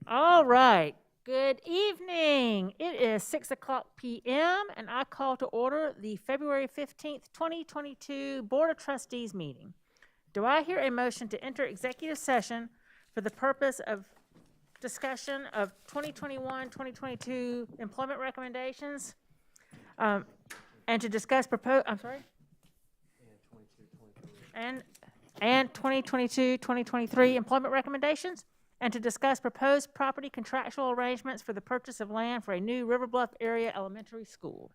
All right. Good evening. It is 6:00 p.m. and I call to order the February 15th, 2022 Board of Trustees meeting. Do I hear a motion to enter executive session for the purpose of discussion of 2021-2022 employment recommendations and to discuss and 2022-2023 employment recommendations, and to discuss proposed property contractual arrangements for the purchase of land for a new River Bluff area elementary school.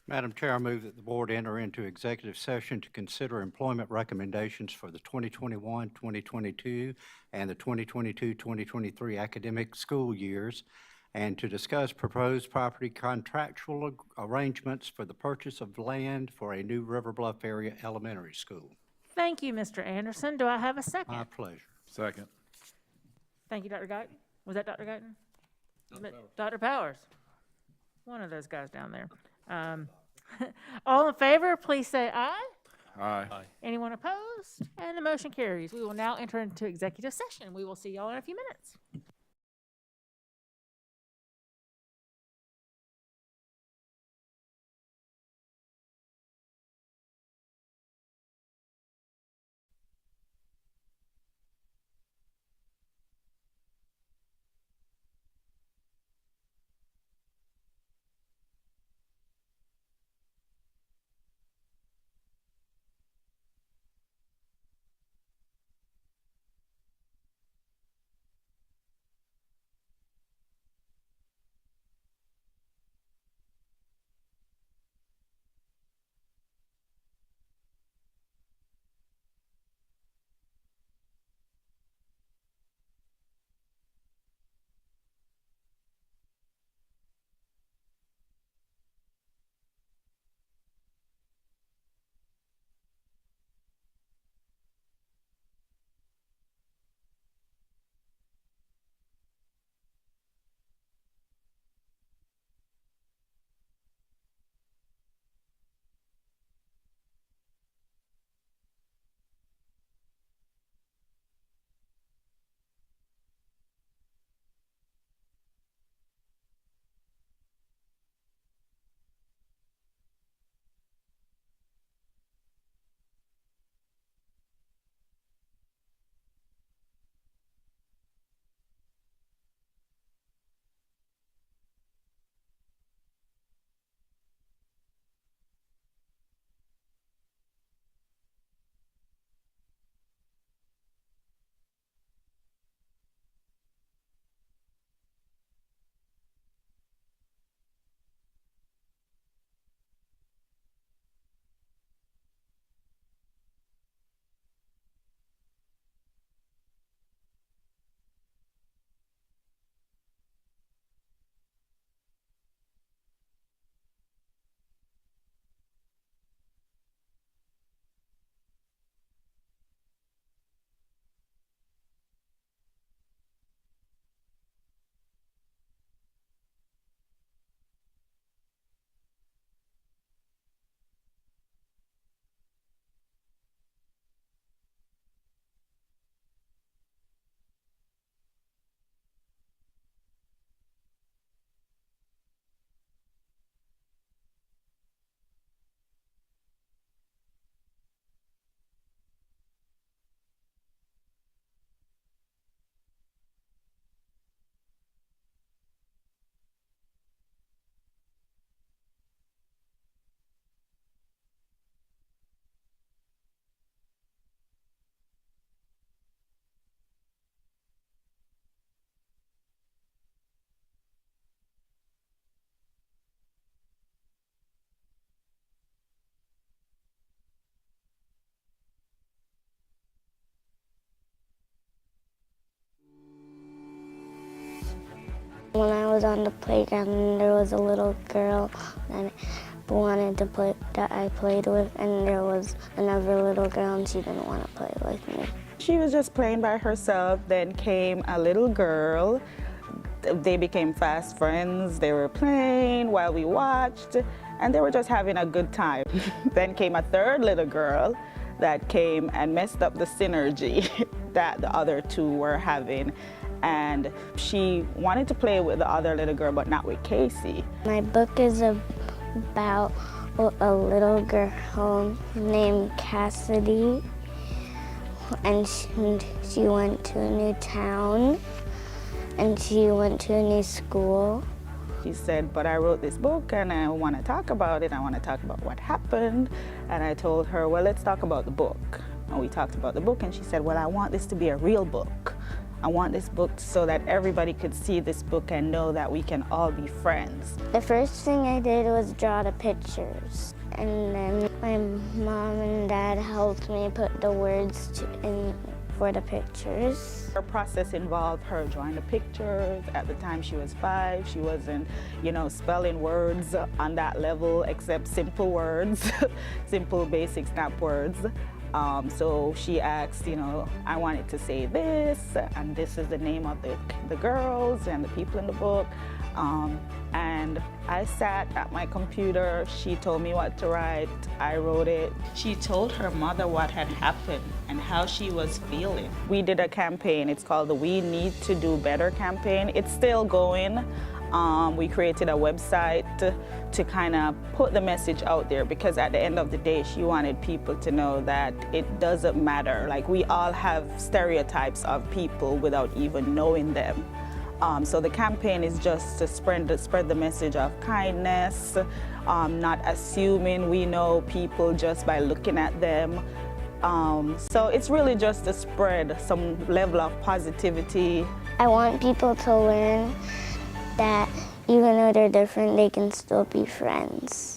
Madam Chair, I move that the board enter into executive session to consider employment recommendations for the 2021-2022 and the 2022-2023 academic school years, and to discuss proposed property contractual arrangements for the purchase of land for a new River Bluff area elementary school. Thank you, Mr. Anderson. Do I have a second? My pleasure. Second. Thank you, Dr. Guyton. Was that Dr. Guyton? Dr. Powers. One of those guys down there. All in favor, please say aye. Aye. Anyone opposed? And the motion carries. We will now enter into executive session. We will see y'all in a few minutes. When I was on the playground, there was a little girl that I played with, and there was another little girl, and she didn't want to play with me. She was just playing by herself, then came a little girl. They became fast friends. They were playing while we watched, and they were just having a good time. Then came a third little girl that came and messed up the synergy that the other two were having. and she wanted to play with the other little girl, but not with Casey. My book is about a little girl named Cassidy, and she went to a new town, and she went to a new school. She said, but I wrote this book and I want to talk about it. I want to talk about what happened. And I told her, well, let's talk about the book. And we talked about the book, and she said, well, I want this to be a real book. I want this book so that everybody could see this book and know that we can all be friends. The first thing I did was draw the pictures, and then my mom and dad helped me put the words in for the pictures. Her process involved her drawing the pictures. At the time she was 5, she wasn't, spelling words on that level except simple words, simple basic snap words. So she asked, I wanted to say this, and this is the name of the girls and the people in the book. And I sat at my computer. She told me what to write. I wrote it. She told her mother what had happened and how she was feeling. We did a campaign. It's called the We Need to Do Better campaign. It's still going. We created a website to kind of put the message out there, because at the end of the day, she wanted people to know that it doesn't matter. Like, we all have stereotypes of people without even knowing them. So the campaign is just to spread the message of kindness, not assuming we know people just by looking at them. So it's really just to spread some level of positivity. I want people to learn that even though they're different, they can still be friends.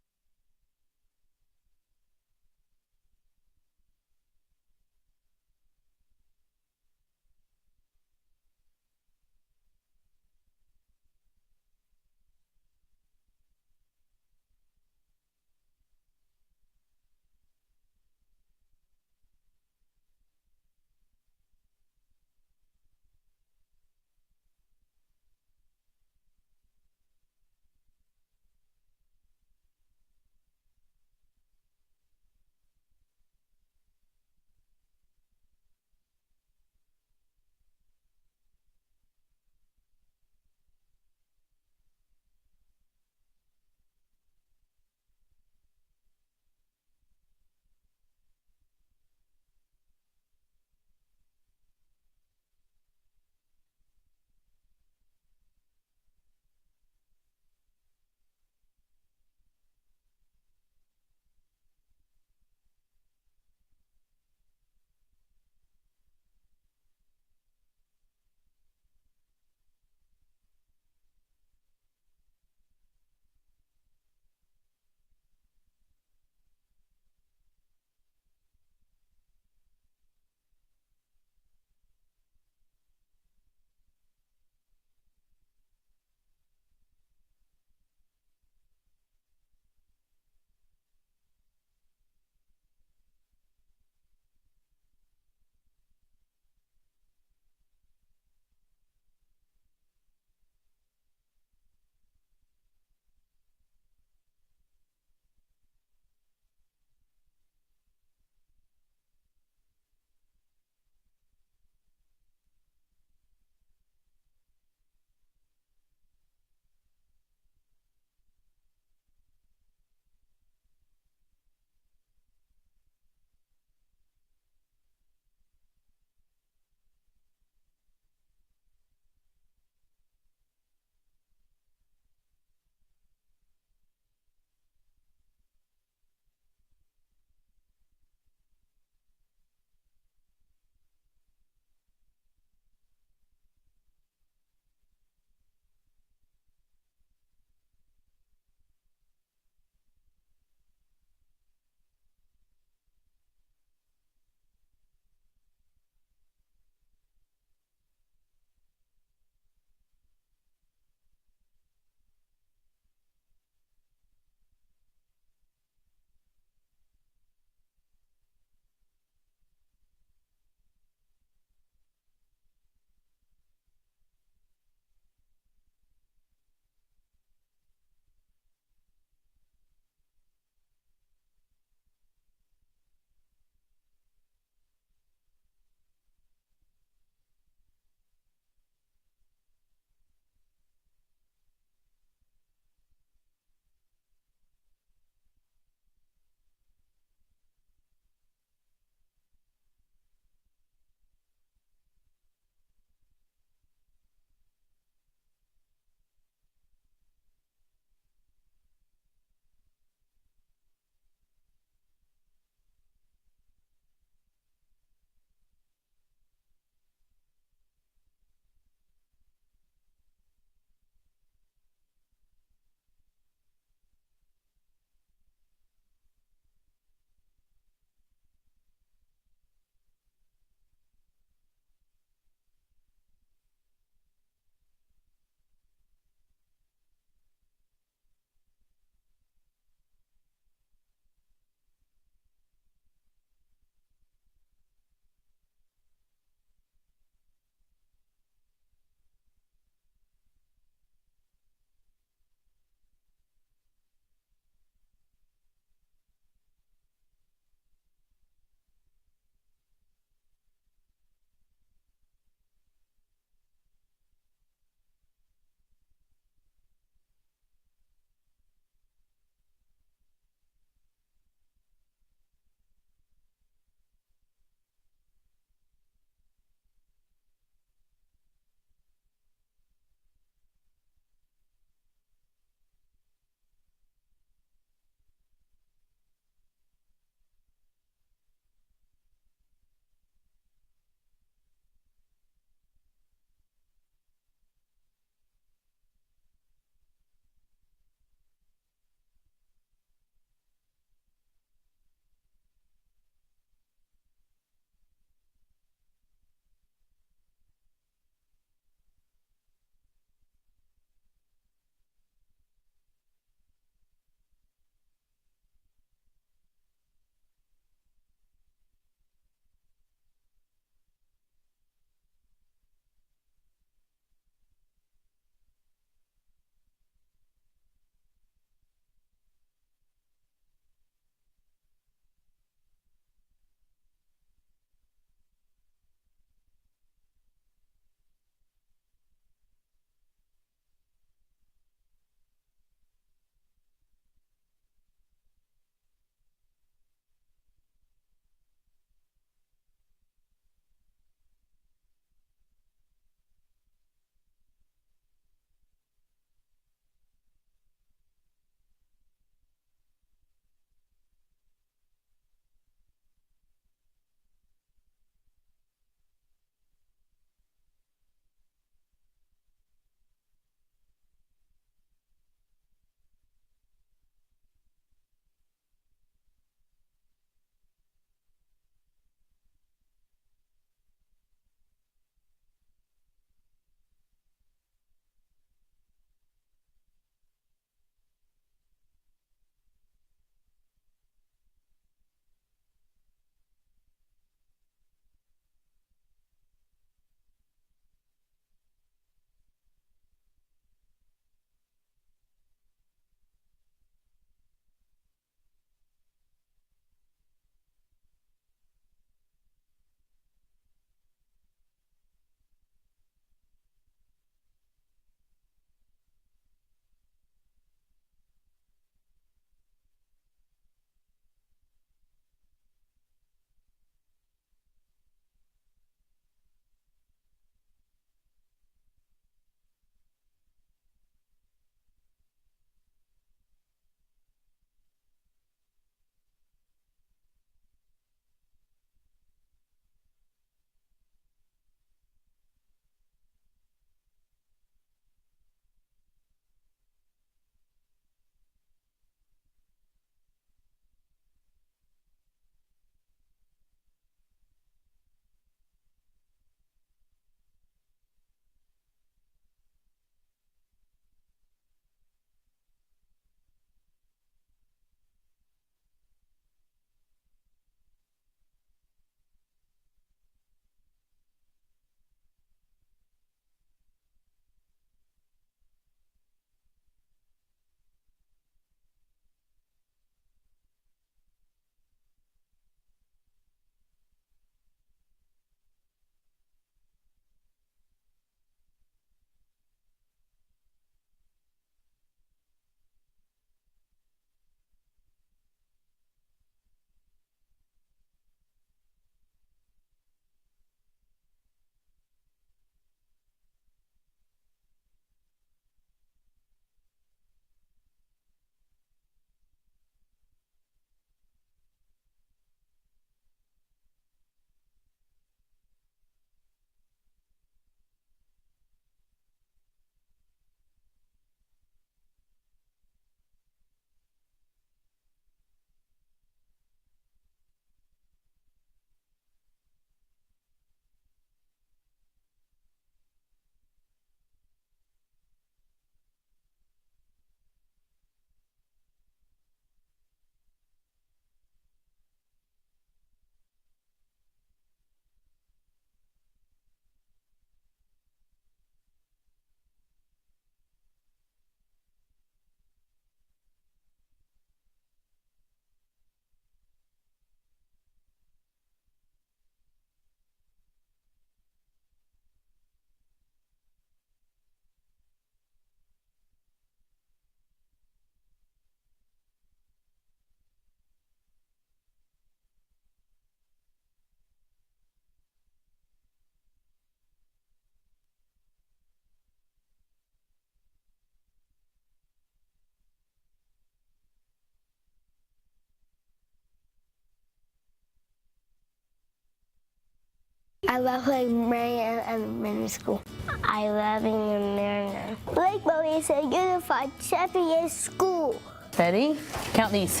I love Lake Marion Elementary School. I love being in Marion. Lake Marion is a unified champion school. Ready? Count these.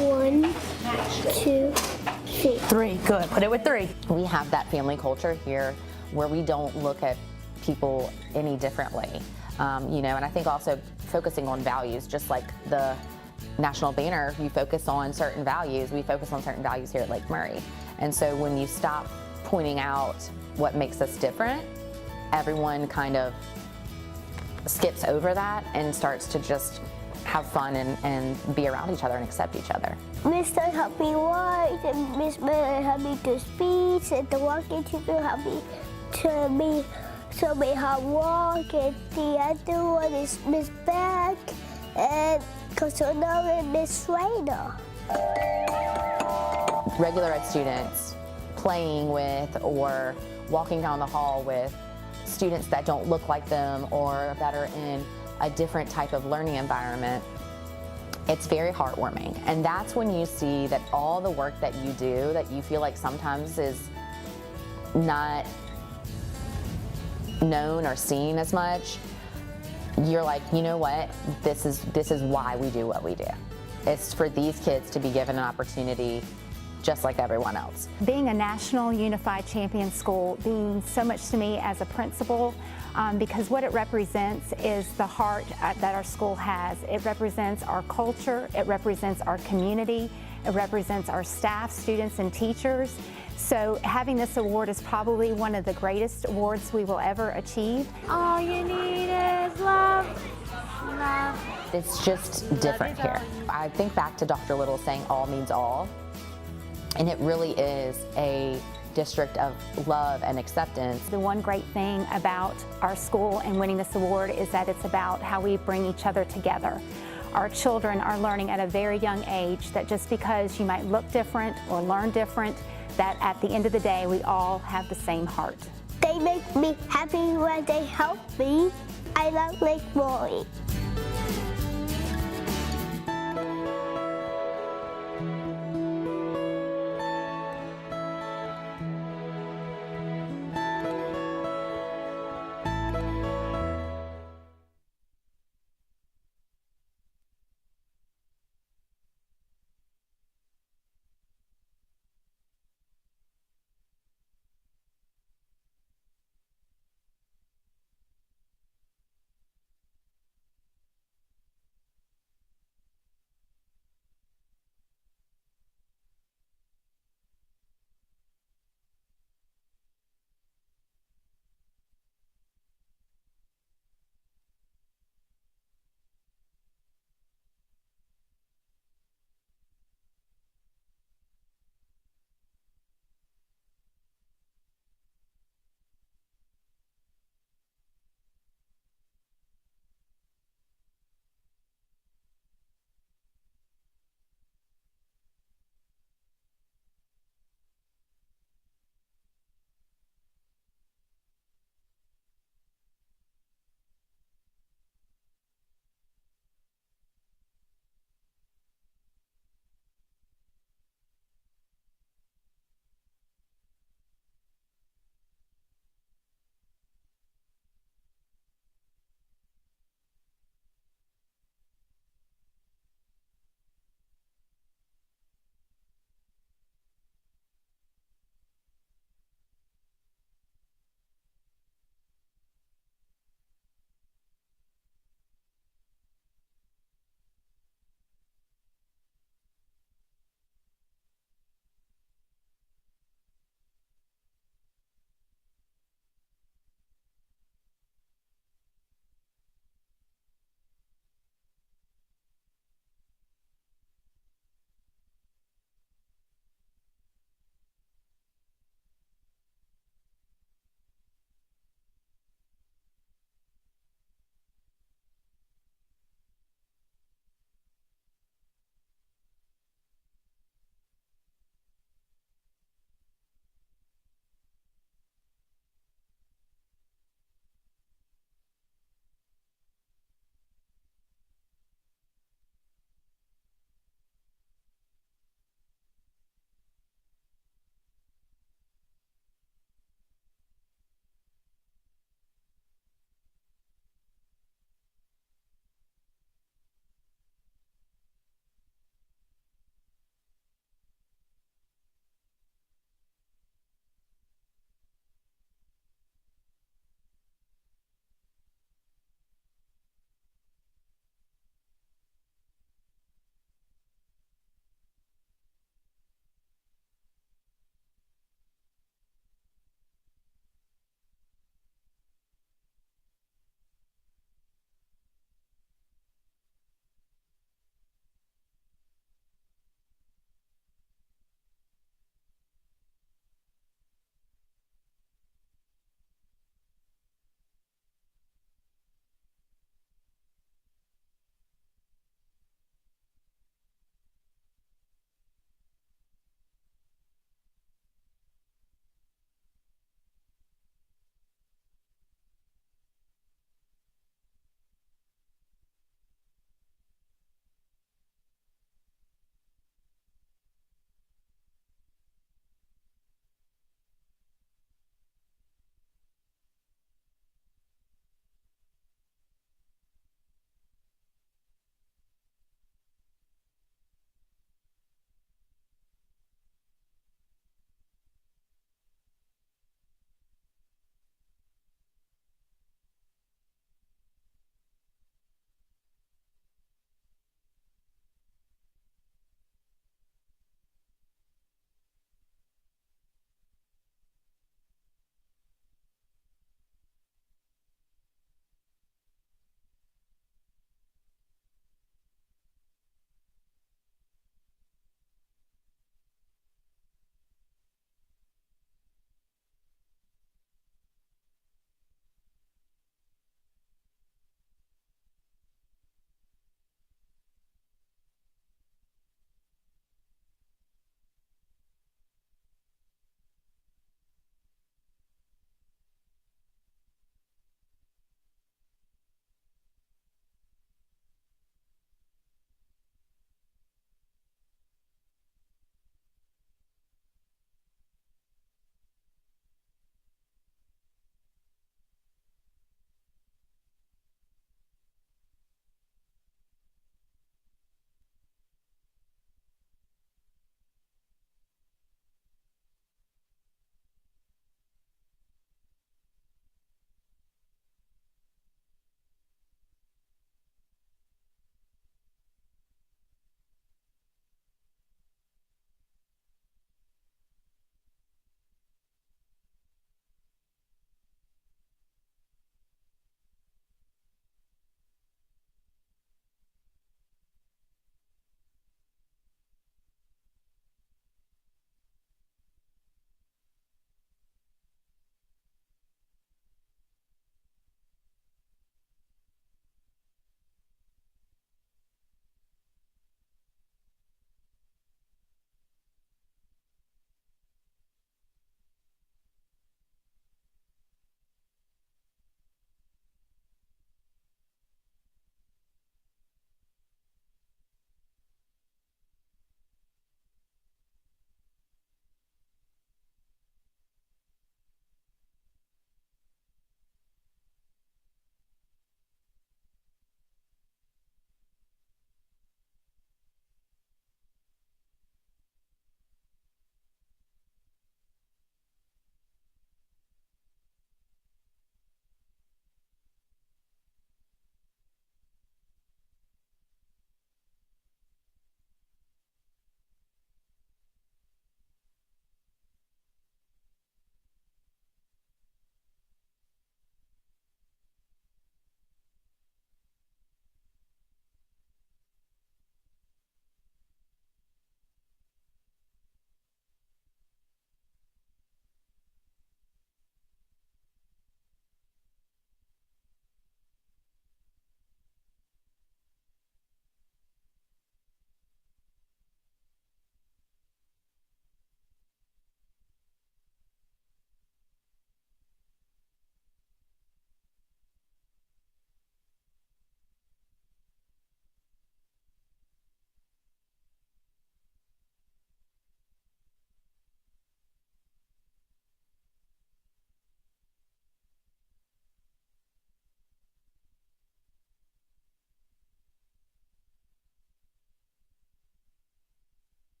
1, 2, 3. 3, good. Put it with 3. We have that family culture here where we don't look at people any differently. And I think also focusing on values, just like the national banner, you focus on certain values. We focus on certain values here at Lake Murray. And so when you stop pointing out what makes us different, everyone kind of skips over that and starts to just have fun and be around each other and accept each other. Mr. helped me write, and Miss Miller helped me to speech, and the walking teacher helped me to show me how to walk, and the other one is Miss Beck, and Costello and Miss Rayner. Regular ed students playing with or walking down the hall with students that don't look like them or that are in a different type of learning environment, it's very heartwarming. And that's when you see that all the work that you do that you feel like sometimes is not known or seen as much, you're like, you know what, this is why we do what we do. It's for these kids to be given an opportunity just like everyone else. Being a national unified champion school means so much to me as a principal because what it represents is the heart that our school has. It represents our culture, it represents our community, it represents our staff, students, and teachers. So having this award is probably one of the greatest awards we will ever achieve. All you need is love, love. It's just different here. I think back to Dr. Little saying all means all, and it really is a district of love and acceptance. The one great thing about our school and winning this award is that it's about how we bring each other together. Our children are learning at a very young age that just because you might look different or learn different, that at the end of the day, we all have the same heart. They make me happy when they help me. I love Lake Murray.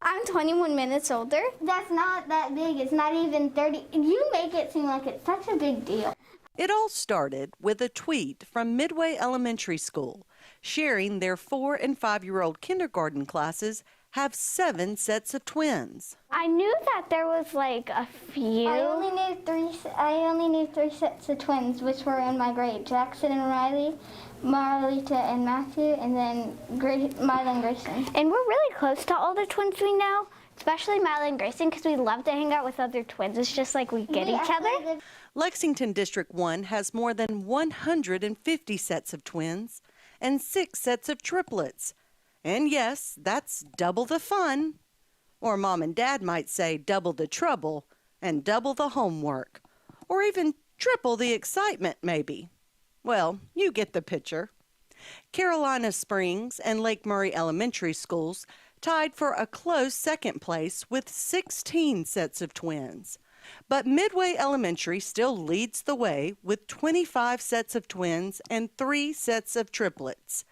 I'm 21 minutes older. That's not that big. It's not even 30. You make it seem like it's such a big deal. It all started with a tweet from Midway Elementary School sharing their 4- and 5-year-old kindergarten classes have 7 sets of twins. I knew that there was like a few. I only knew three sets of twins, which were in my grade: Jackson and Riley, Marlita and Matthew, and then Mila and Grayson. And we're really close to all the twins we know, especially Mila and Grayson, because we love to hang out with other twins. It's just like we get each other. Lexington District 1 has more than 150 sets of twins and 6 sets of triplets. And yes, that's double the fun. Or Mom and Dad might say double the trouble and double the homework. Or even triple the excitement, maybe. Well, you get the picture. Carolina Springs and Lake Murray Elementary Schools tied for a close second place with 16 sets of twins. But Midway Elementary still leads the way with 25 sets of twins and 3 sets of triplets.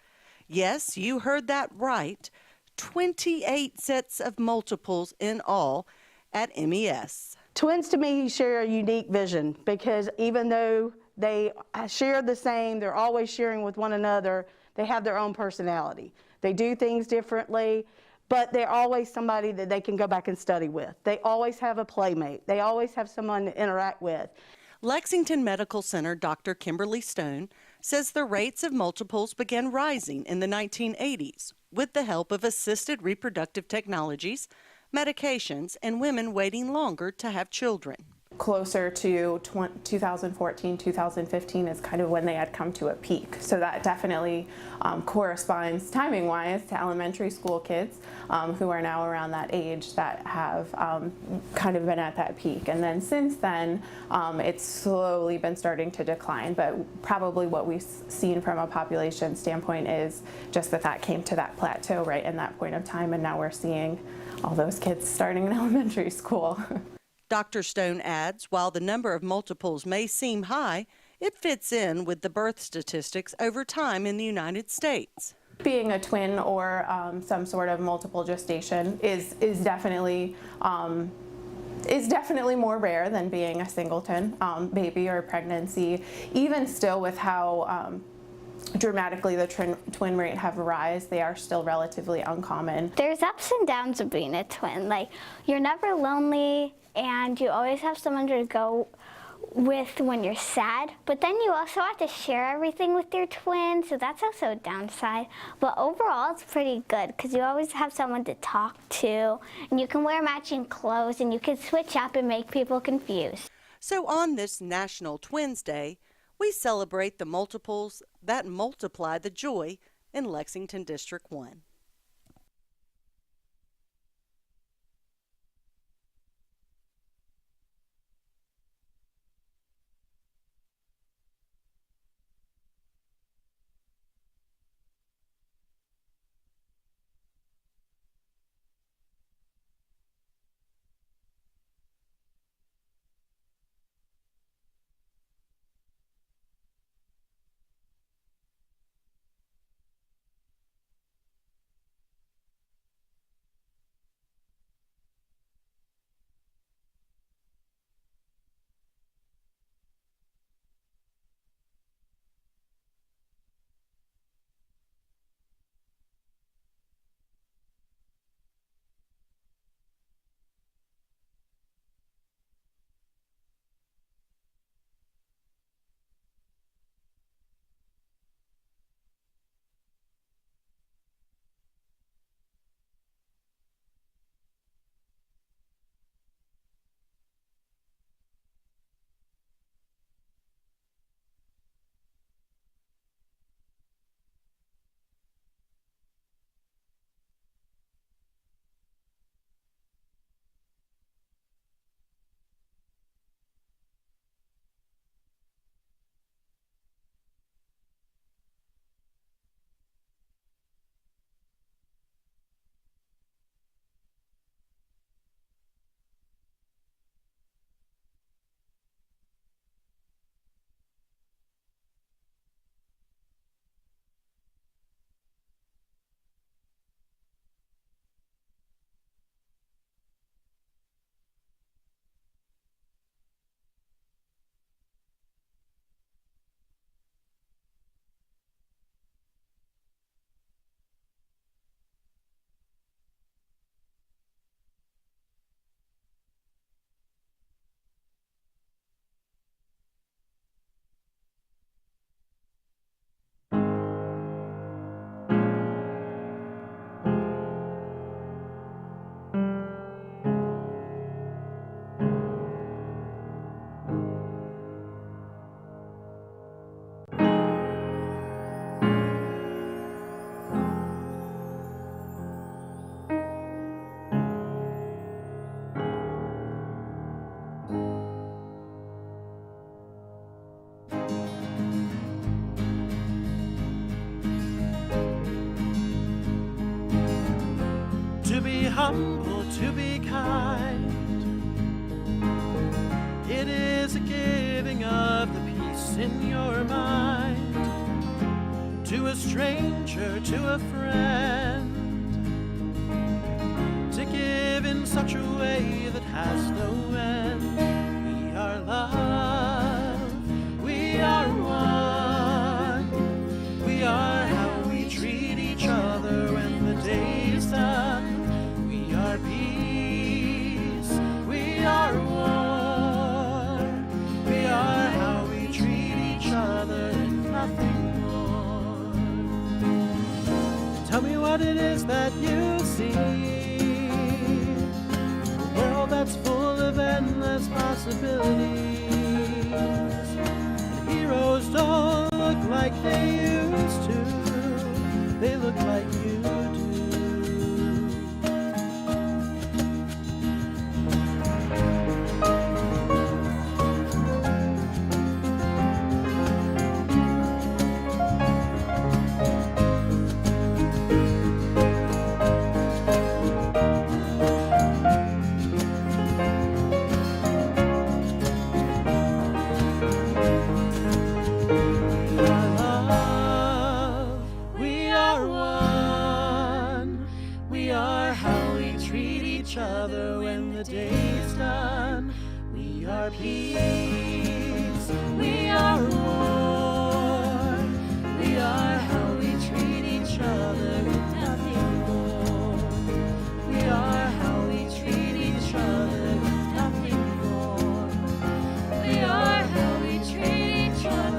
Yes, you heard that right. 28 sets of multiples in all at MES. Twins to me share a unique vision because even though they share the same, they're always sharing with one another, they have their own personality. They do things differently, but they're always somebody that they can go back and study with. They always have a playmate. They always have someone to interact with. Lexington Medical Center Dr. Kimberly Stone says the rates of multiples began rising in the 1980s with the help of assisted reproductive technologies, medications, and women waiting longer to have children. Closer to 2014, 2015 is kind of when they had come to a peak. So that definitely corresponds timing-wise to elementary school kids who are now around that age that have kind of been at that peak. And then since then, it's slowly been starting to decline. But probably what we've seen from a population standpoint is just that came to that plateau right in that point of time. And now we're seeing all those kids starting in elementary school. Dr. Stone adds, while the number of multiples may seem high, it fits in with the birth statistics over time in the United States. Being a twin or some sort of multiple gestation is definitely more rare than being a singleton baby or pregnancy. Even still, with how dramatically the twin rate have rise, they are still relatively uncommon. There's ups and downs of being a twin. Like, you're never lonely, and you always have someone to go with when you're sad, but then you also have to share everything with your twin, so that's also a downside. But overall, it's pretty good because you always have someone to talk to, and you can wear matching clothes, and you can switch up and make people confused. So on this National Twins Day, we celebrate the multiples that multiply the joy in Lexington District 1. humble, to be kind. It is a giving of the peace in your mind to a stranger, to a friend, to give in such a way that has no end. We are love, we are one, we are how we treat each other when the day is done. We are peace, we are war, we are how we treat each other and nothing more. Tell me what it is that you see, a world that's full of endless possibilities. And heroes don't look like they used to, they look like you do. Other when the day's done. We are peace, we are war, we are how we treat each other with nothing more. We are how we treat each other with nothing more. We are how we treat each other.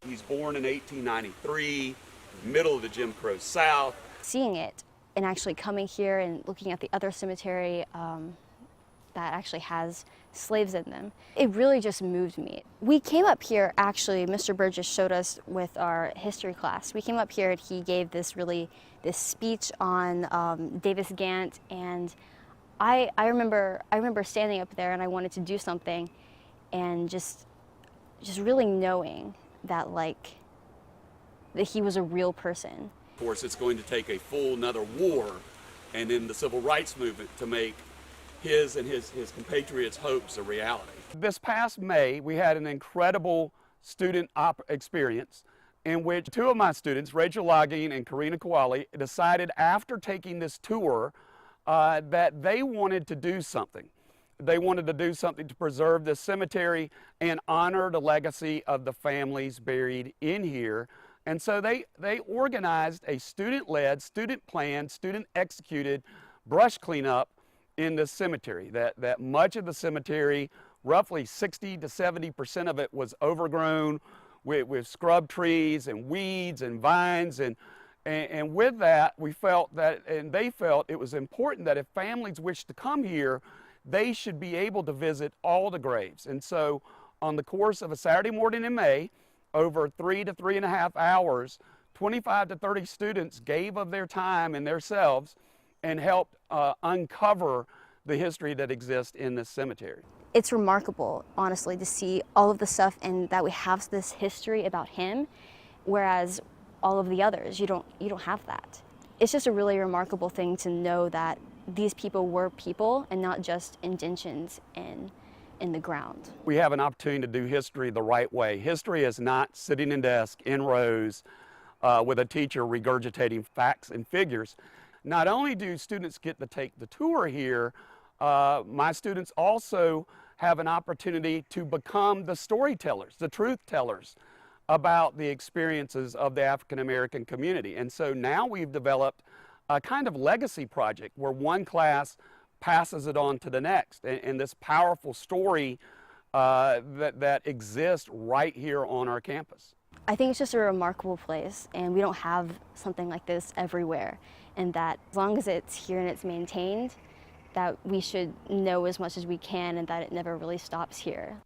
He's born in 1893, middle of the Jim Crow South. Seeing it and actually coming here and looking at the other cemetery that actually has slaves in them. It really just moved me. We came up here, actually, Mr. Burgess showed us with our history class. We came up here and he gave this speech on Davis Gant, and I remember standing up there and I wanted to do something, and just really knowing that that he was a real person. Of course, it's going to take a full another war and then the civil rights movement to make his and his compatriots' hopes a reality. This past May, we had an incredible student experience in which two of my students, Rachel Logging and Karina Kowali, decided after taking this tour that they wanted to do something. They wanted to do something to preserve this cemetery and honor the legacy of the families buried in here. And so they organized a student-led, student-planned, student-executed brush cleanup in the cemetery. That much of the cemetery, roughly 60 to 70% of it, was overgrown with scrub trees and weeds and vines. And with that, we felt that, and they felt it was important that if families wish to come here, they should be able to visit all the graves. And so on the course of a Saturday morning in May, over 3 to 3.5 hours, 25 to 30 students gave of their time and themselves and helped uncover the history that exists in this cemetery. It's remarkable, honestly, to see all of the stuff and that we have this history about him, whereas all of the others, you don't have that. It's just a really remarkable thing to know that these people were people and not just indentions in the ground. We have an opportunity to do history the right way. History is not sitting in desks in rows with a teacher regurgitating facts and figures. Not only do students get to take the tour here, my students also have an opportunity to become the storytellers, the truth tellers about the experiences of the African American community. And so now we've developed a kind of legacy project where one class passes it on to the next, and this powerful story that exists right here on our campus. I think it's just a remarkable place, and we don't have something like this everywhere, and that as long as it's here and it's maintained, that we should know as much as we can and that it never really stops here.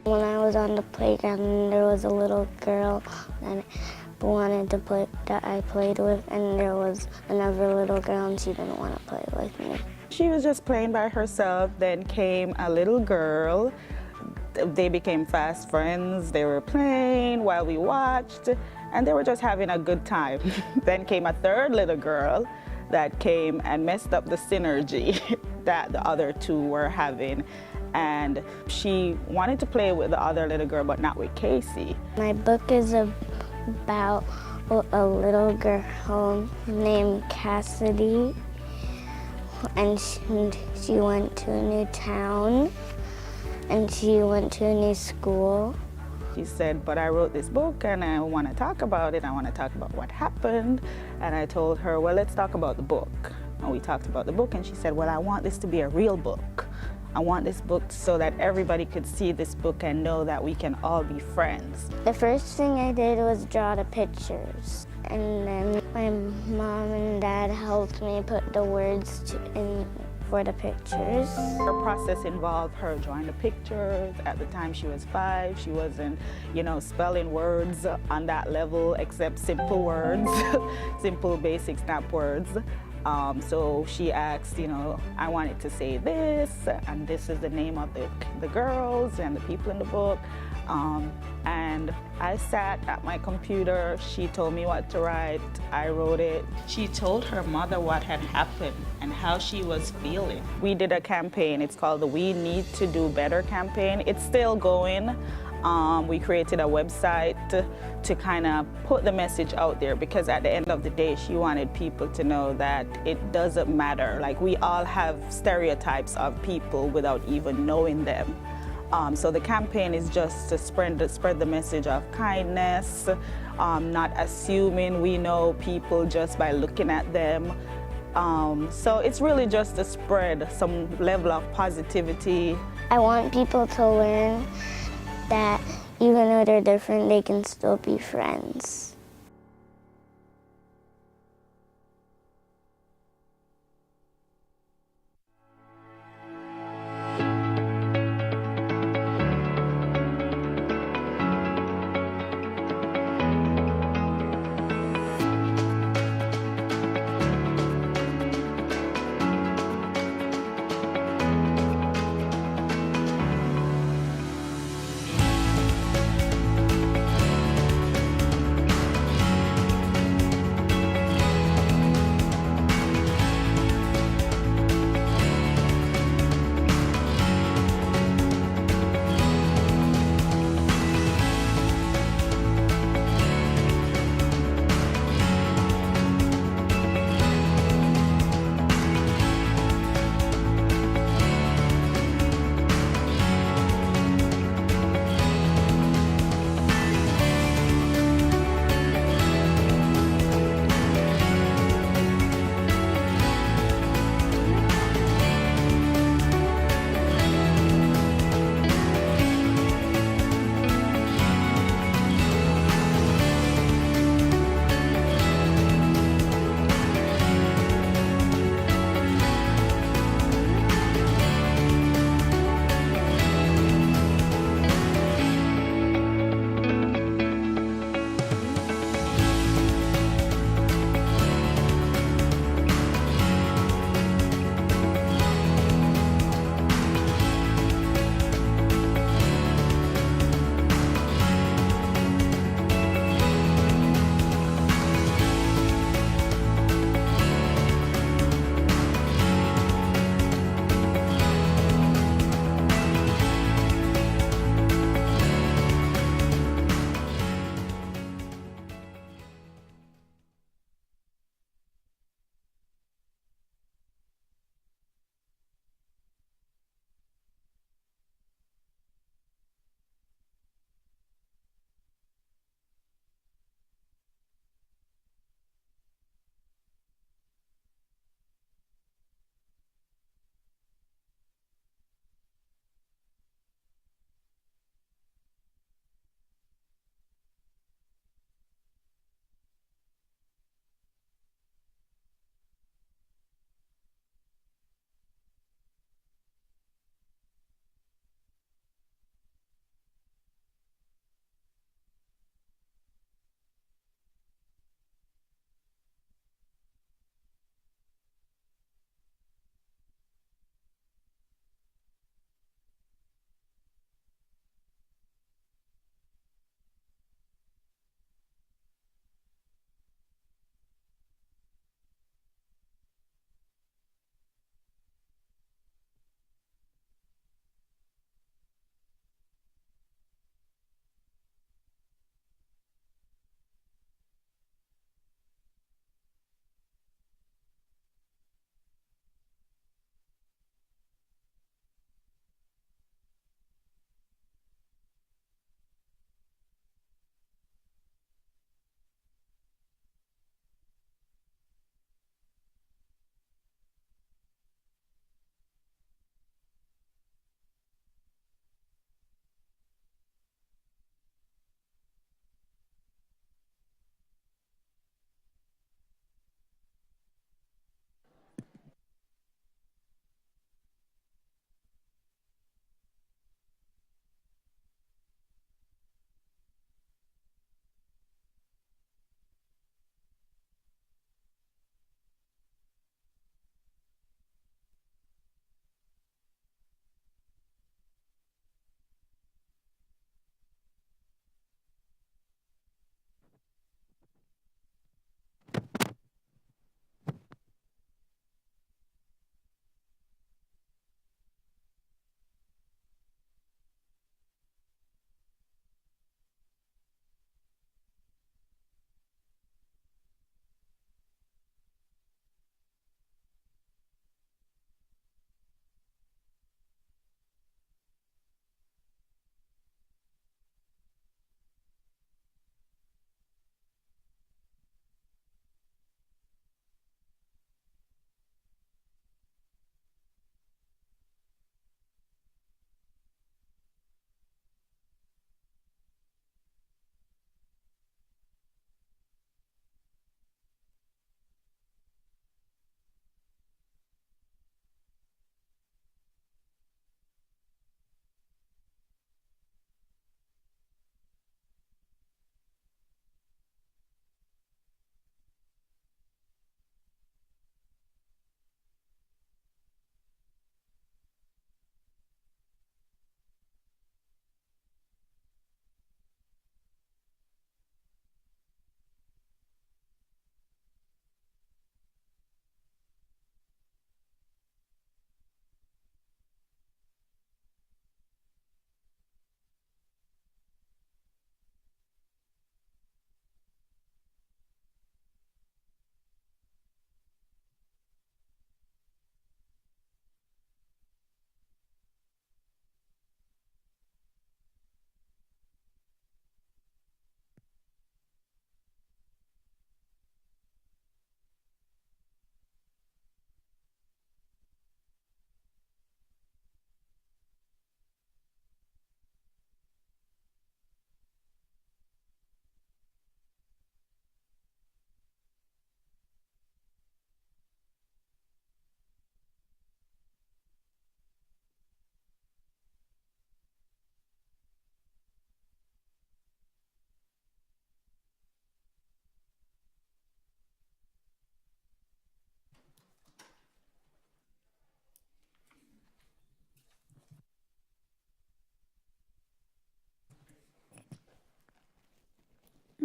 When I was on the playground, there was a little girl that I played with, and there was another little girl, and she didn't want to play with me. She was just playing by herself. Then came a little girl. They became fast friends. They were playing while we watched, and they were just having a good time. Then came a third little girl that came and messed up the synergy that the other two were having. And she wanted to play with the other little girl, but not with Casey. My book is about a little girl named Cassidy, and she went to a new town, and she went to a new school. She said, but I wrote this book and I want to talk about it. I want to talk about what happened. And I told her, well, let's talk about the book. And we talked about the book, and she said, well, I want this to be a real book. I want this book so that everybody could see this book and know that we can all be friends. The first thing I did was draw the pictures. And then my mom and dad helped me put the words in for the pictures. Her process involved her drawing the pictures. At the time she was 5, she wasn't, spelling words on that level except simple words, simple basic snap words. So she asked, I wanted to say this, and this is the name of the girls and the people in the book. And I sat at my computer. She told me what to write. I wrote it. She told her mother what had happened and how she was feeling. We did a campaign. It's called the We Need to Do Better campaign. It's still going. We created a website to kind of put the message out there, because at the end of the day, she wanted people to know that it doesn't matter. Like, we all have stereotypes of people without even knowing them. So the campaign is just to spread the message of kindness, not assuming we know people just by looking at them. So it's really just to spread some level of positivity. I want people to learn that even though they're different, they can still be friends.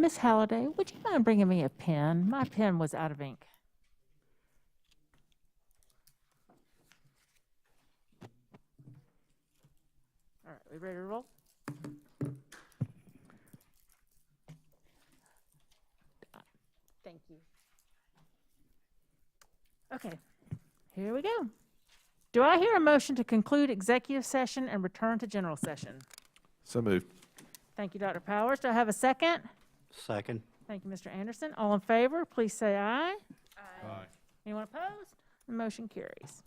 Miss Halliday, would you mind bringing me a pen? My pen was out of ink. All right, we ready to roll? Thank you. Okay, here we go. Do I hear a motion to conclude executive session and return to general session? So moved. Thank you, Dr. Powers. Do I have a second? Second. Thank you, Mr. Anderson. All in favor, please say aye. Aye. Anyone opposed? The motion carries.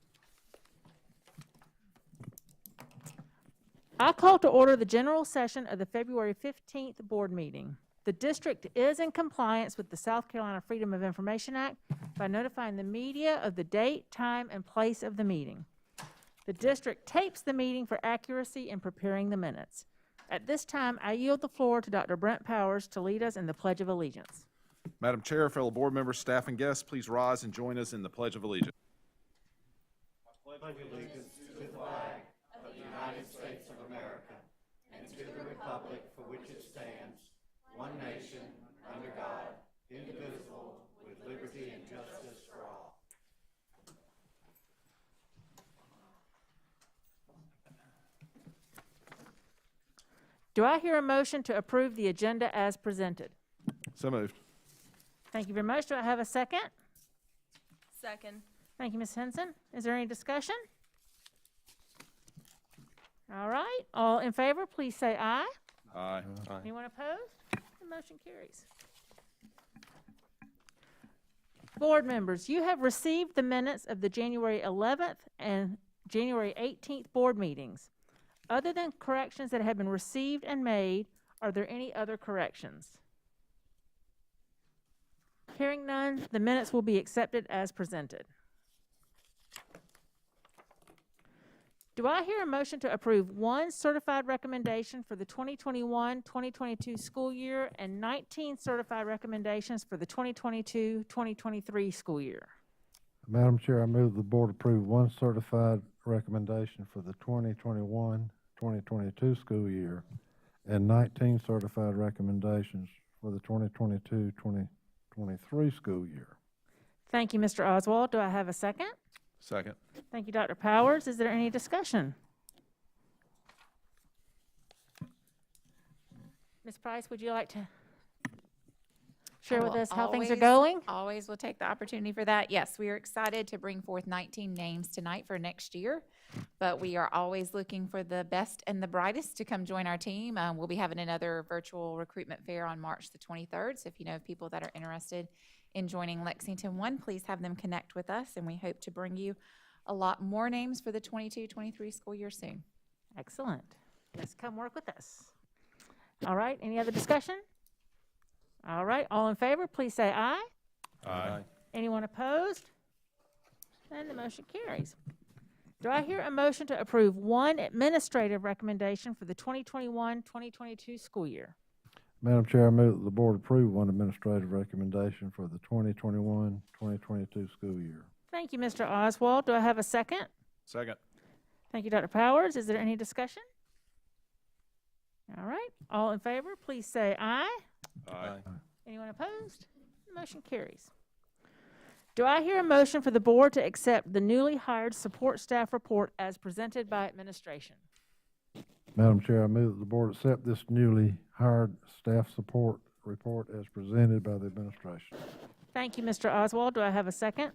I call to order the general session of the February 15th board meeting. The district is in compliance with the South Carolina Freedom of Information Act by notifying the media of the date, time, and place of the meeting. The district tapes the meeting for accuracy in preparing the minutes. At this time, I yield the floor to Dr. Brent Powers to lead us in the Pledge of Allegiance. Madam Chair, fellow board members, staff, and guests, please rise and join us in the Pledge of Allegiance. I pledge allegiance to the flag of the United States of America and to the republic for which it stands, one nation, under God, indivisible, with liberty and justice for all. Do I hear a motion to approve the agenda as presented? So moved. Thank you very much. Do I have a second? Second. Thank you, Ms. Henson. Is there any discussion? All right. All in favor, please say aye. Aye. Anyone opposed? The motion carries. Board members, you have received the minutes of the January 11th and January 18th board meetings. Other than corrections that have been received and made, are there any other corrections? Hearing none, the minutes will be accepted as presented. Do I hear a motion to approve one certified recommendation for the 2021-2022 school year and 19 certified recommendations for the 2022-2023 school year? Madam Chair, I move the board approve one certified recommendation for the 2021-2022 school year and 19 certified recommendations for the 2022-2023 school year. Thank you, Mr. Oswald. Do I have a second? Second. Thank you, Dr. Powers. Is there any discussion? Ms. Price, would you like to share with us how things are going? Always will take the opportunity for that. Yes, we are excited to bring forth 19 names tonight for next year, but we are always looking for the best and the brightest to come join our team. We'll be having another virtual recruitment fair on March the 23rd, so if you know of people that are interested in joining Lexington One, please have them connect with us, and we hope to bring you a lot more names for the 22-23 school year soon. Excellent. Let's come work with us. All right, any other discussion? All right, all in favor, please say aye. Aye. Anyone opposed? And the motion carries. Do I hear a motion to approve one administrative recommendation for the 2021-2022 school year? Madam Chair, I move that the board approve one administrative recommendation for the 2021-2022 school year. Thank you, Mr. Oswald. Do I have a second? Second. Thank you, Dr. Powers. Is there any discussion? All right, all in favor, please say aye. Aye. Anyone opposed? The motion carries. Do I hear a motion for the board to accept the newly hired support staff report as presented by administration? Madam Chair, I move that the board accept this newly hired staff support report as presented by the administration. Thank you, Mr. Oswald. Do I have a second?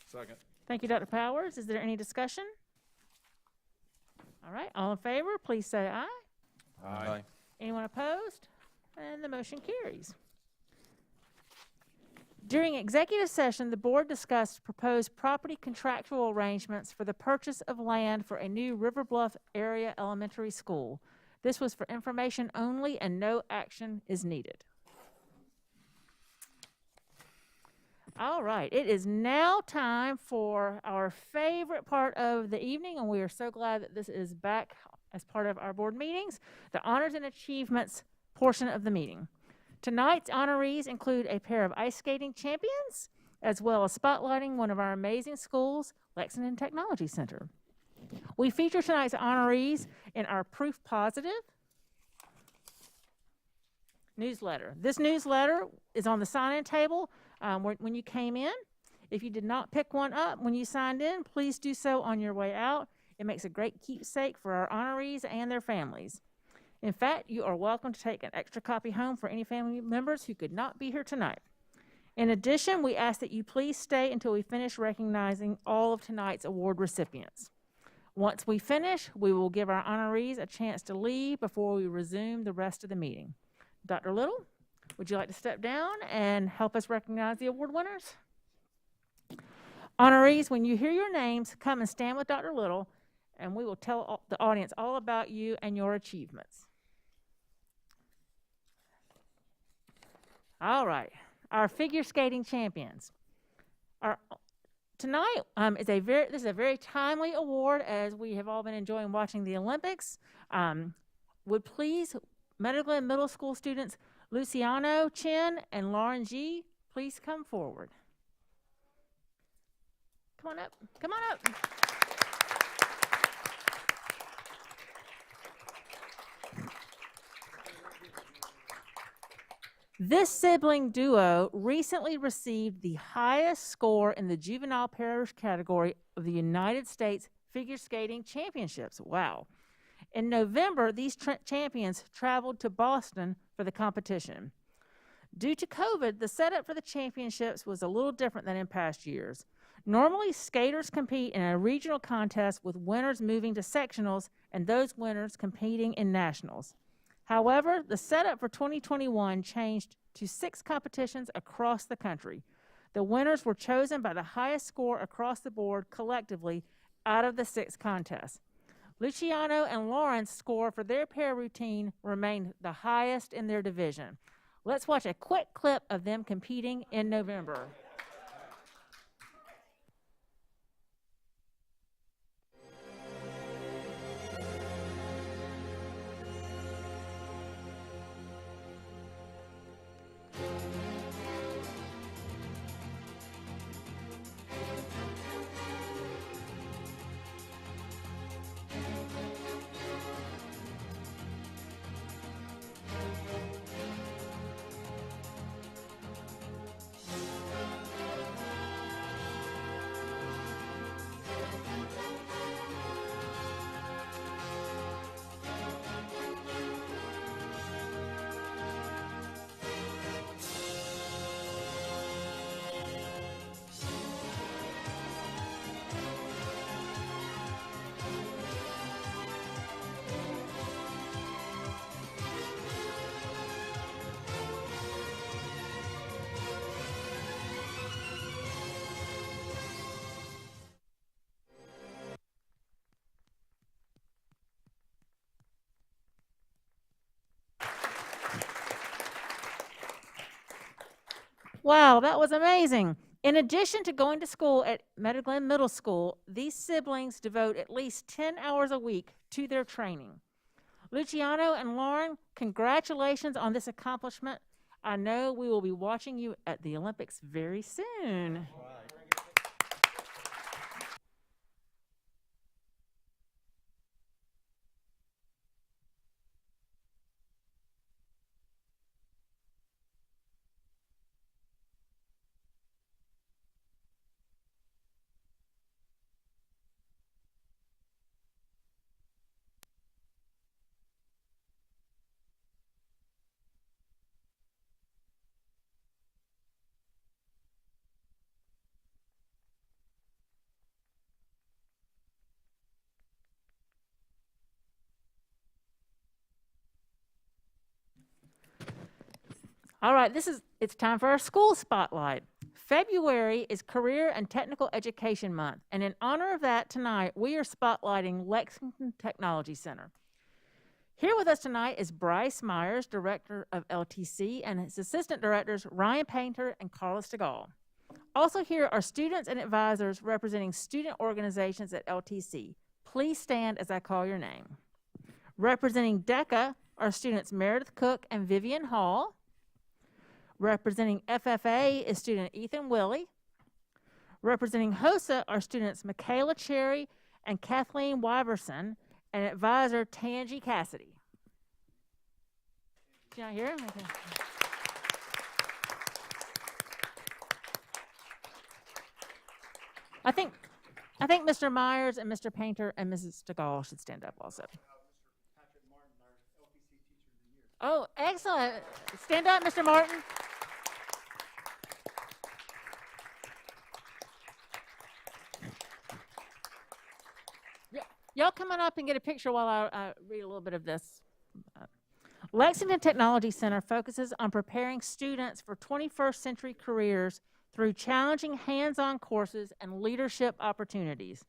Second. Thank you, Dr. Powers. Is there any discussion? All right, all in favor, please say aye. Aye. Anyone opposed? And the motion carries. During executive session, the board discussed proposed property contractual arrangements for the purchase of land for a new River Bluff area elementary school. This was for information only and no action is needed. All right, it is now time for our favorite part of the evening, and we are so glad that this is back as part of our board meetings, the honors and achievements portion of the meeting. Tonight's honorees include a pair of ice skating champions, as well as spotlighting one of our amazing schools, Lexington Technology Center. We feature tonight's honorees in our Proof Positive, newsletter. This newsletter is on the sign-in table when you came in. If you did not pick one up when you signed in, please do so on your way out. It makes a great keepsake for our honorees and their families. In fact, you are welcome to take an extra copy home for any family members who could not be here tonight. In addition, we ask that you please stay until we finish recognizing all of tonight's award recipients. Once we finish, we will give our honorees a chance to leave before we resume the rest of the meeting. Dr. Little, would you like to step down and help us recognize the award winners? Honorees, when you hear your names, come and stand with Dr. Little, and we will tell the audience all about you and your achievements. All right, our figure skating champions. Tonight this is a very timely award, as we have all been enjoying watching the Olympics. Would please Meadow Glen Middle School students Luciano Chen and Lauren G please come forward. Come on up. Come on up. This sibling duo recently received the highest score in the juvenile parish category of the United States Figure Skating Championships. Wow. In November, these champions traveled to Boston for the competition. Due to COVID, the setup for the championships was a little different than in past years. Normally, skaters compete in a regional contest with winners moving to sectionals and those winners competing in nationals. However, the setup for 2021 changed to 6 competitions across the country. The winners were chosen by the highest score across the board collectively out of the 6 contests. Luciano and Lauren's score for their pair routine remained the highest in their division. Let's watch a quick clip of them competing in November. Wow, that was amazing. In addition to going to school at Meadow Glen Middle School, these siblings devote at least 10 hours a week to their training. Luciano and Lauren, congratulations on this accomplishment. I know we will be watching you at the Olympics very soon. All right, it's time for our school spotlight. February is Career and Technical Education Month, and in honor of that, tonight we are spotlighting Lexington Technology Center. Here with us tonight is Bryce Myers, Director of LTC, and his assistant directors, Ryan Painter and Carlos DeGaulle. Also here are students and advisors representing student organizations at LTC. Please stand as I call your name. Representing DECA are students Meredith Cook and Vivian Hall. Representing FFA is student Ethan Willie. Representing HOSA are students Michaela Cherry and Kathleen Wyverson, and advisor Tangi Cassidy. Did you not hear him? Okay. I think Mr. Myers and Mr. Painter and Mrs. DeGaulle should stand up also. Oh, excellent. Stand up, Mr. Martin. Y'all come on up and get a picture while I read a little bit of this. Lexington Technology Center focuses on preparing students for 21st century careers through challenging hands-on courses and leadership opportunities.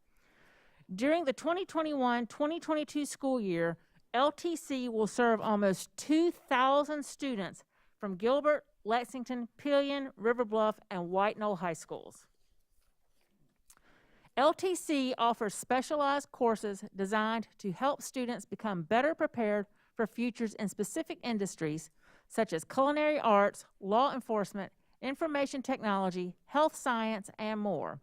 During the 2021-2022 school year, LTC will serve almost 2,000 students from Gilbert, Lexington, Pillion, River Bluff, and White Knoll High Schools. LTC offers specialized courses designed to help students become better prepared for futures in specific industries such as culinary arts, law enforcement, information technology, health science, and more.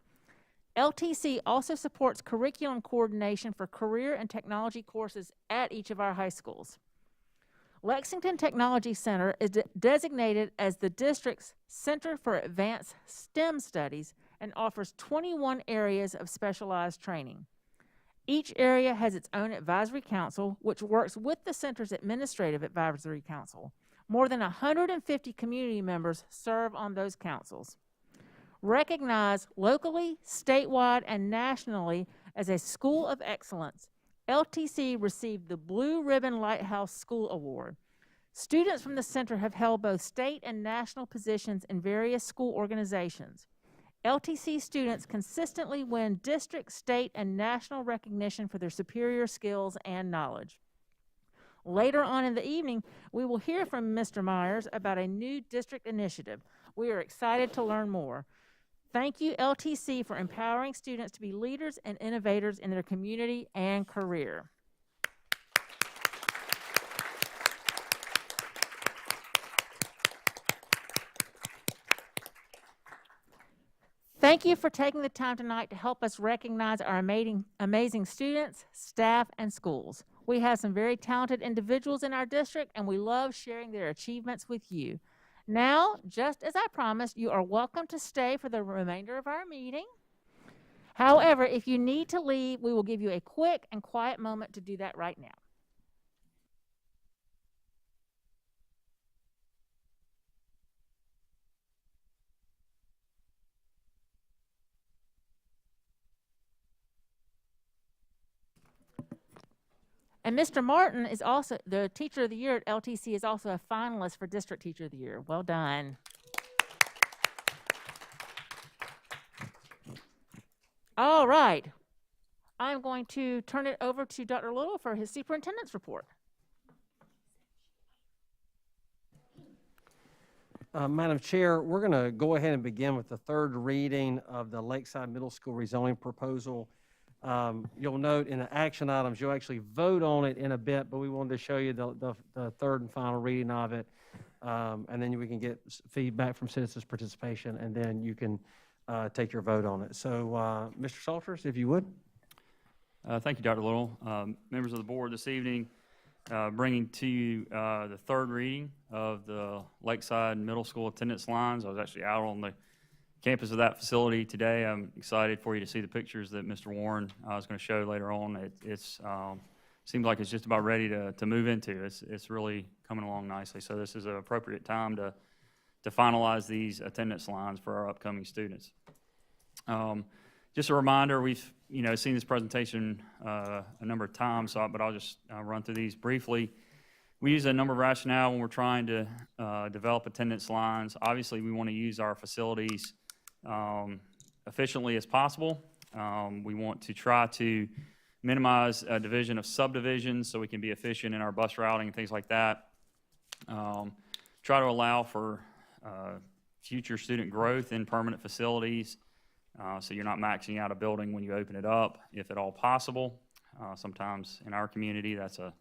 LTC also supports curriculum coordination for career and technology courses at each of our high schools. Lexington Technology Center is designated as the district's Center for Advanced STEM Studies and offers 21 areas of specialized training. Each area has its own advisory council, which works with the center's administrative advisory council. More than 150 community members serve on those councils. Recognized locally, statewide, and nationally as a school of excellence, LTC received the Blue Ribbon Lighthouse School Award. Students from the center have held both state and national positions in various school organizations. LTC students consistently win district, state, and national recognition for their superior skills and knowledge. Later on in the evening, we will hear from Mr. Myers about a new district initiative. We are excited to learn more. Thank you, LTC, for empowering students to be leaders and innovators in their community and career. Thank you for taking the time tonight to help us recognize our amazing students, staff, and schools. We have some very talented individuals in our district, and we love sharing their achievements with you. Now, just as I promised, you are welcome to stay for the remainder of our meeting. However, if you need to leave, we will give you a quick and quiet moment to do that right now. And Mr. Martin is also, the Teacher of the Year at LTC, is also a finalist for District Teacher of the Year. Well done. All right. I'm going to turn it over to Dr. Little for his superintendent's report. Madam Chair, we're going to go ahead and begin with the third reading of the Lakeside Middle School rezoning proposal. You'll note in the action items, you'll actually vote on it in a bit, but we wanted to show you the third and final reading of it. And then we can get feedback from citizens' participation, and then you can take your vote on it. So, Mr. Salters, if you would. Thank you, Dr. Little. Members of the board, this evening, bringing to you the third reading of the Lakeside Middle School attendance lines. I was actually out on the campus of that facility today. I'm excited for you to see the pictures that Mr. Warren is going to show later on. It seems like it's just about ready to move into. It's really coming along nicely. So this is an appropriate time to finalize these attendance lines for our upcoming students. Just a reminder, we've seen this presentation a number of times, but I'll just run through these briefly. We use a number of rationale when we're trying to develop attendance lines. Obviously, we want to use our facilities efficiently as possible. We want to try to minimize a division of subdivisions so we can be efficient in our bus routing and things like that. Try to allow for future student growth in permanent facilities, so you're not maxing out a building when you open it up, if at all possible. Sometimes in our community, that's a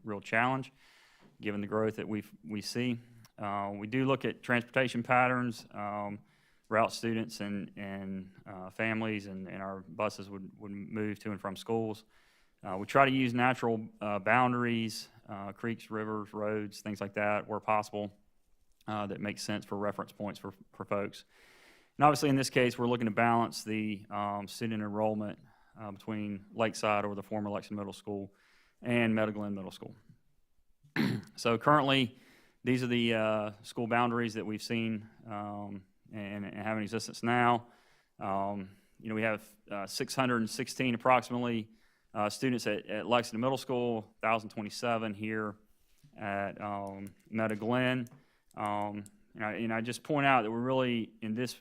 real challenge, given the growth that we see. We do look at transportation patterns, route students and families, and our buses would move to and from schools. We try to use natural boundaries, creeks, rivers, roads, things like that, where possible, that makes sense for reference points for folks. And obviously, in this case, we're looking to balance the student enrollment between Lakeside, or the former Lexington Middle School, and Meadow Glen Middle School. So currently, these are the school boundaries that we've seen and have in existence now. We have 616 approximately students at Lexington Middle School, 1,027 here at Meadow Glen. I just point out that we're really, in this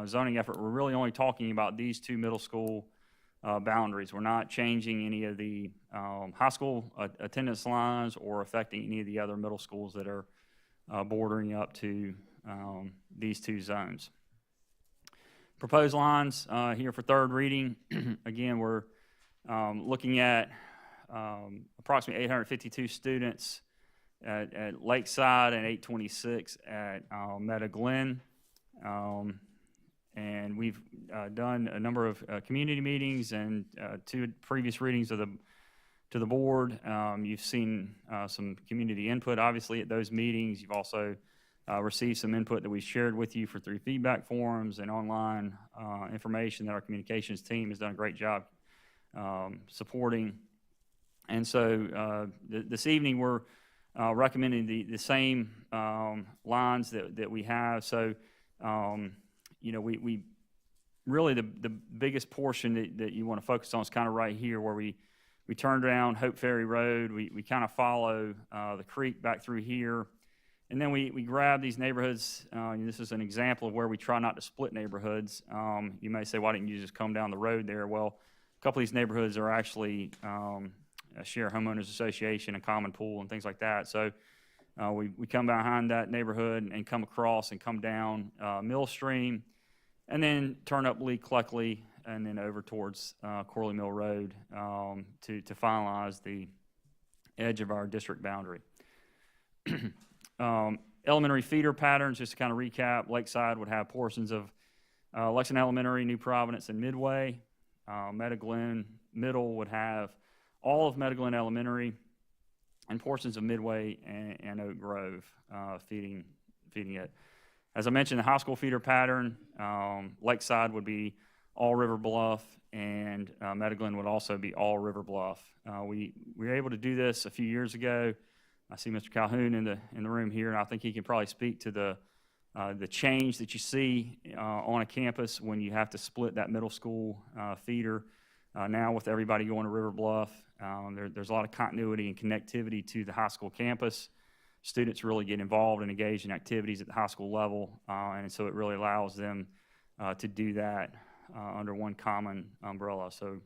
zoning effort, we're really only talking about these two middle school boundaries. We're not changing any of the high school attendance lines or affecting any of the other middle schools that are bordering up to these two zones. Proposed lines here for third reading. Again, we're looking at approximately 852 students at Lakeside and 826 at Meadow Glen. And we've done a number of community meetings and 2 previous readings to the board. You've seen some community input, obviously, at those meetings. You've also received some input that we shared with you through feedback forums and online information that our communications team has done a great job supporting. And so this evening we're recommending the same lines that we have. So we really the biggest portion that you want to focus on is kind of right here where we turn down Hope Ferry Road. We kind of follow the creek back through here. And then we grab these neighborhoods. This is an example of where we try not to split neighborhoods. You may say, why didn't you just come down the road there? Well, a couple of these neighborhoods are actually a share homeowners association, a common pool, and things like that. So we come behind that neighborhood and come across and come down Mill Stream, and then turn up Lee Cluckley, and then over towards Corley Mill Road to finalize the edge of our district boundary. Elementary feeder patterns, just to kind of recap, Lakeside would have portions of Lexington Elementary, New Providence, and Midway. Meadow Glen Middle would have all of Meadow Glen Elementary and portions of Midway and Oak Grove feeding it. As I mentioned, the high school feeder pattern, Lakeside would be all River Bluff, and Meadow Glen would also be all River Bluff. We were able to do this a few years ago. I see Mr. Calhoun in the room here, and I think he can probably speak to the change that you see on a campus when you have to split that middle school feeder. Now with everybody going to River Bluff, there's a lot of continuity and connectivity to the high school campus. Students really get involved and engaged in activities at the high school level, and so it really allows them to do that under one common umbrella. So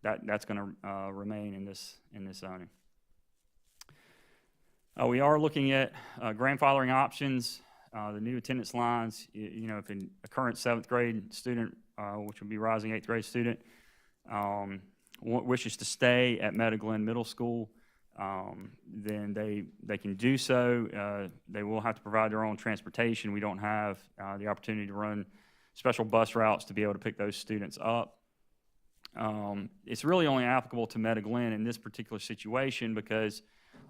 that's going to remain in this zoning. We are looking at grandfathering options. The new attendance lines, if a current 7th grade student, which would be rising 8th grade student, wishes to stay at Meadow Glen Middle School, then they can do so. They will have to provide their own transportation. We don't have the opportunity to run special bus routes to be able to pick those students up. It's really only applicable to Meadow Glen in this particular situation because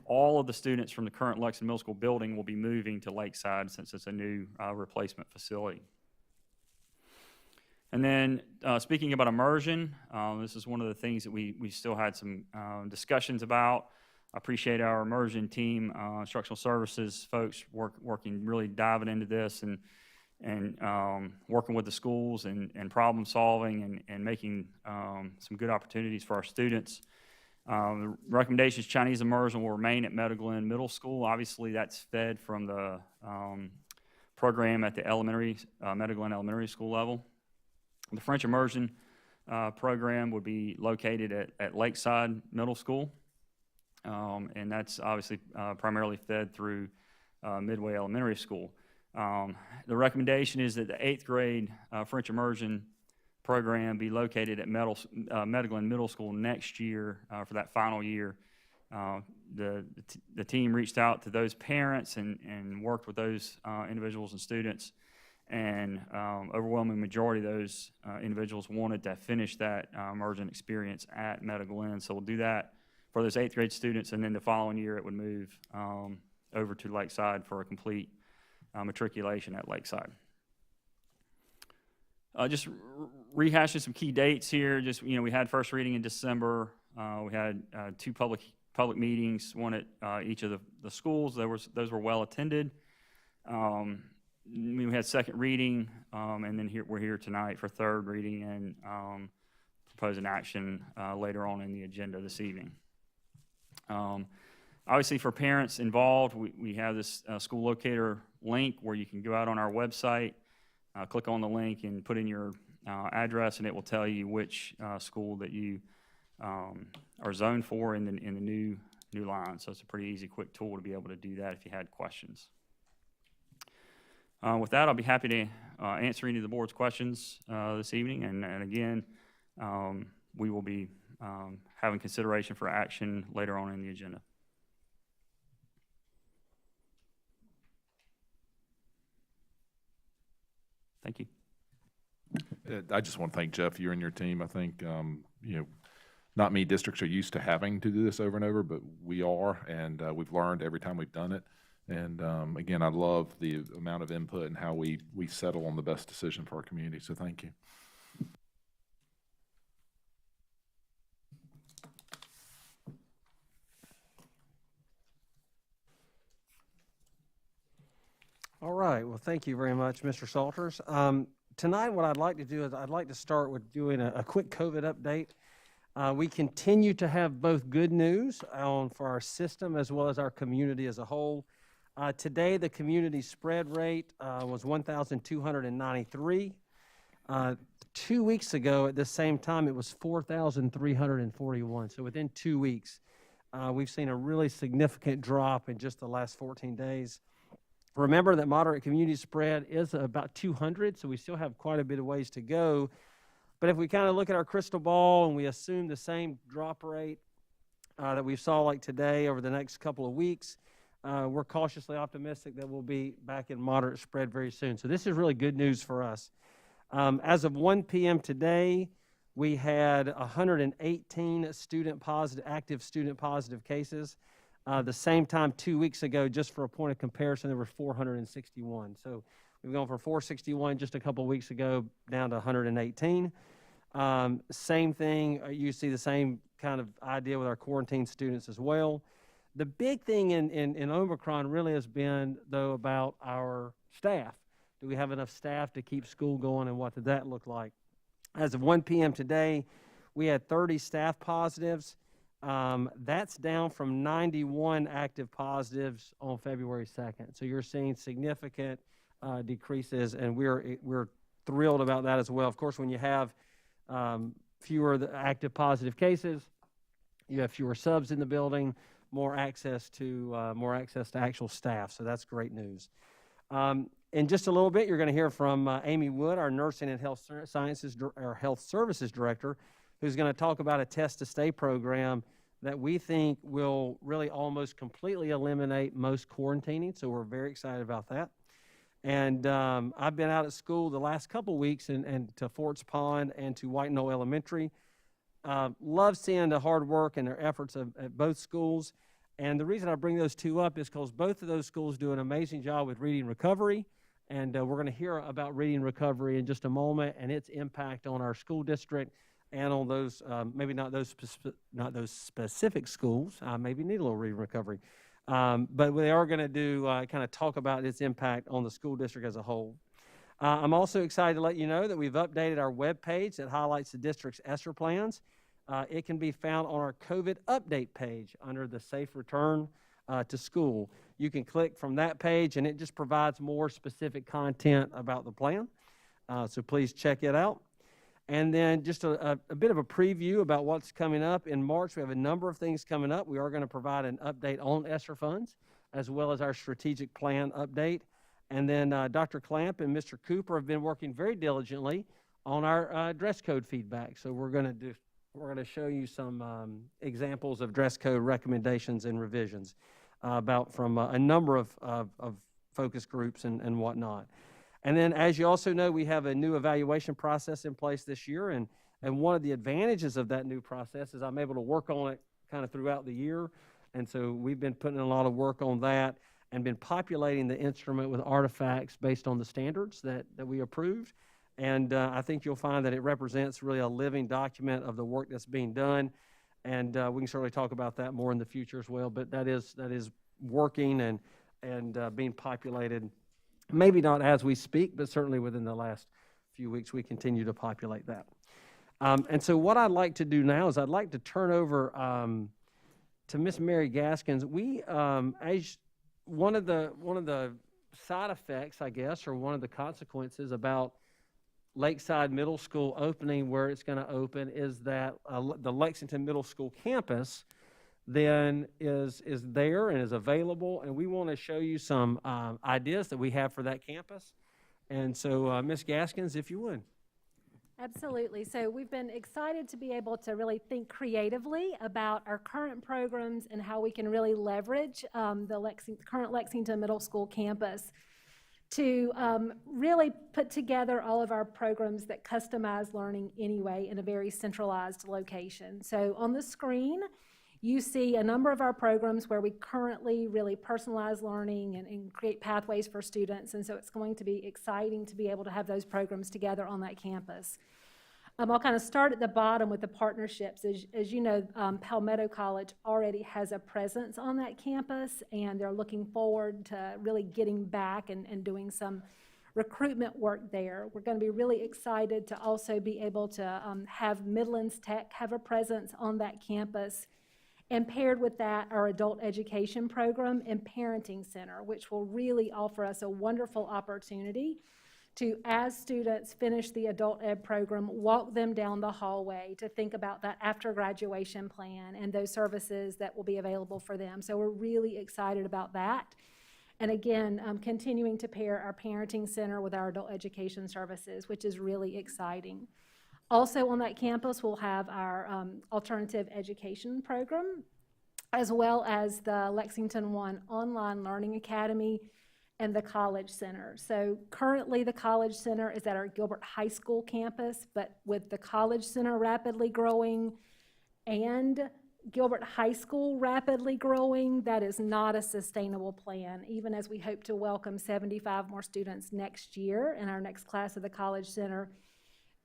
all of the students from the current Lexington Middle School building will be moving to Lakeside since it's a new replacement facility. And then speaking about immersion, this is one of the things that we still had some discussions about. I appreciate our immersion team, instructional services folks working really diving into this and working with the schools and problem solving and making some good opportunities for our students. The recommendations, Chinese immersion will remain at Meadow Glen Middle School. Obviously, that's fed from the program at the Meadow Glen Elementary School level. The French immersion program would be located at Lakeside Middle School, and that's obviously primarily fed through Midway Elementary School. The recommendation is that the 8th grade French immersion program be located at Meadow Glen Middle School next year for that final year. The team reached out to those parents and worked with those individuals and students, and overwhelming majority of those individuals wanted to finish that immersion experience at Meadow Glen. So we'll do that for those 8th grade students, and then the following year it would move over to Lakeside for a complete matriculation at Lakeside. Just rehashing some key dates here. Just, we had first reading in December. We had 2 public meetings, one at each of the schools. Those were well attended. We had second reading, and then we're here tonight for third reading and propose an action later on in the agenda this evening. Obviously, for parents involved, we have this school locator link where you can go out on our website, click on the link, and put in your address, and it will tell you which school that you are zoned for in the new line. So it's a pretty easy, quick tool to be able to do that if you had questions. With that, I'll be happy to answer any of the board's questions this evening. And again, we will be having consideration for action later on in the agenda. Thank you. I just want to thank Jeff, you and your team. I think, not many districts are used to having to do this over and over, but we are, and we've learned every time we've done it. And again, I love the amount of input and how we settle on the best decision for our community. So thank you. All right. Well, thank you very much, Mr. Salters. Tonight, what I'd like to do is I'd like to start with doing a quick COVID update. We continue to have both good news for our system as well as our community as a whole. Today, the community spread rate was 1,293. 2 weeks ago, at the same time, it was 4,341. So within 2 weeks, we've seen a really significant drop in just the last 14 days. Remember that moderate community spread is about 200, so we still have quite a bit of ways to go. But if we kind of look at our crystal ball and we assume the same drop rate that we saw like today over the next couple of weeks, we're cautiously optimistic that we'll be back in moderate spread very soon. So this is really good news for us. As of 1 p.m. today, we had 118 active student positive cases. The same time 2 weeks ago, just for a point of comparison, there were 461. So we've gone from 461 just a couple of weeks ago down to 118. Same thing, you see the same kind of idea with our quarantine students as well. The big thing in Omicron really has been, though, about our staff. Do we have enough staff to keep school going, and what did that look like? As of 1 p.m. today, we had 30 staff positives. That's down from 91 active positives on February 2nd. So you're seeing significant decreases, and we're thrilled about that as well. Of course, when you have fewer active positive cases, you have fewer subs in the building, more access to actual staff. So that's great news. In just a little bit, you're going to hear from Amy Wood, our Nursing and Health Services Director, who's going to talk about a Test to Stay program that we think will really almost completely eliminate most quarantining. So we're very excited about that. And I've been out at school the last couple weeks and to Forts Pond and to White Knoll Elementary. Love seeing the hard work and their efforts at both schools. And the reason I bring those two up is because both of those schools do an amazing job with reading recovery. And we're going to hear about reading recovery in just a moment and its impact on our school district and on those, maybe not those specific schools, maybe need a little reading recovery. But they are going to do kind of talk about its impact on the school district as a whole. I'm also excited to let you know that we've updated our webpage that highlights the district's ESSER plans. It can be found on our COVID update page under the Safe Return to School. You can click from that page, and it just provides more specific content about the plan. So please check it out. And then just a bit of a preview about what's coming up. In March, we have a number of things coming up. We are going to provide an update on ESSER funds, as well as our strategic plan update. And then Dr. Clamp and Mr. Cooper have been working very diligently on our dress code feedback. So we're going to show you some examples of dress code recommendations and revisions from a number of focus groups and whatnot. And then, as you also know, we have a new evaluation process in place this year, and one of the advantages of that new process is I'm able to work on it kind of throughout the year, and so we've been putting in a lot of work on that and been populating the instrument with artifacts based on the standards that we approved, And I think you'll find that it represents really a living document of the work that's being done. And we can certainly talk about that more in the future as well. But that is working and being populated. Maybe not as we speak, but certainly within the last few weeks, we continue to populate that. And so what I'd like to do now is I'd like to turn over to Miss Mary Gaskins. We, as one of the side effects, I guess, or one of the consequences about Lakeside Middle School opening where it's going to open is that the Lexington Middle School campus then is there and is available, and we want to show you some ideas that we have for that campus. And so, Ms. Gaskins, if you would. Absolutely. So we've been excited to be able to really think creatively about our current programs and how we can really leverage the current Lexington Middle School campus to really put together all of our programs that customize learning anyway in a very centralized location. So on the screen, you see a number of our programs where we currently really personalize learning and create pathways for students, and so it's going to be exciting to be able to have those programs together on that campus. I'll kind of start at the bottom with the partnerships. As you know, Palmetto College already has a presence on that campus, and they're looking forward to really getting back and doing some recruitment work there. We're going to be really excited to also be able to have Midlands Tech have a presence on that campus. And paired with that, our adult education program and parenting center, which will really offer us a wonderful opportunity to, as students finish the adult ed program, walk them down the hallway to think about that after graduation plan and those services that will be available for them. So we're really excited about that. And again, continuing to pair our parenting center with our adult education services, which is really exciting. Also on that campus, we'll have our alternative education program, as well as the Lexington One Online Learning Academy and the College Center. So currently the College Center is at our Gilbert High School campus, but with the College Center rapidly growing and Gilbert High School rapidly growing, that is not a sustainable plan, even as we hope to welcome 75 more students next year in our next class of the College Center.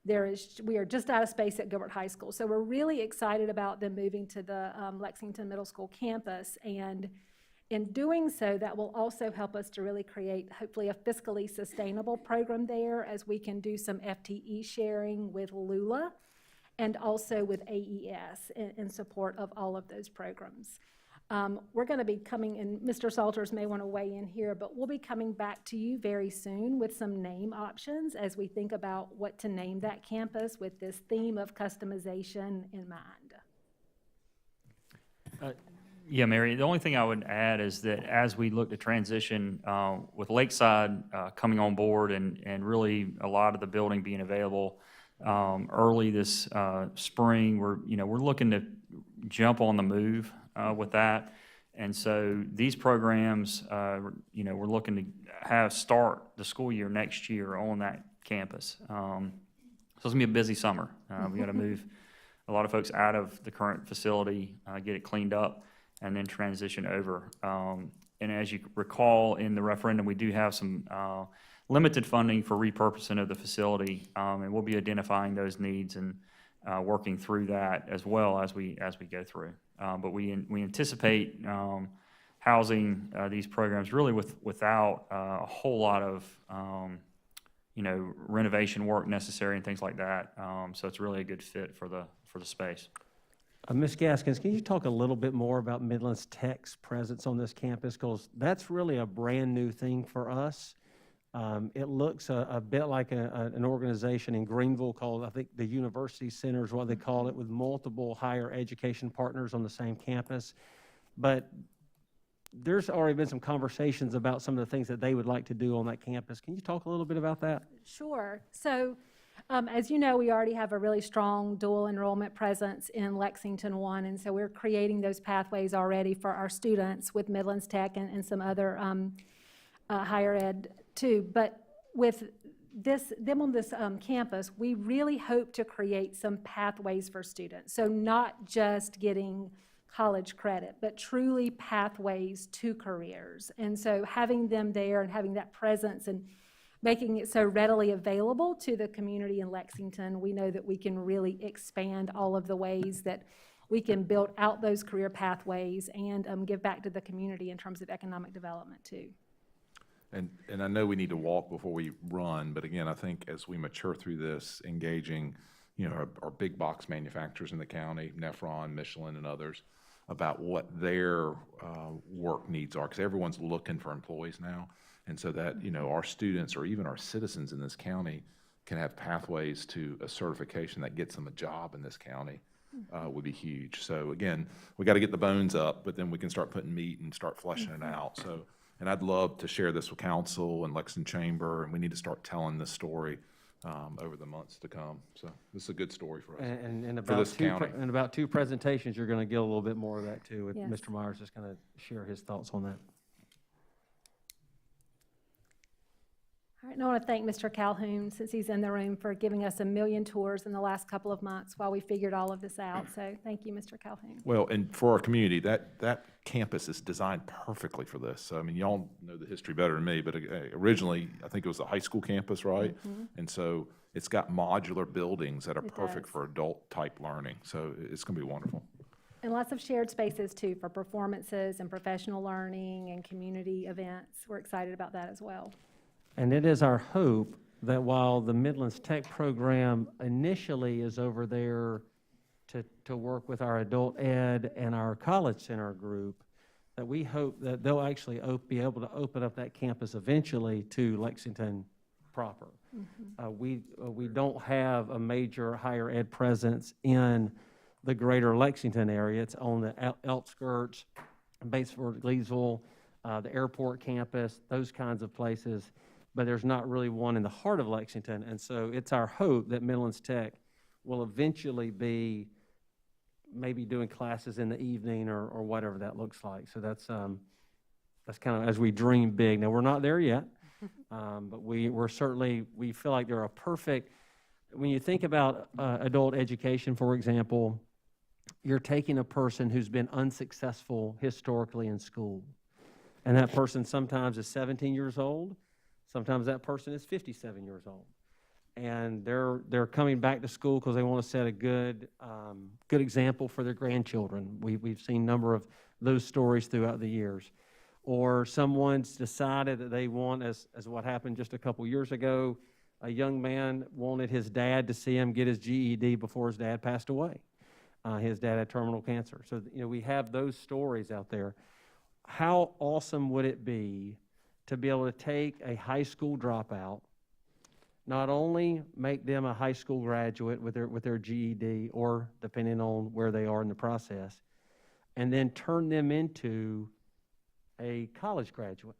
We are just out of space at Gilbert High School. So we're really excited about them moving to the Lexington Middle School campus. And in doing so, that will also help us to really create, hopefully, a fiscally sustainable program there as we can do some FTE sharing with Lula and also with AES in support of all of those programs. We're going to be coming, and Mr. Salters may want to weigh in here, but we'll be coming back to you very soon with some name options as we think about what to name that campus with this theme of customization in mind. Yeah, Mary, the only thing I would add is that as we look to transition with Lakeside coming on board and really a lot of the building being available early this spring, we're looking to jump on the move with that. And so these programs, we're looking to have start the school year next year on that campus. So it's going to be a busy summer. We got to move a lot of folks out of the current facility, get it cleaned up, and then transition over. And as you recall, in the referendum, we do have some limited funding for repurposing of the facility, and we'll be identifying those needs and working through that as well as we go through. But we anticipate housing these programs really without a whole lot of renovation work necessary and things like that. So it's really a good fit for the space. Ms. Gaskins, can you talk a little bit more about Midlands Tech's presence on this campus? Because that's really a brand new thing for us. It looks a bit like an organization in Greenville called, I think, the University Center is what they call it, with multiple higher education partners on the same campus. But there's already been some conversations about some of the things that they would like to do on that campus. Can you talk a little bit about that? Sure. So as you know, we already have a really strong dual enrollment presence in Lexington One, and so we're creating those pathways already for our students with Midlands Tech and some other higher ed too. But with them on this campus, we really hope to create some pathways for students. So not just getting college credit, but truly pathways to careers. And so having them there and having that presence and making it so readily available to the community in Lexington, we know that we can really expand all of the ways that we can build out those career pathways and give back to the community in terms of economic development too. And I know we need to walk before we run, but again, I think as we mature through this, engaging, you know, our big box manufacturers in the county, Nephron, Michelin, and others, about what their work needs are, because everyone's looking for employees now. And so that, you know, our students or even our citizens in this county can have pathways to a certification that gets them a job in this county would be huge. So again, we got to get the bones up, but then we can start putting meat and start fleshing it out. So, and I'd love to share this with council and Lexington Chamber, and we need to start telling this story over the months to come. So this is a good story for us. And for this county. in about two presentations, you're going to get a little bit more of that too. With Yes. Mr. Myers just going to share his thoughts on that. All right, and I want to thank Mr. Calhoun, since he's in the room, for giving us 1 million tours in the last couple of months while we figured all of this out. So thank you, Mr. Calhoun. Well, and for our community, that campus is designed perfectly for this. So, I mean, y'all know the history better than me, but originally, I think it was a high school campus, right? Mhm. And so it's got modular buildings that are It perfect does. for adult-type learning. So it's going to be wonderful. And lots of shared spaces too for performances and professional learning and community events. We're excited about that as well. And it is our hope that while the Midlands Tech program initially is over there to work with our adult ed and our college center group, that we hope that they'll actually be able to open up that campus eventually to Lexington proper. We don't have a major higher ed presence in the greater Lexington area. It's on the outskirts, Batesford, Leesville, the airport campus, those kinds of places. But there's not really one in the heart of Lexington. And so it's our hope that Midlands Tech will eventually be maybe doing classes in the evening or whatever that looks like. So that's kind of as we dream big. Now, we're not there yet, but we're certainly, we feel like they're a perfect, when you think about adult education, for example, you're taking a person who's been unsuccessful historically in school. And that person sometimes is 17 years old. Sometimes that person is 57 years old, and they're coming back to school because they want to set a good example for their grandchildren. We've seen a number of those stories throughout the years. Or someone's decided that they want, as what happened just a couple years ago, a young man wanted his dad to see him get his GED before his dad passed away. His dad had terminal cancer. So, you know, we have those stories out there. How awesome would it be to be able to take a high school dropout, not only make them a high school graduate with their GED, or depending on where they are in the process, and then turn them into a college graduate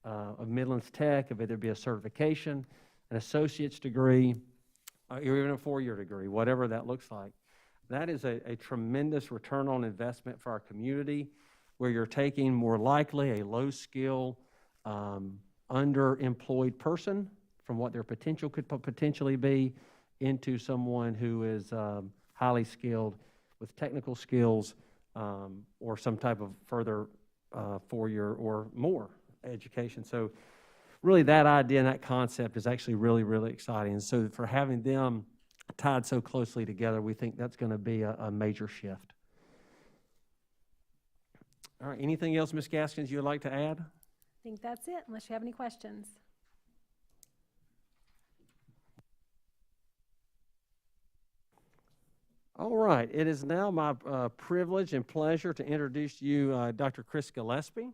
of Midlands Tech, if it be a certification, an associate's degree, or even a 4-year degree, whatever that looks like. That is a tremendous return on investment for our community, where you're taking more likely a low-skill, underemployed person from what their potential could potentially be into someone who is highly skilled with technical skills or some type of further 4-year or more education. So really that idea and that concept is actually really, really exciting. And so for having them tied so closely together, we think that's going to be a major shift. All right, anything else, Ms. Gaskins, you would like to add? I think that's it, unless you have any questions. All right, it is now my privilege and pleasure to introduce to you Dr. Chris Gillespie.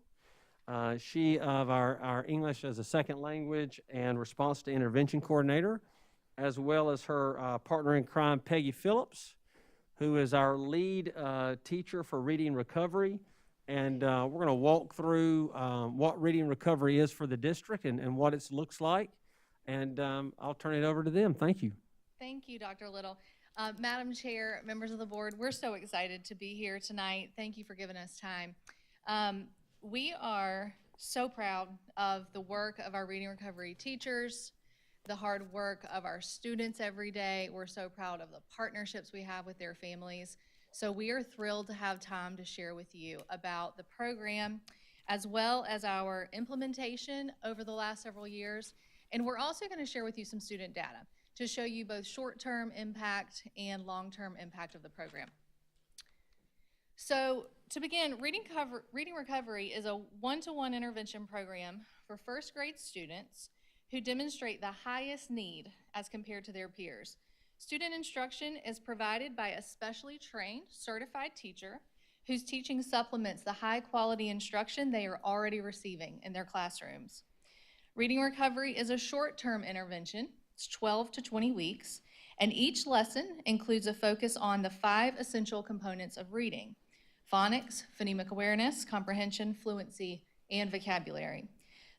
She of our English as a second language and response to intervention coordinator, as well as her partner in crime, Peggy Phillips, who is our lead teacher for reading recovery. And we're going to walk through what reading recovery is for the district and what it looks like. And I'll turn it over to them. Thank you. Thank you, Dr. Little. Madam Chair, members of the board, we're so excited to be here tonight. Thank you for giving us time. We are so proud of the work of our reading recovery teachers, the hard work of our students every day. We're so proud of the partnerships we have with their families. So we are thrilled to have time to share with you about the program, as well as our implementation over the last several years, And we're also going to share with you some student data to show you both short-term impact and long-term impact of the program. So to begin, Reading Recovery is a one-to-one intervention program for first grade students who demonstrate the highest need as compared to their peers. Student instruction is provided by a specially trained, certified teacher whose teaching supplements the high-quality instruction they are already receiving in their classrooms. Reading Recovery is a short-term intervention. It's 12 to 20 weeks, and each lesson includes a focus on the 5 essential components of reading: phonics, phonemic awareness, comprehension, fluency, and vocabulary.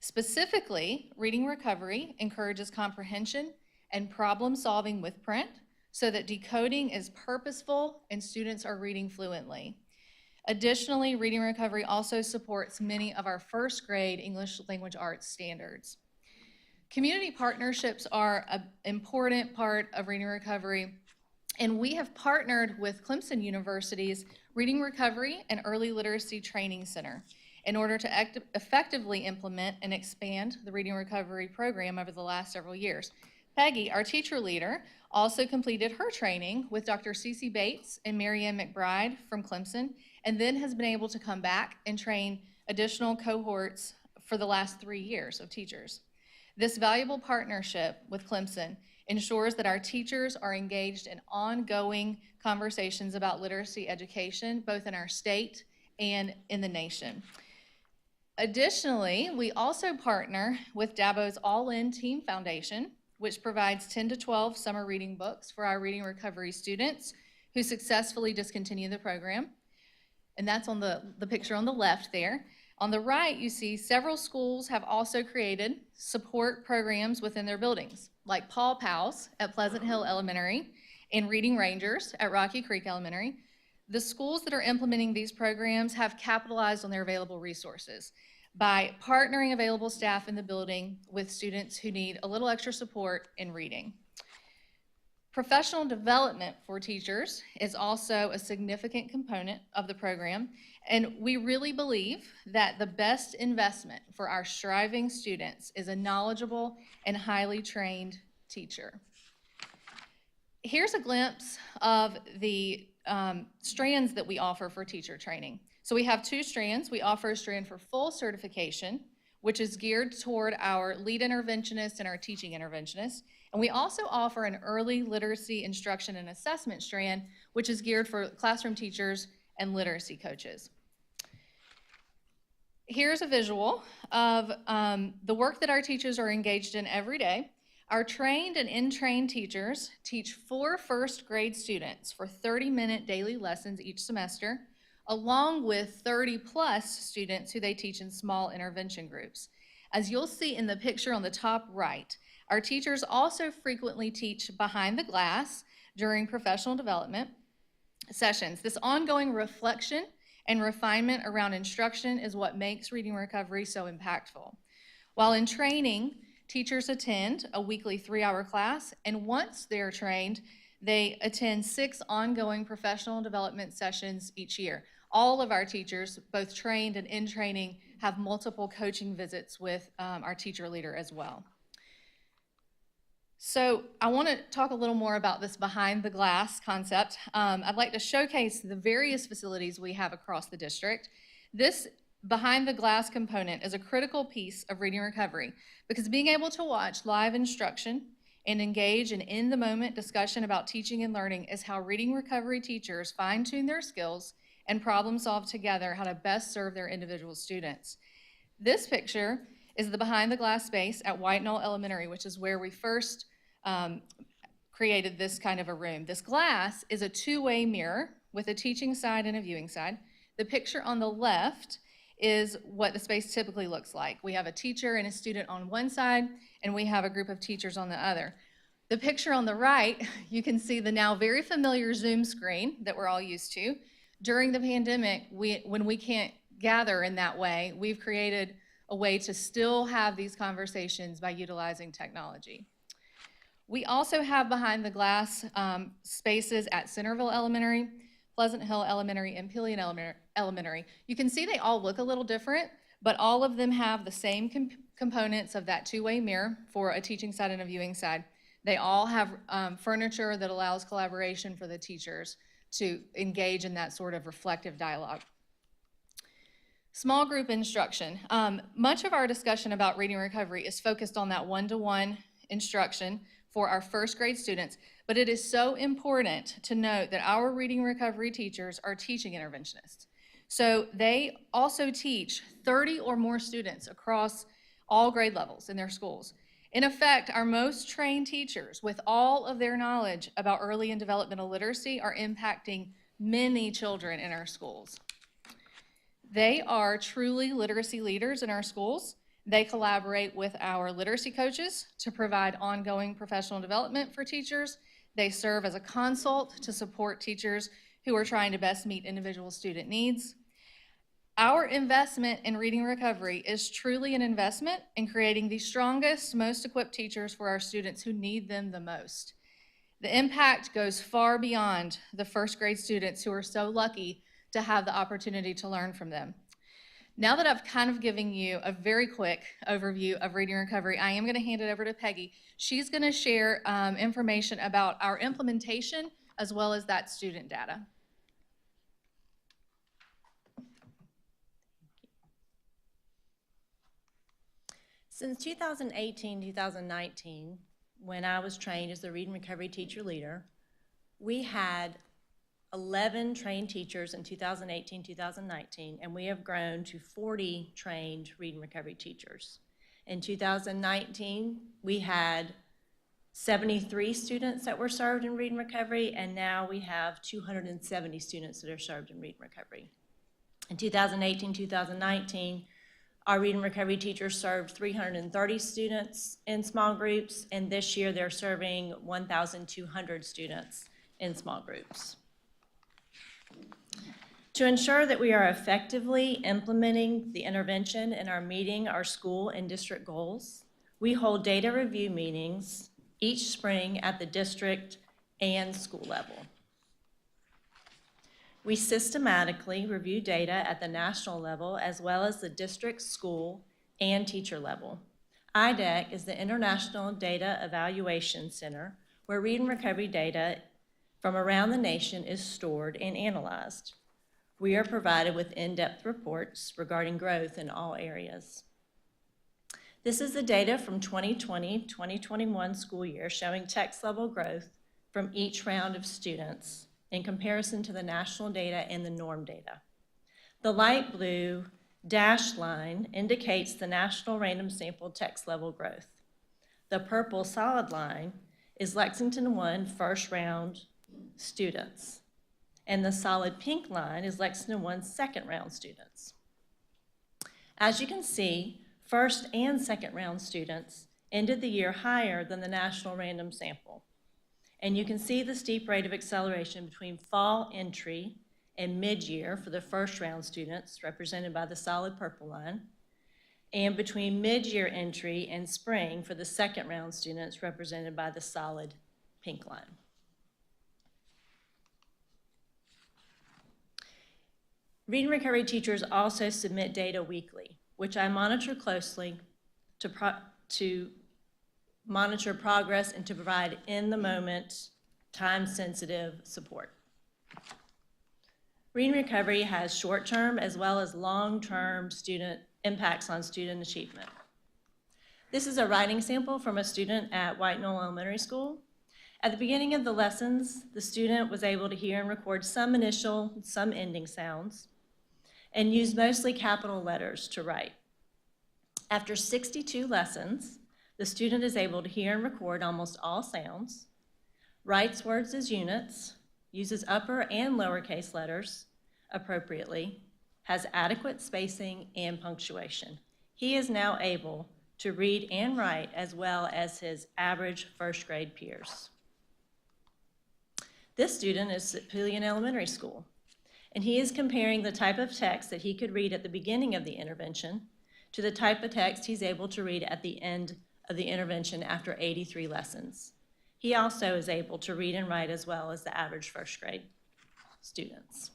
Specifically, Reading Recovery encourages comprehension and problem solving with print so that decoding is purposeful and students are reading fluently. Additionally, Reading Recovery also supports many of our first grade English language arts standards. Community partnerships are an important part of Reading Recovery, and we have partnered with Clemson University's Reading Recovery and Early Literacy Training Center in order to effectively implement and expand the Reading Recovery program over the last several years. Peggy, our teacher leader, also completed her training with Dr. Cece Bates and Marianne McBride from Clemson, and then has been able to come back and train additional cohorts for the last 3 years of teachers. This valuable partnership with Clemson ensures that our teachers are engaged in ongoing conversations about literacy education, both in our state and in the nation. Additionally, we also partner with Dabo's All-In Team Foundation, which provides 10 to 12 summer reading books for our Reading Recovery students who successfully discontinue the program. And that's on the picture on the left there. On the right, you see several schools have also created support programs within their buildings, like Paw Pals at Pleasant Hill Elementary and Reading Rangers at Rocky Creek Elementary. The schools that are implementing these programs have capitalized on their available resources by partnering available staff in the building with students who need a little extra support in reading. Professional development for teachers is also a significant component of the program, and we really believe that the best investment for our striving students is a knowledgeable and highly trained teacher. Here's a glimpse of the strands that we offer for teacher training. So we have 2 strands. We offer a strand for full certification, which is geared toward our lead interventionists and our teaching interventionists. And we also offer an early literacy instruction and assessment strand, which is geared for classroom teachers and literacy coaches. Here's a visual of the work that our teachers are engaged in every day. Our trained and in-trained teachers teach 4 first grade students for 30-minute daily lessons each semester, along with 30+ students who they teach in small intervention groups. As you'll see in the picture on the top right, our teachers also frequently teach behind the glass during professional development sessions. This ongoing reflection and refinement around instruction is what makes Reading Recovery so impactful. While in training, teachers attend a weekly 3-hour class, and once they're trained, they attend 6 ongoing professional development sessions each year. All of our teachers, both trained and in training, have multiple coaching visits with our teacher leader as well. So I want to talk a little more about this behind the glass concept. I'd like to showcase the various facilities we have across the district. This behind the glass component is a critical piece of Reading Recovery because being able to watch live instruction and engage in the moment discussion about teaching and learning is how Reading Recovery teachers fine-tune their skills and problem solve together how to best serve their individual students. This picture is the behind the glass space at White Knoll Elementary, which is where we first created this kind of a room. This glass is a 2-way mirror with a teaching side and a viewing side. The picture on the left is what the space typically looks like. We have a teacher and a student on one side, and we have a group of teachers on the other. The picture on the right, you can see the now very familiar Zoom screen that we're all used to. During the pandemic, when we can't gather in that way, we've created a way to still have these conversations by utilizing technology. We also have behind the glass spaces at Centerville Elementary, Pleasant Hill Elementary, and Pillion Elementary. You can see they all look a little different, but all of them have the same components of that two-way mirror for a teaching side and a viewing side. They all have furniture that allows collaboration for the teachers to engage in that sort of reflective dialogue. Small group instruction. Much of our discussion about reading recovery is focused on that one-to-one instruction for our first grade students, but it is so important to note that our reading recovery teachers are teaching interventionists. So they also teach 30 or more students across all grade levels in their schools. In effect, our most trained teachers, with all of their knowledge about early and developmental literacy, are impacting many children in our schools. They are truly literacy leaders in our schools. They collaborate with our literacy coaches to provide ongoing professional development for teachers. They serve as a consult to support teachers who are trying to best meet individual student needs. Our investment in reading recovery is truly an investment in creating the strongest, most equipped teachers for our students who need them the most. The impact goes far beyond the first grade students who are so lucky to have the opportunity to learn from them. Now that I've kind of given you a very quick overview of reading recovery, I am going to hand it over to Peggy. She's going to share information about our implementation as well as that student data. Since 2018-2019, when I was trained as the Reading Recovery Teacher Leader, we had 11 trained teachers in 2018-2019, and we have grown to 40 trained Reading Recovery teachers. In 2019, we had 73 students that were served in Reading Recovery, and now we have 270 students that are served in Reading Recovery. In 2018-2019, our Reading Recovery teachers served 330 students in small groups, and this year they're serving 1,200 students in small groups. To ensure that we are effectively implementing the intervention and are meeting our school and district goals, we hold data review meetings each spring at the district and school level. We systematically review data at the national level as well as the district, school, and teacher level. IDEC is the International Data Evaluation Center, where reading recovery data from around the nation is stored and analyzed. We are provided with in-depth reports regarding growth in all areas. This is the data from 2020-2021 school year showing text level growth from each round of students in comparison to the national data and the norm data. The light blue dashed line indicates the national random sample text level growth. The purple solid line is Lexington One first round students, and the solid pink line is Lexington One second round students. As you can see, first and second round students ended the year higher than the national random sample. And you can see the steep rate of acceleration between fall entry and mid-year for the first round students, represented by the solid purple line, and between mid-year entry and spring for the second round students, represented by the solid pink line. Reading recovery teachers also submit data weekly, which I monitor closely to monitor progress and to provide in-the-moment, time-sensitive support. Reading recovery has short-term as well as long-term student impacts on student achievement. This is a writing sample from a student at White Knoll Elementary School. At the beginning of the lessons, the student was able to hear and record some initial, some ending sounds, and use mostly capital letters to write. After 62 lessons, the student is able to hear and record almost all sounds, writes words as units, uses upper and lowercase letters appropriately, has adequate spacing and punctuation. He is now able to read and write as well as his average first grade peers. This student is at Pulliam Elementary School, and he is comparing the type of text that he could read at the beginning of the intervention to the type of text he's able to read at the end of the intervention after 83 lessons. He also is able to read and write as well as the average first grade students.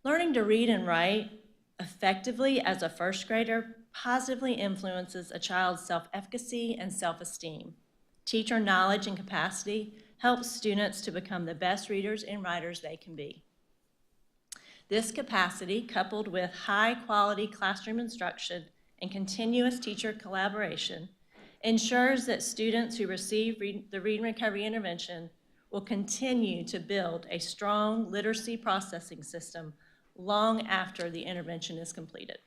Learning to read and write effectively as a first grader positively influences a child's self-efficacy and self-esteem. Teacher knowledge and capacity helps students to become the best readers and writers they can be. This capacity, coupled with high-quality classroom instruction and continuous teacher collaboration, ensures that students who receive the Read and Recovery intervention will continue to build a strong literacy processing system long after the intervention is completed.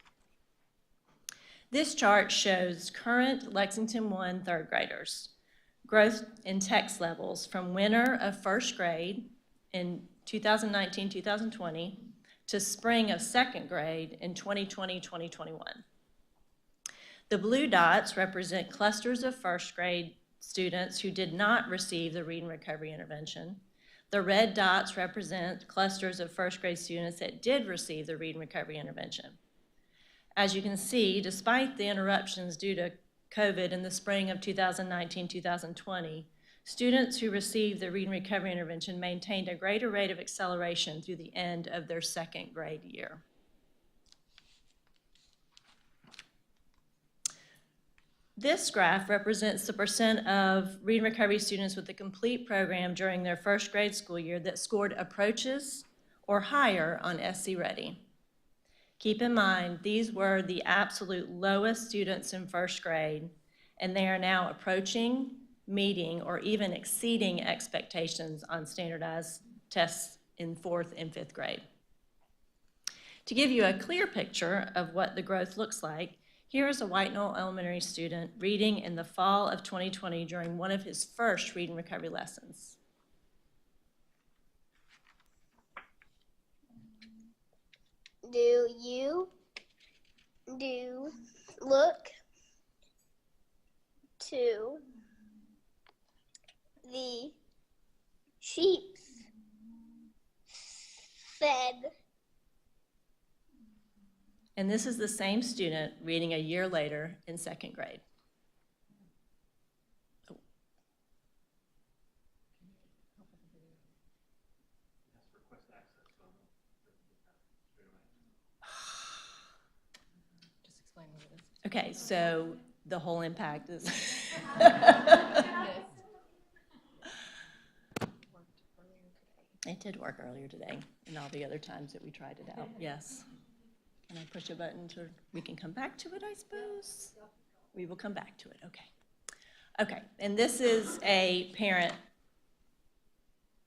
This chart shows current Lexington One third graders' growth in text levels from winter of first grade in 2019-2020 to spring of second grade in 2020-2021. The blue dots represent clusters of first grade students who did not receive the Read and Recovery intervention. The red dots represent clusters of first grade students that did receive the Read and Recovery intervention. As you can see, despite the interruptions due to COVID in the spring of 2019-2020, students who received the Read and Recovery intervention maintained a greater rate of acceleration through the end of their second grade year. This graph represents the percent of Read and Recovery students with a complete program during their first grade school year that scored approaches or higher on SC Ready. Keep in mind, these were the absolute lowest students in first grade, and they are now approaching, meeting, or even exceeding expectations on standardized tests in fourth and fifth grade. To give you a clear picture of what the growth looks like, here is a White Knoll Elementary student reading in the fall of 2020 during one of his first Read and Recovery lessons. Look to the sheep fed. And this is the same student reading a year later in second grade. Oh. Just explain what it is. Okay, so the whole impact is. It did work earlier today and all the other times that we tried it out, yes. And I push a button to, we can come back to it, I suppose. We will come back to it, okay. Okay, and this is a parent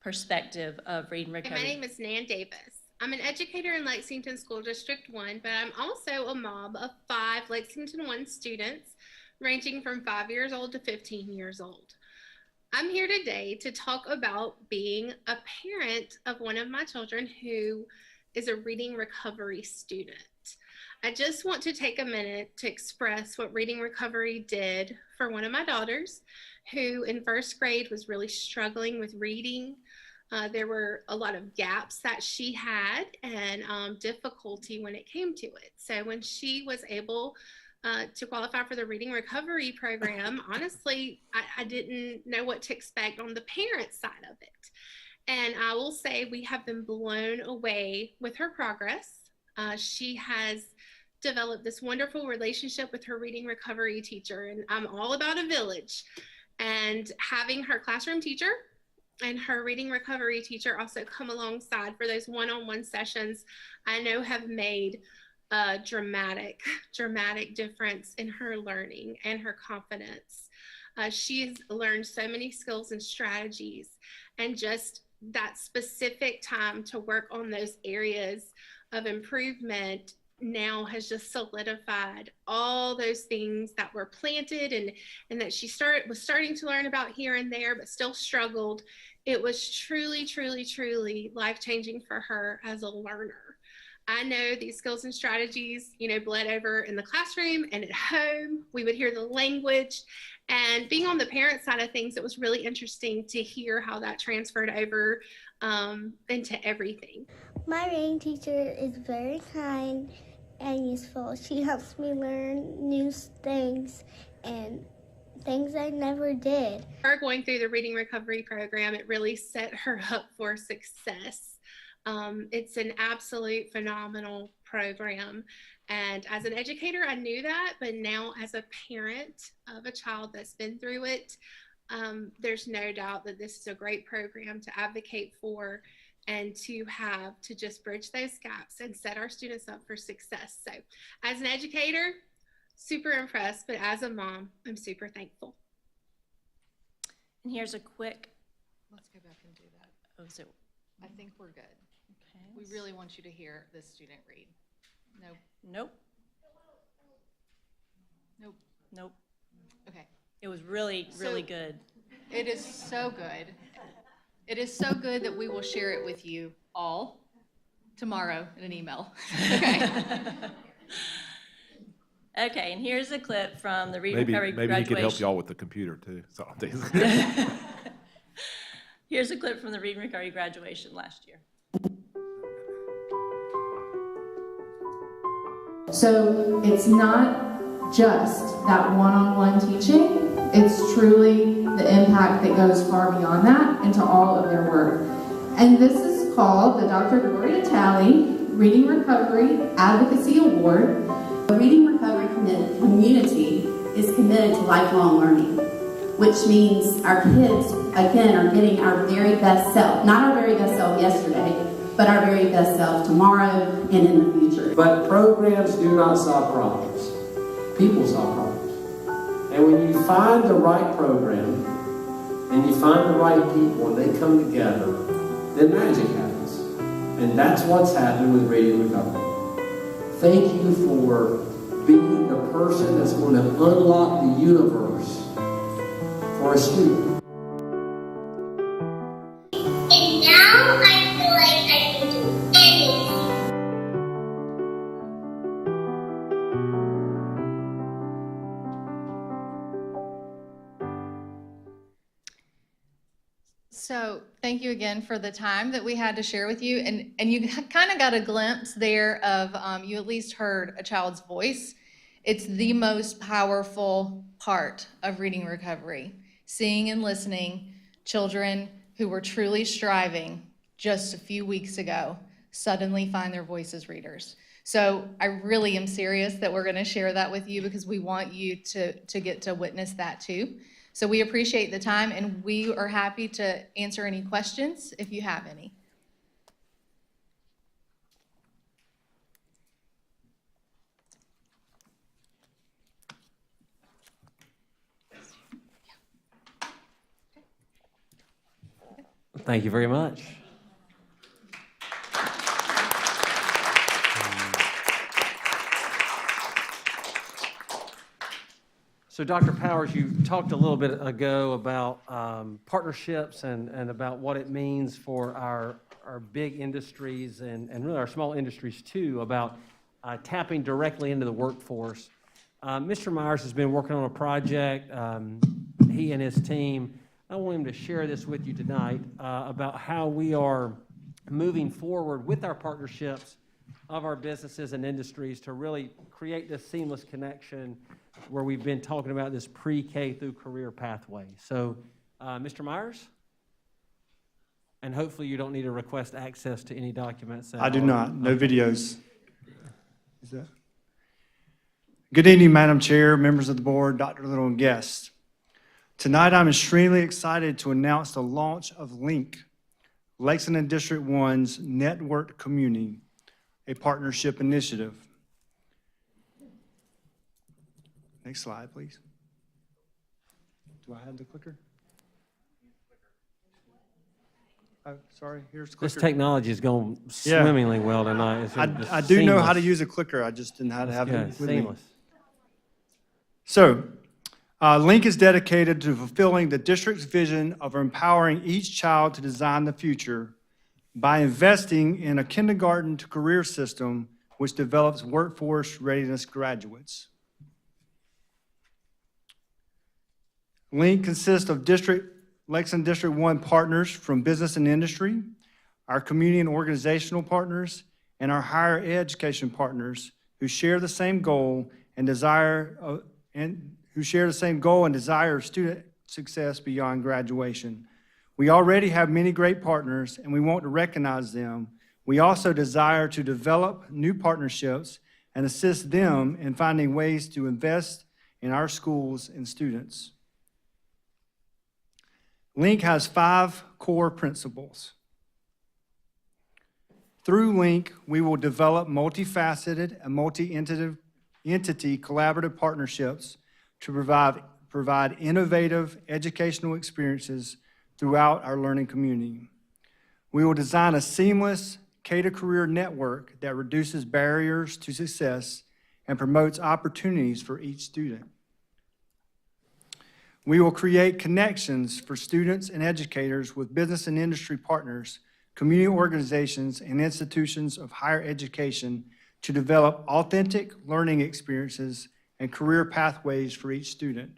perspective of Read and Recovery. My name is Nan Davis. I'm an educator in Lexington School District One, but I'm also a mom of 5 Lexington One students, ranging from 5 years old to 15 years old. I'm here today to talk about being a parent of one of my children who is a reading recovery student. I just want to take a minute to express what reading recovery did for one of my daughters who in first grade was really struggling with reading. There were a lot of gaps that she had and difficulty when it came to it. So when she was able to qualify for the reading recovery program, honestly, I didn't know what to expect on the parent side of it. And I will say we have been blown away with her progress. She has developed this wonderful relationship with her reading recovery teacher, and I'm all about a village. And having her classroom teacher and her reading recovery teacher also come alongside for those one-on-one sessions, I know have made a dramatic difference in her learning and her confidence. She's learned so many skills and strategies, and just that specific time to work on those areas of improvement now has just solidified all those things that were planted and that she was starting to learn about here and there, but still struggled. It was truly life-changing for her as a learner. I know these skills and strategies, bled over in the classroom and at home. We would hear the language, and being on the parent side of things, it was really interesting to hear how that transferred over into everything. My reading teacher is very kind and useful. She helps me learn new things and things I never did. Her going through the reading recovery program, it really set her up for success. It's an absolute phenomenal program. And as an educator, I knew that, but now as a parent of a child that's been through it, there's no doubt that this is a great program to advocate for and to have to just bridge those gaps and set our students up for success. So as an educator, super impressed, but as a mom, I'm super thankful. And here's a quick, Let's go back and do that. oh, so, I think we're good. okay. We really want you to hear this student read. Nope. Nope, Nope. nope. Okay. It was really, really So- good. It is so good. It is so good that we will share it with you all tomorrow in an email. Okay. Okay, and here's a clip from the Read Maybe Recovery he graduation. could help y'all with the computer too. So I'm teasing. Here's a clip from the Read Recovery graduation last year. So it's not just that one-on-one teaching, it's truly the impact that goes far beyond that into all of their work. And this is called the Dr. Gloria Talley Reading Recovery Advocacy Award. The Reading Recovery community is committed to lifelong learning, which means our kids, again, are getting our very best self. Not our very best self yesterday, but our very best self tomorrow and in the future. But programs do not solve problems. People solve problems. And when you find the right program, and you find the right people, and they come together, then magic happens. And that's what's happened with Reading Recovery. Thank you for being the person that's going to unlock the universe for a student. And now I feel like I can do anything. So thank you again for the time that we had to share with you. And you kind of got a glimpse there of, you at least heard a child's voice. It's the most powerful part of reading recovery. Seeing and listening children who were truly striving just a few weeks ago suddenly find their voice as readers. So I really am serious that we're going to share that with you because we want you to get to witness that too. So we appreciate the time, and we are happy to answer any questions if you have any. Thank you very much. So Dr. Powers, you talked a little bit ago about partnerships and about what it means for our big industries and really our small industries too, about tapping directly into the workforce. Mr. Myers has been working on a project, he and his team. I want him to share this with you tonight about how we are moving forward with our partnerships of our businesses and industries to really create this seamless connection where we've been talking about this pre-K through career pathway. So, Mr. Myers? And hopefully you don't need to request access to any documents. I do not. No videos. Is that? Good evening, Madam Chair, members of the board, Dr. Little, and guests. Tonight, I'm extremely excited to announce the launch of LINK, Lexington District One's Network Community, a partnership initiative. Next slide, please. Do I have the clicker? Oh, sorry, here's the clicker. This technology is going swimmingly well tonight. It's just I do know how to seamless. use a clicker, I just didn't know how to have it with me. Seamless. So, LINK is dedicated to fulfilling the district's vision of empowering each child to design the future by investing in a kindergarten to career system which develops workforce readiness graduates. LINK consists of Lexington District 1 partners from business and industry, our community and organizational partners, and our higher education partners who share the same goal and desire student success beyond graduation. We already have many great partners, and we want to recognize them We also desire to develop new partnerships and assist them in finding ways to invest in our schools and students. Link has 5 core principles. Through Link, we will develop multifaceted and multi-entity collaborative partnerships to provide innovative educational experiences throughout our learning community. We will design a seamless K-to-career network that reduces barriers to success and promotes opportunities for each student. We will create connections for students and educators with business and industry partners, community organizations, and institutions of higher education to develop authentic learning experiences and career pathways for each student.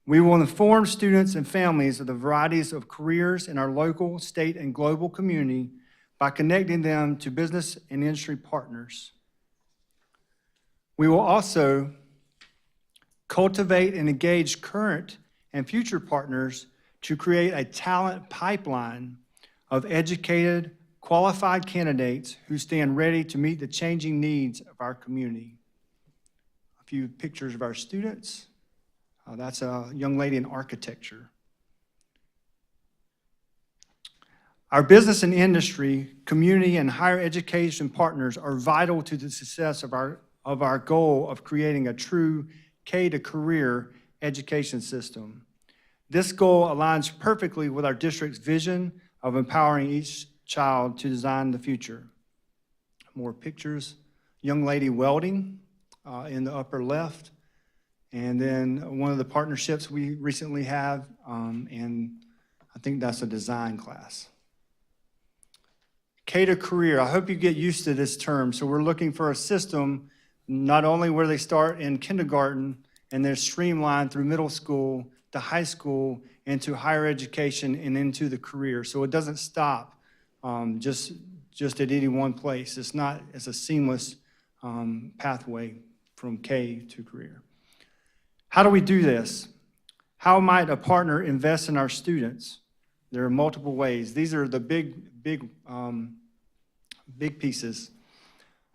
We will inform students and families of the varieties of careers in our local, state, and global community by connecting them to business and industry partners. We will also cultivate and engage current and future partners to create a talent pipeline of educated, qualified candidates who stand ready to meet the changing needs of our community. A few pictures of our students. That's a young lady in architecture. Our business and industry, community, and higher education partners are vital to the success of our goal of creating a true K-to-career education system. This goal aligns perfectly with our district's vision of empowering each child to design the future. More pictures. Young lady welding in the upper left. And then one of the partnerships we recently have, and I think that's a design class. K-to-career, I hope you get used to this term. So we're looking for a system not only where they start in kindergarten and they're streamlined through middle school to high school into higher education and into the career. So it doesn't stop just at any one place. It's a seamless pathway from K to career. How do we do this? How might a partner invest in our students? There are multiple ways. These are the big pieces.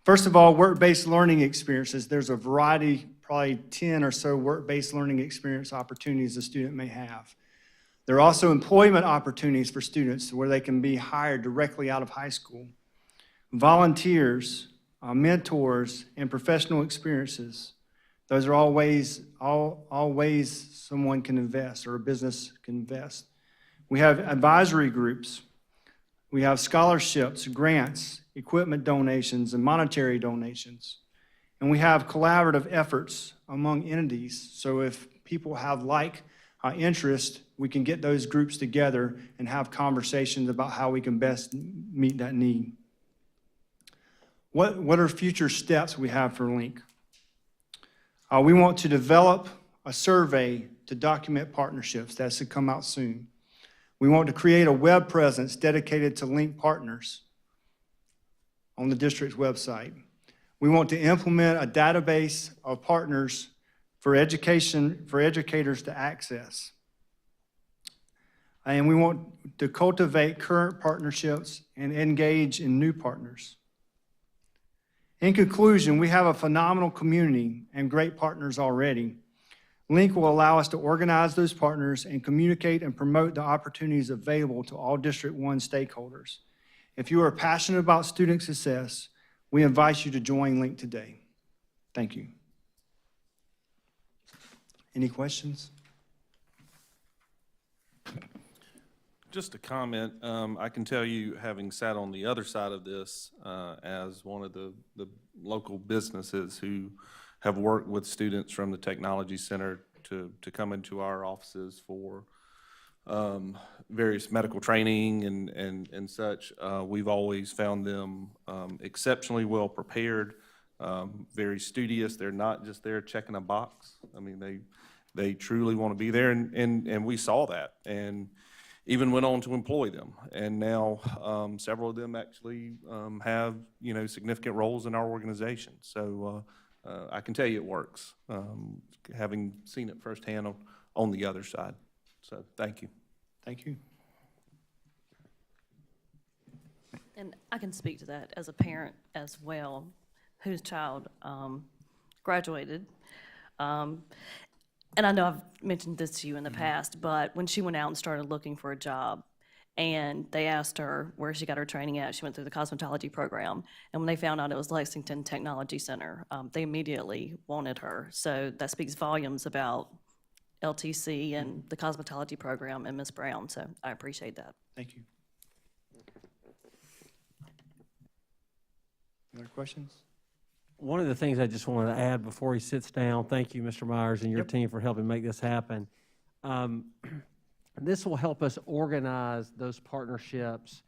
First of all, work-based learning experiences. There's a variety, probably 10 or so work-based learning experience opportunities a student may have. There are also employment opportunities for students where they can be hired directly out of high school. Volunteers, mentors, and professional experiences. Those are all ways someone can invest or a business can invest. We have advisory groups. We have scholarships, grants, equipment donations, and monetary donations. And we have collaborative efforts among entities. So if people have interest, we can get those groups together and have conversations about how we can best meet that need. What are future steps we have for Link? We want to develop a survey to document partnerships. That should come out soon. We want to create a web presence dedicated to Link partners on the district's website. We want to implement a database of partners for educators to access. And we want to cultivate current partnerships and engage in new partners. In conclusion, we have a phenomenal community and great partners already. Link will allow us to organize those partners and communicate and promote the opportunities available to all District 1 stakeholders. If you are passionate about student success, we invite you to join Link today. Thank you. Any questions? Just a comment. I can tell you, having sat on the other side of this as one of the local businesses who have worked with students from the Technology Center to come into our offices for various medical training and such, we've always found them exceptionally well prepared, very studious. They're not just there checking a box. I mean, they truly want to be there, and we saw that, and even went on to employ them. And now several of them actually have, significant roles in our organization. So I can tell you it works, having seen it firsthand on the other side. So thank you. Thank you. And I can speak to that as a parent as well, whose child graduated. And I know I've mentioned this to you in the past, but when she went out and started looking for a job, and they asked her where she got her training at, she went through the cosmetology program. And when they found out it was Lexington Technology Center, they immediately wanted her. So that speaks volumes about LTC and the cosmetology program and Ms. Brown. So I appreciate that. Thank you. Any other questions? One of the things I just wanted to add before he sits down, thank you, Mr. Myers, and your team for helping make this happen. This will help us organize those partnerships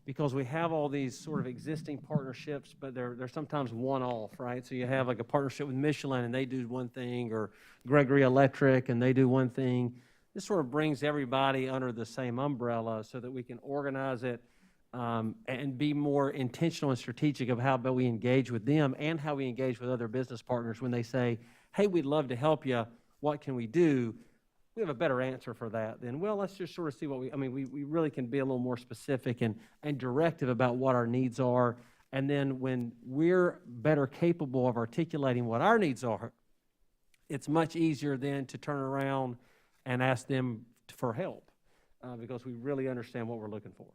because we have all these sort of existing partnerships, but they're sometimes one-off, right? So you have like a partnership with Michelin and they do one thing, or Gregory Electric and they do one thing. This sort of brings everybody under the same umbrella so that we can organize it and be more intentional and strategic of how we engage with them and how we engage with other business partners when they say, hey, we'd love to help you, what can we do? We have a better answer for that than, well, let's just sort of see what we really can be a little more specific and directive about what our needs are. And then when we're better capable of articulating what our needs are, it's much easier then to turn around and ask them for help because we really understand what we're looking for.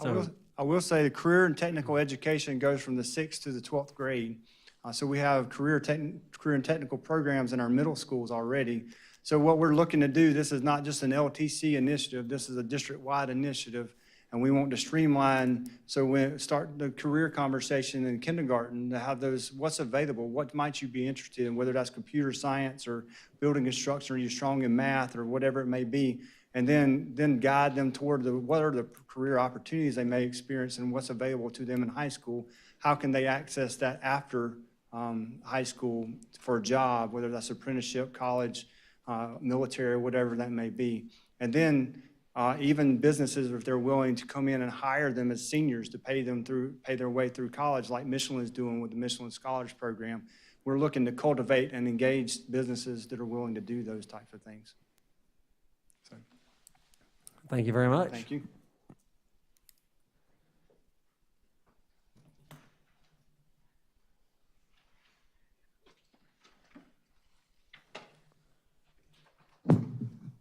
So, I will say the career and technical education goes from the 6th to the 12th grade. So we have career and technical programs in our middle schools already. So what we're looking to do, this is not just an LTC initiative, this is a district-wide initiative, and we want to streamline, so when we start the career conversation in kindergarten, to have those, what's available, what might you be interested in, whether that's computer science or building construction, or you're strong in math, or whatever it may be, and then guide them toward what are the career opportunities they may experience and what's available to them in high school. How can they access that after high school for a job, whether that's apprenticeship, college, military, whatever that may be. And then even businesses, if they're willing to come in and hire them as seniors to pay their way through college, like Michelin is doing with the Michelin Scholars Program, we're looking to cultivate and engage businesses that are willing to do those types of things. So, thank you very much. thank you.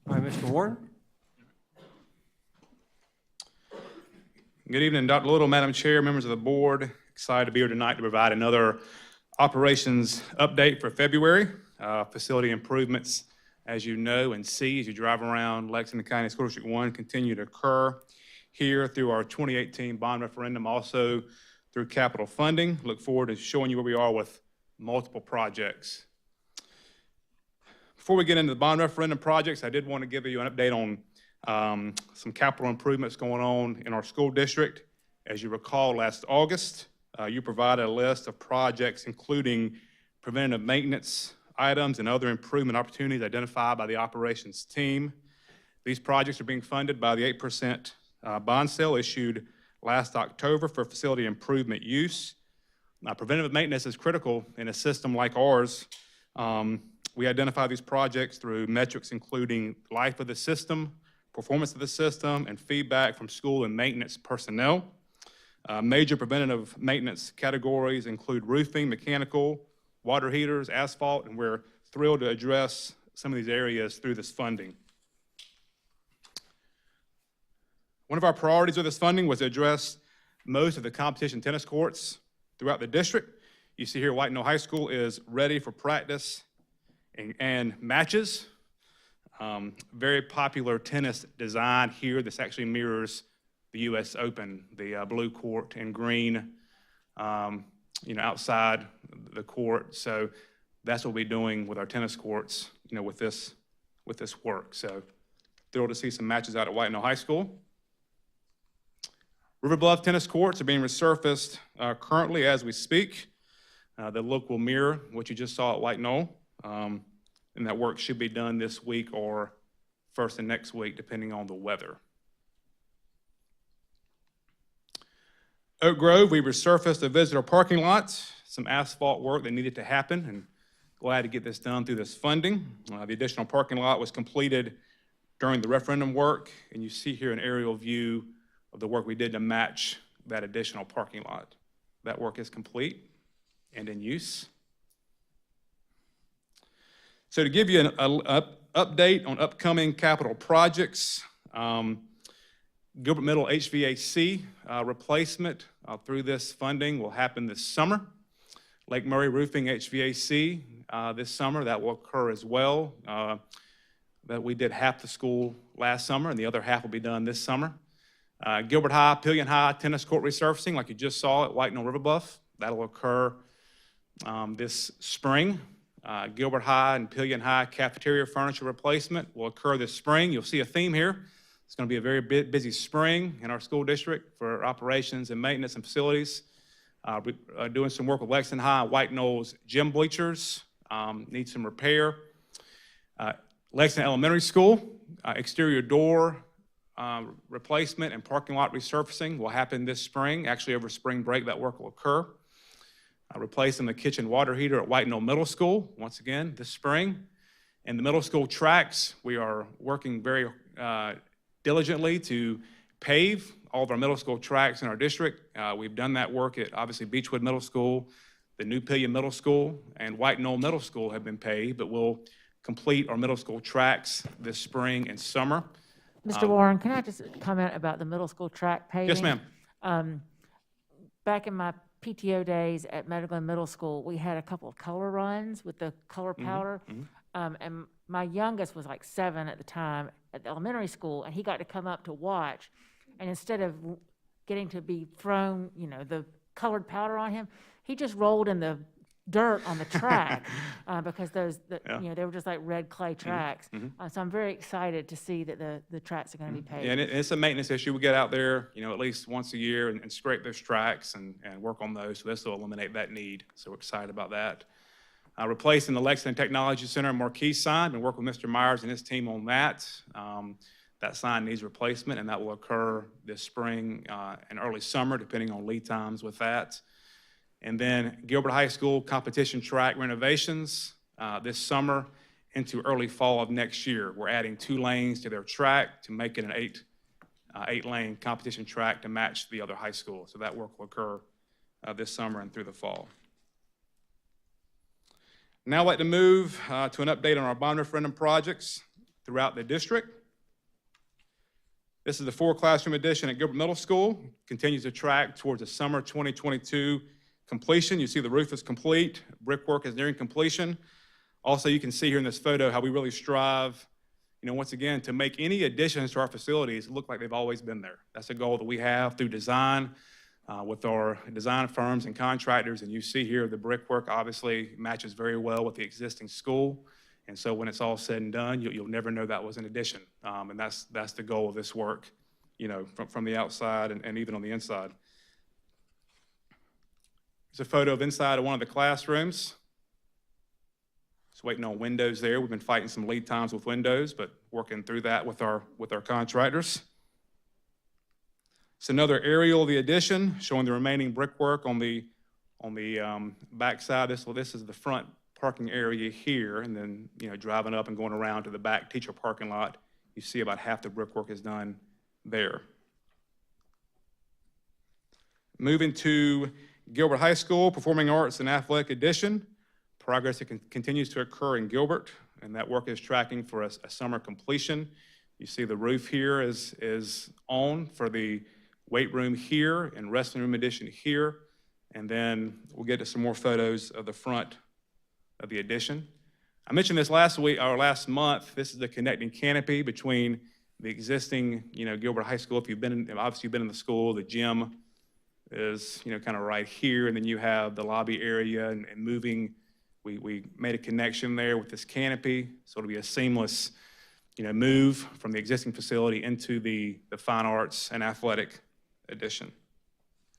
All right, Mr. Warren. Good evening, Dr. Little, Madam Chair, members of the board. Excited to be here tonight to provide another operations update for February. Facility improvements, as you know and see as you drive around Lexington County School District 1, continue to occur here through our 2018 bond referendum, also through capital funding. Look forward to showing you where we are with multiple projects. Before we get into the bond referendum projects, I did want to give you an update on some capital improvements going on in our school district. As you recall, last August, you provided a list of projects including preventative maintenance items and other improvement opportunities identified by the operations team. These projects are being funded by the 8% bond sale issued last October for facility improvement use. Now, preventative maintenance is critical in a system like ours. We identify these projects through metrics including life of the system, performance of the system, and feedback from school and maintenance personnel. Major preventative maintenance categories include roofing, mechanical, water heaters, asphalt, and we're thrilled to address some of these areas through this funding. One of our priorities with this funding was to address most of the competition tennis courts throughout the district. You see here, White Knoll High School is ready for practice and matches. Very popular tennis design here. This actually mirrors the U.S. Open, the blue court and green, outside the court. So that's what we'll be doing with our tennis courts, with this work. So thrilled to see some matches out at White Knoll High School. River Bluff tennis courts are being resurfaced currently as we speak. The look will mirror what you just saw at White Knoll. And that work should be done this week or first and next week, depending on the weather. Oak Grove, we resurfaced the visitor parking lots, some asphalt work that needed to happen, and glad to get this done through this funding. The additional parking lot was completed during the referendum work, and you see here an aerial view of the work we did to match that additional parking lot. That work is complete and in use. So to give you an update on upcoming capital projects, Gilbert Middle HVAC replacement through this funding will happen this summer. Lake Murray Roofing HVAC this summer, that will occur as well. That we did half the school last summer, and the other half will be done this summer. Gilbert High, Pillion High tennis court resurfacing, like you just saw at White Knoll River Bluff, that'll occur this spring. Gilbert High and Pillion High cafeteria furniture replacement will occur this spring. You'll see a theme here. It's going to be a very busy spring in our school district for operations and maintenance and facilities. We're doing some work with Lexington High, White Knolls gym bleachers, need some repair. Lexington Elementary School, exterior door replacement and parking lot resurfacing will happen this spring. Actually, over spring break, that work will occur. Replacing the kitchen water heater at White Knoll Middle School, once again, this spring. And the middle school tracks, we are working very diligently to pave all of our middle school tracks in our district. We've done that work at, obviously, Beechwood Middle School, the New Pillion Middle School, and White Knoll Middle School have been paved, but we'll complete our middle school tracks this spring and summer. Mr. Warren, can I just comment about the middle school track paving? Yes, ma'am. Back in my PTO days at Meadowglen Middle School, we had a couple of color runs with the color powder. And my youngest was like 7 at the time at the elementary school, and he got to come up to watch. And instead of getting to be thrown, the colored powder on him, he just rolled in the dirt on the track because they were just like red clay tracks. So I'm very excited to see that the tracks are going to be paved. Yeah, and it's a maintenance issue. We get out there, at least once a year and scrape those tracks and work on those. So this will eliminate that need. So we're excited about that. Replacing the Lexington Technology Center marquee sign. Been working with Mr. Myers and his team on that. That sign needs replacement, and that will occur this spring and early summer, depending on lead times with that. And then Gilbert High School competition track renovations this summer into early fall of next year. We're adding 2 lanes to their track to make it an 8-lane competition track to match the other high school. So that work will occur this summer and through the fall. Now I'd like to move to an update on our bond referendum projects throughout the district. This is the 4 classroom addition at Gilbert Middle School. Continues to track towards the summer 2022 completion. You see the roof is complete. Brickwork is nearing completion. Also, you can see here in this photo how we really strive, once again, to make any additions to our facilities look like they've always been there. That's a goal that we have through design with our design firms and contractors. And you see here the brickwork obviously matches very well with the existing school. And so when it's all said and done, you'll never know that was an addition. And that's the goal of this work, from the outside and even on the inside. It's a photo of inside of one of the classrooms. Just waiting on windows there. We've been fighting some lead times with windows, but working through that with our contractors. It's another aerial of the addition showing the remaining brickwork on the back side. This is the front parking area here, and then driving up and going around to the back teacher parking lot. You see about half the brickwork is done there. Moving to Gilbert High School, Performing Arts and Athletic Addition. Progress that continues to occur in Gilbert, and that work is tracking for a summer completion. You see the roof here is on for the weight room here and restroom room addition here. And then we'll get to some more photos of the front of the addition. I mentioned this last month. This is the connecting canopy between the existing, Gilbert High School. If you've been in the school, the gym is, kind of right here, and then you have the lobby area and moving. We made a connection there with this canopy, so it'll be a seamless, move from the existing facility into the fine arts and athletic addition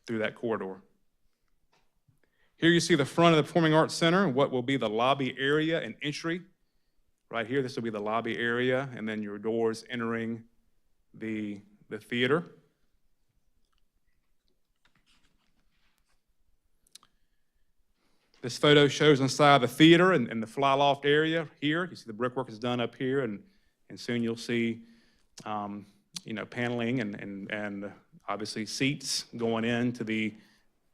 through that corridor. Here you see the front of the Performing Arts Center, what will be the lobby area and entry. Right here, this will be the lobby area, and then your doors entering the theater. This photo shows inside the theater and the fly loft area here. You see the brickwork is done up here, and soon you'll see paneling and obviously seats going into the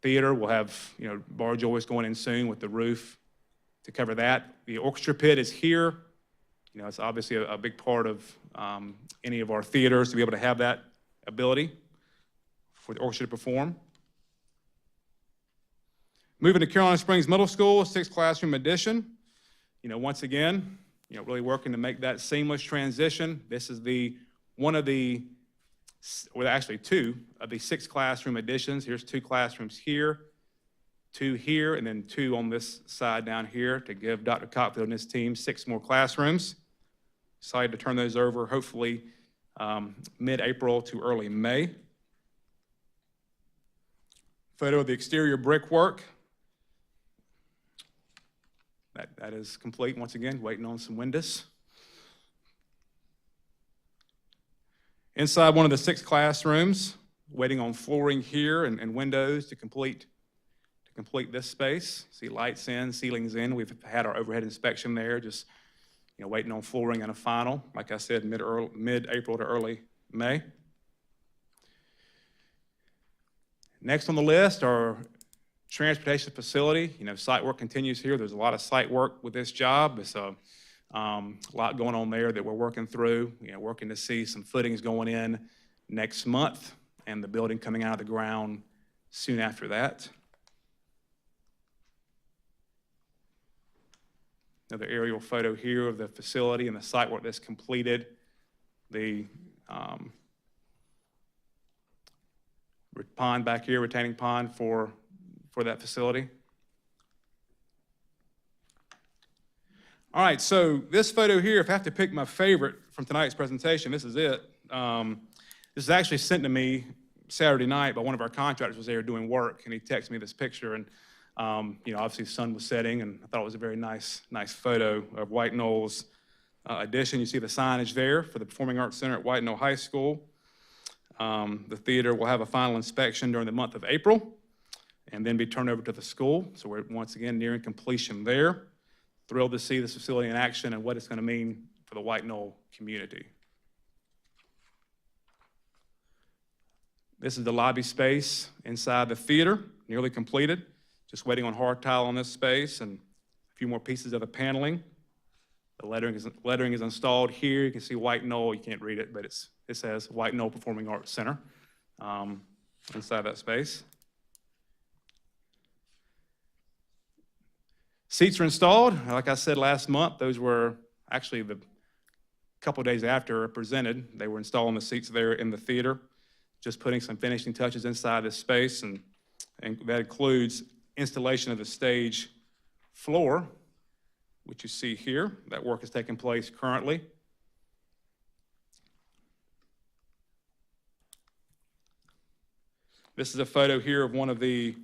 theater. We'll have, bar joists going in soon with the roof to cover that. The orchestra pit is here. It's obviously a big part of any of our theaters to be able to have that ability for the orchestra to perform. Moving to Carolina Springs Middle School, 6 classroom addition. Once again, really working to make that seamless transition. This is one of the, well, actually 2 of the 6 classroom additions. Here's 2 classrooms here, 2 here, and then 2 on this side down here to give Dr. Cockfield and his team 6 more classrooms. Excited to turn those over, hopefully mid-April to early May. Photo of the exterior brickwork. That is complete. Once again, waiting on some windows. Inside one of the 6 classrooms, waiting on flooring here and windows to complete this space. See lights in, ceilings in. We've had our overhead inspection there, just waiting on flooring and a final. Like I said, mid-April to early May. Next on the list are transportation facility. Site work continues here. There's a lot of site work with this job. It's a lot going on there that we're working through. Working to see some footings going in next month and the building coming out of the ground soon after that. Another aerial photo here of the facility and the site work that's completed. The pond back here, retaining pond for that facility. All right, so this photo here, if I have to pick my favorite from tonight's presentation, this is it. This is actually sent to me Saturday night by one of our contractors who was there doing work, and he texted me this picture, and obviously the sun was setting, and I thought it was a very nice photo of White Knoll's addition. You see the signage there for the Performing Arts Center at White Knoll High School. The theater will have a final inspection during the month of April and then be turned over to the school. So we're once again nearing completion there. Thrilled to see this facility in action and what it's going to mean for the White Knoll community. This is the lobby space inside the theater, nearly completed. Just waiting on hard tile on this space and a few more pieces of the paneling. The lettering is installed here. You can see White Knoll. You can't read it, but it says White Knoll Performing Arts Center inside that space. Seats are installed. Like I said last month, those were actually the couple days after presented. They were installing the seats there in the theater, just putting some finishing touches inside this space, and that includes installation of the stage floor, which you see here. That work is taking place currently. This is a photo here of one of the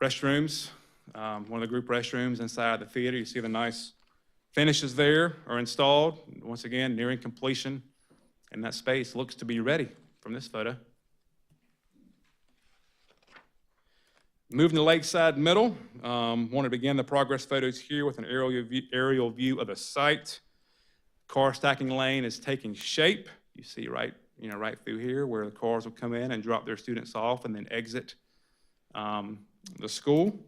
restrooms, one of the group restrooms inside the theater. You see the nice finishes there are installed. Once again, nearing completion, and that space looks to be ready from this photo. Moving to Lakeside Middle, want to begin the progress photos here with an aerial view of the site. Car stacking lane is taking shape. You see right through here where the cars will come in and drop their students off and then exit the school.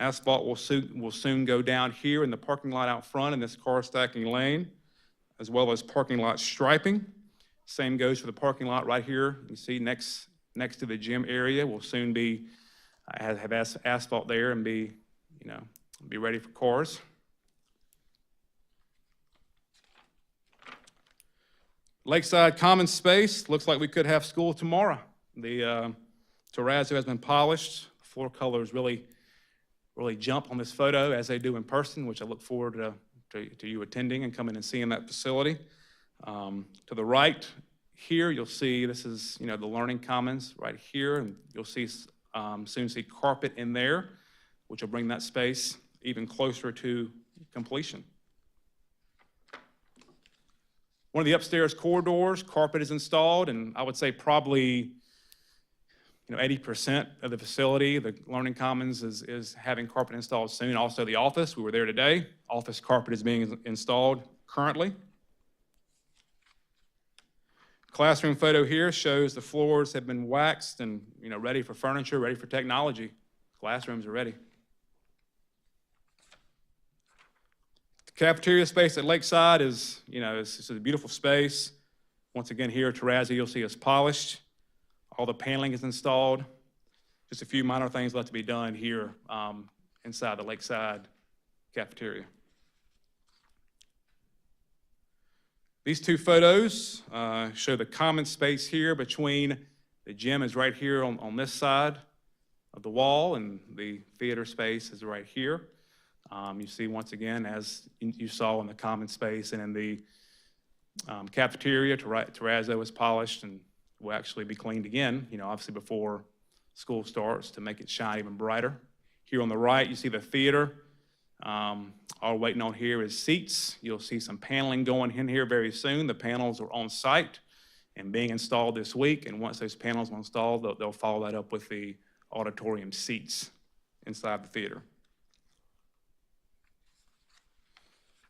Asphalt will soon go down here in the parking lot out front in this car stacking lane, as well as parking lot striping. Same goes for the parking lot right here. You see next to the gym area will soon be have asphalt there and be ready for cars. Lakeside Common Space, looks like we could have school tomorrow. The terrazzo has been polished. Floor colors really jump on this photo as they do in person, which I look forward to you attending and coming and seeing that facility. To the right here, you'll see this is the Learning Commons right here, and you'll see soon see carpet in there, which will bring that space even closer to completion. One of the upstairs corridors, carpet is installed, and I would say probably 80% of the facility, the Learning Commons, is having carpet installed soon. Also the office, we were there today. Office carpet is being installed currently. Classroom photo here shows the floors have been waxed and, ready for furniture, ready for technology. Classrooms are ready. The cafeteria space at Lakeside is, it's a beautiful space. Once again, here at Terrazza, you'll see it's polished. All the paneling is installed. Just a few minor things left to be done here inside the Lakeside cafeteria. These two photos show the common space here between the gym is right here on this side of the wall, and the theater space is right here. You see, once again, as you saw in the common space and in the cafeteria, terrazzo was polished and will actually be cleaned again, obviously before school starts to make it shine even brighter. Here on the right, you see the theater. All we're waiting on here is seats. You'll see some paneling going in here very soon. The panels are on site and being installed this week, and once those panels are installed, they'll follow that up with the auditorium seats inside the theater.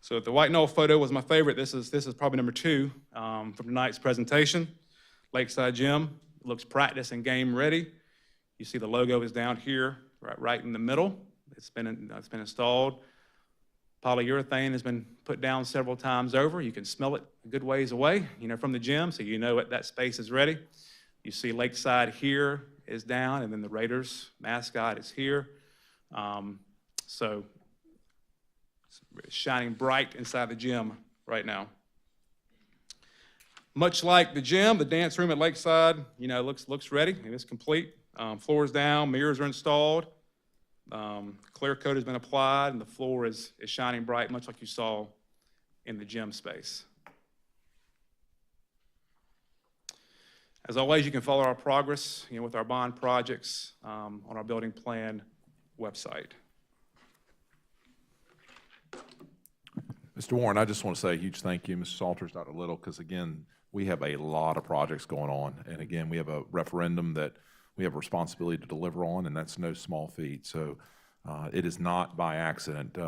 So the White Knoll photo was my favorite. This is probably number 2 from tonight's presentation. Lakeside Gym looks practice and game ready. You see the logo is down here, right in the middle. It's been installed. Polyurethane has been put down several times over. You can smell it a good ways away, from the gym, so that space is ready. You see Lakeside here is down, and then the Raiders mascot is here. So it's shining bright inside the gym right now. Much like the gym, the dance room at Lakeside, looks ready and it's complete. Floors down, mirrors are installed. Clear coat has been applied, and the floor is shining bright, much like you saw in the gym space. As always, you can follow our progress, with our bond projects on our building plan website. Mr. Warren, I just want to say a huge thank you, Mr. Salters, Dr. Little, because again, we have a lot of projects going on. And again, we have a referendum that we have a responsibility to deliver on, and that's no small feat. So it is not by accident.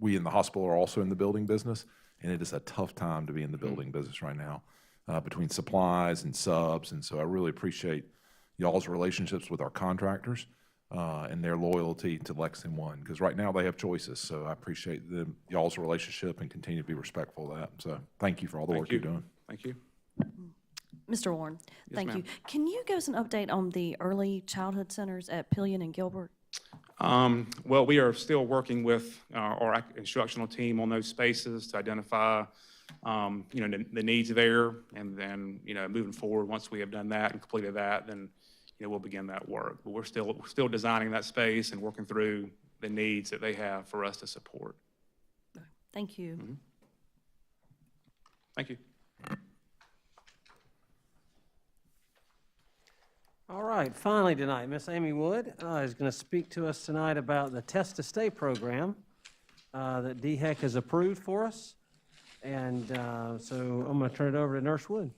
We in the hospital are also in the building business, and it is a tough time to be in the building business right now between supplies and subs. And so I really appreciate y'all's relationships with our contractors and their loyalty to Lexington One, because right now they have choices. So I appreciate y'all's relationship and continue to be respectful of that. So thank you for all the work you're doing. Thank you. Mr. Warren, thank you. ma'am. Can you give us an update on the early childhood centers at Pillion and Gilbert? Well, we are still working with our instructional team on those spaces to identify, the needs there, and then, moving forward, once we have done that and completed that, then, we'll begin that work. But we're still designing that space and working through the needs that they have for us to support. Thank you. Mm-hmm. Thank you. All right, finally tonight, Miss Amy Wood is going to speak to us tonight about the Test to Stay program that DHEC has approved for us. And so I'm going to turn it over to Nurse Wood.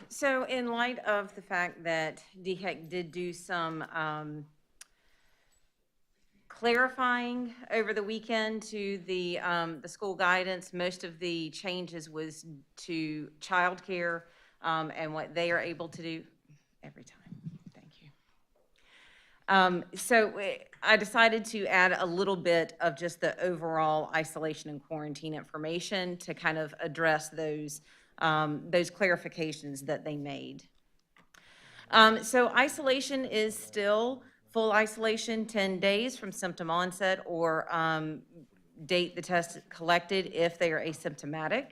So in light of the fact that DHEC did do some clarifying over the weekend to the school guidance, most of the changes was to childcare and what they are able to do every time. Thank you. So I decided to add a little bit of just the overall isolation and quarantine information to kind of address those clarifications that they made. So isolation is still full isolation, 10 days from symptom onset or date the test collected if they are asymptomatic.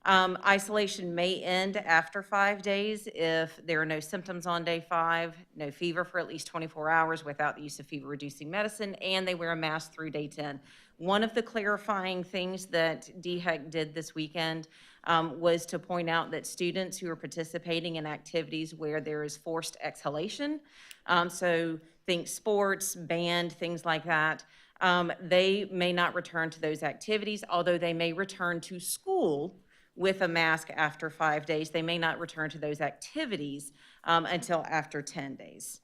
Isolation may end after 5 days if there are no symptoms on day 5, no fever for at least 24 hours without the use of fever-reducing medicine, and they wear a mask through day 10. One of the clarifying things that DHEC did this weekend was to point out that students who are participating in activities where there is forced exhalation, so think sports, band, things like that, they may not return to those activities, although they may return to school with a mask after 5 days. They may not return to those activities until after 10 days.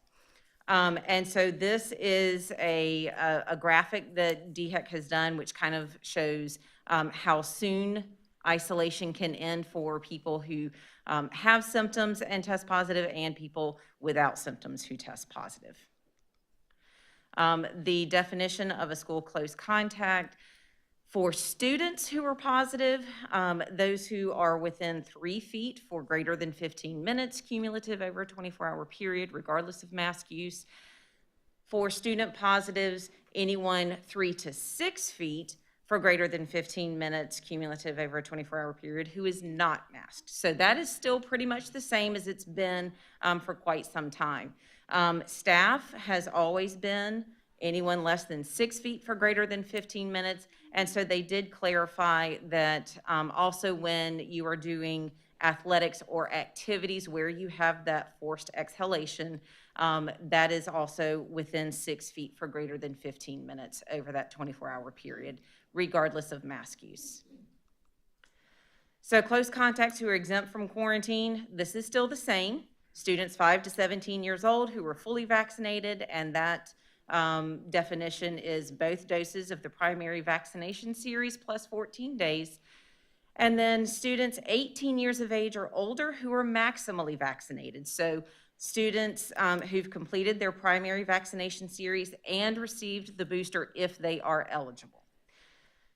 And so this is a graphic that DHEC has done, which kind of shows how soon isolation can end for people who have symptoms and test positive, and people without symptoms who test positive. The definition of a school close contact: for students who are positive, those who are within 3 feet for greater than 15 minutes cumulative over a 24-hour period, regardless of mask use. For student positives, anyone 3 to 6 feet for greater than 15 minutes cumulative over a 24-hour period who is not masked. So that is still pretty much the same as it's been for quite some time. Staff has always been anyone less than 6 feet for greater than 15 minutes. And so they did clarify that also when you are doing athletics or activities where you have that forced exhalation, that is also within 6 feet for greater than 15 minutes over that 24-hour period, regardless of mask use. So close contacts who are exempt from quarantine, this is still the same. Students 5 to 17 years old who are fully vaccinated, and that definition is both doses of the primary vaccination series plus 14 days. And then students 18 years of age or older who are maximally vaccinated. So students who've completed their primary vaccination series and received the booster if they are eligible.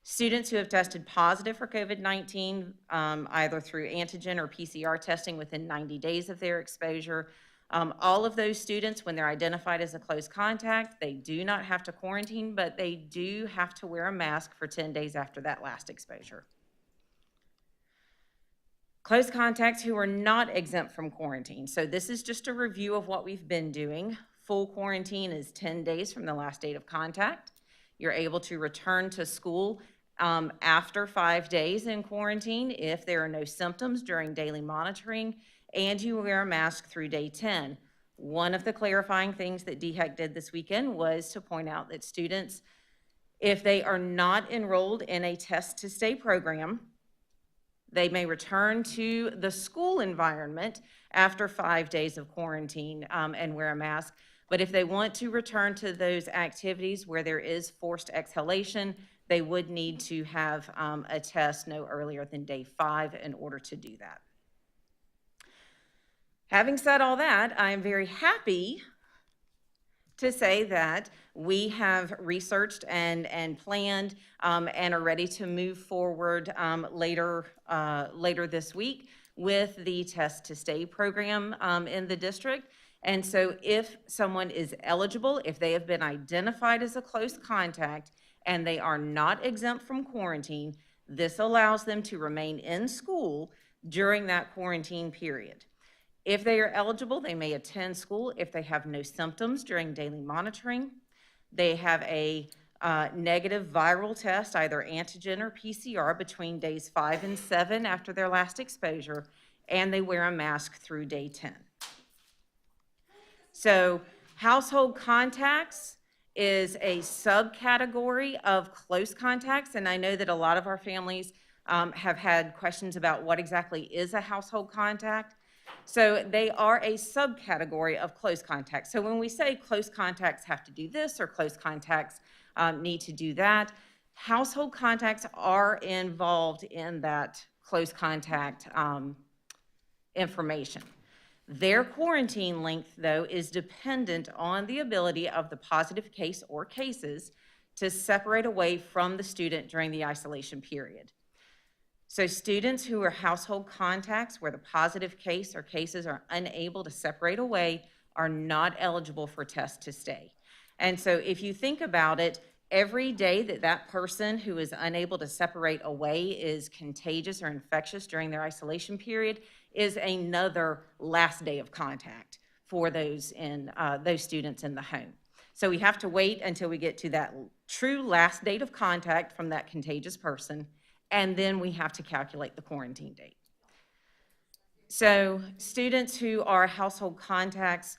Students who have tested positive for COVID-19, either through antigen or PCR testing within 90 days of their exposure. All of those students, when they're identified as a close contact, they do not have to quarantine, but they do have to wear a mask for 10 days after that last exposure. Close contacts who are not exempt from quarantine. So this is just a review of what we've been doing. Full quarantine is 10 days from the last date of contact. You're able to return to school after 5 days in quarantine if there are no symptoms during daily monitoring, and you wear a mask through day 10. One of the clarifying things that DHEC did this weekend was to point out that students, if they are not enrolled in a test to stay program, they may return to the school environment after 5 days of quarantine and wear a mask. But if they want to return to those activities where there is forced exhalation, they would need to have a test no earlier than day 5 in order to do that. Having said all that, I am very happy to say that we have researched and planned and are ready to move forward later this week with the Test to Stay program in the district. And so if someone is eligible, if they have been identified as a close contact and they are not exempt from quarantine, this allows them to remain in school during that quarantine period. If they are eligible, they may attend school if they have no symptoms during daily monitoring. They have a negative viral test, either antigen or PCR, between days 5 and 7 after their last exposure, and they wear a mask through day 10. So household contacts is a subcategory of close contacts, and I know that a lot of our families have had questions about what exactly is a household contact. So they are a subcategory of close contacts. So when we say close contacts have to do this or close contacts need to do that, household contacts are involved in that close contact information. Their quarantine length, though, is dependent on the ability of the positive case or cases to separate away from the student during the isolation period. So students who are household contacts where the positive case or cases are unable to separate away are not eligible for Test to Stay. And so if you think about it, every day that that person who is unable to separate away is contagious or infectious during their isolation period is another last day of contact for those students in the home. So we have to wait until we get to that true last date of contact from that contagious person, and then we have to calculate the quarantine date. So students who are household contacts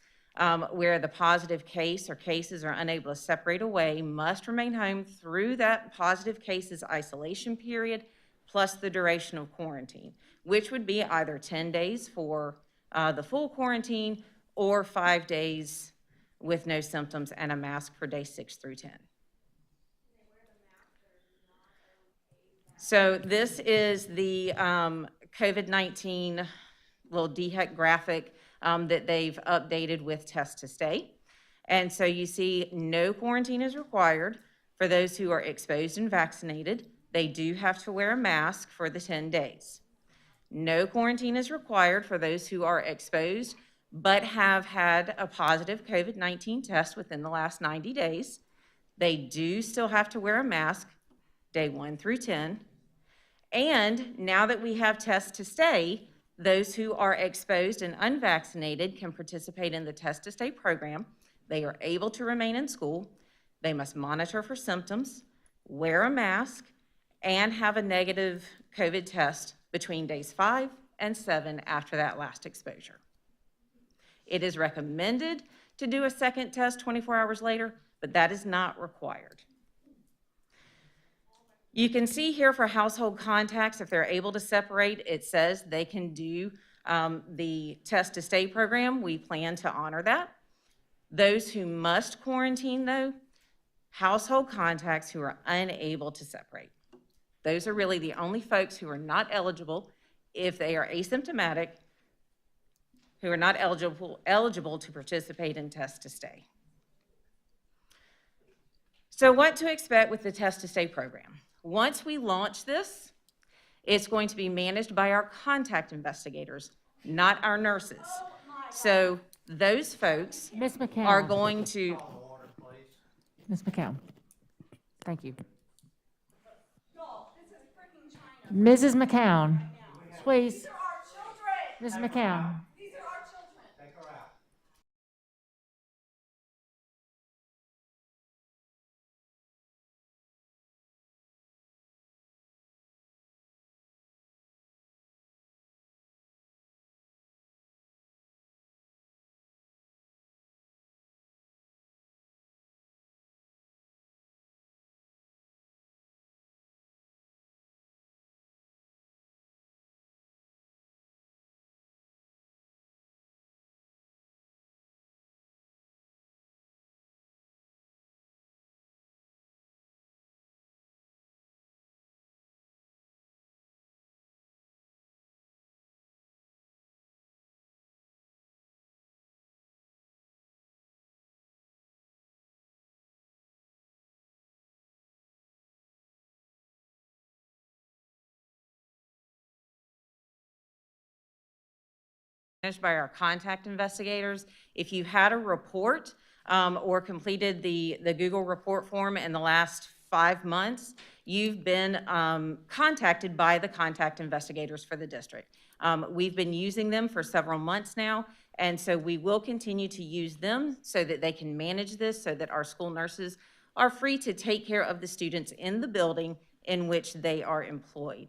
where the positive case or cases are unable to separate away must remain home through that positive case's isolation period plus the duration of quarantine, which would be either 10 days for the full quarantine or 5 days with no symptoms and a mask for day 6 through 10. So this is the COVID-19 little DHEC graphic that they've updated with test to stay. And so you see no quarantine is required for those who are exposed and vaccinated. They do have to wear a mask for the 10 days. No quarantine is required for those who are exposed but have had a positive COVID-19 test within the last 90 days. They do still have to wear a mask day 1 through 10. And now that we have tests to stay, those who are exposed and unvaccinated can participate in the test to stay program. They are able to remain in school. They must monitor for symptoms, wear a mask, and have a negative COVID test between days 5 and 7 after that last exposure. It is recommended to do a second test 24 hours later, but that is not required. You can see here for household contacts, if they're able to separate, it says they can do the test to stay program. We plan to honor that. Those who must quarantine, though, household contacts who are unable to separate. Those are really the only folks who are not eligible if they are asymptomatic, who are not eligible to participate in test to stay. So what to expect with the test to stay program? Once we launch this, it's going to be managed by our contact investigators, not our nurses. So those folks are going to... Ms. McCown, thank you. Mrs. McCown, please. Ms. McCown. Managed by our contact investigators. If you had a report or completed the Google report form in the last 5 months, you've been contacted by the contact investigators for the district. We've been using them for several months now, and so we will continue to use them so that they can manage this, so that our school nurses are free to take care of the students in the building in which they are employed.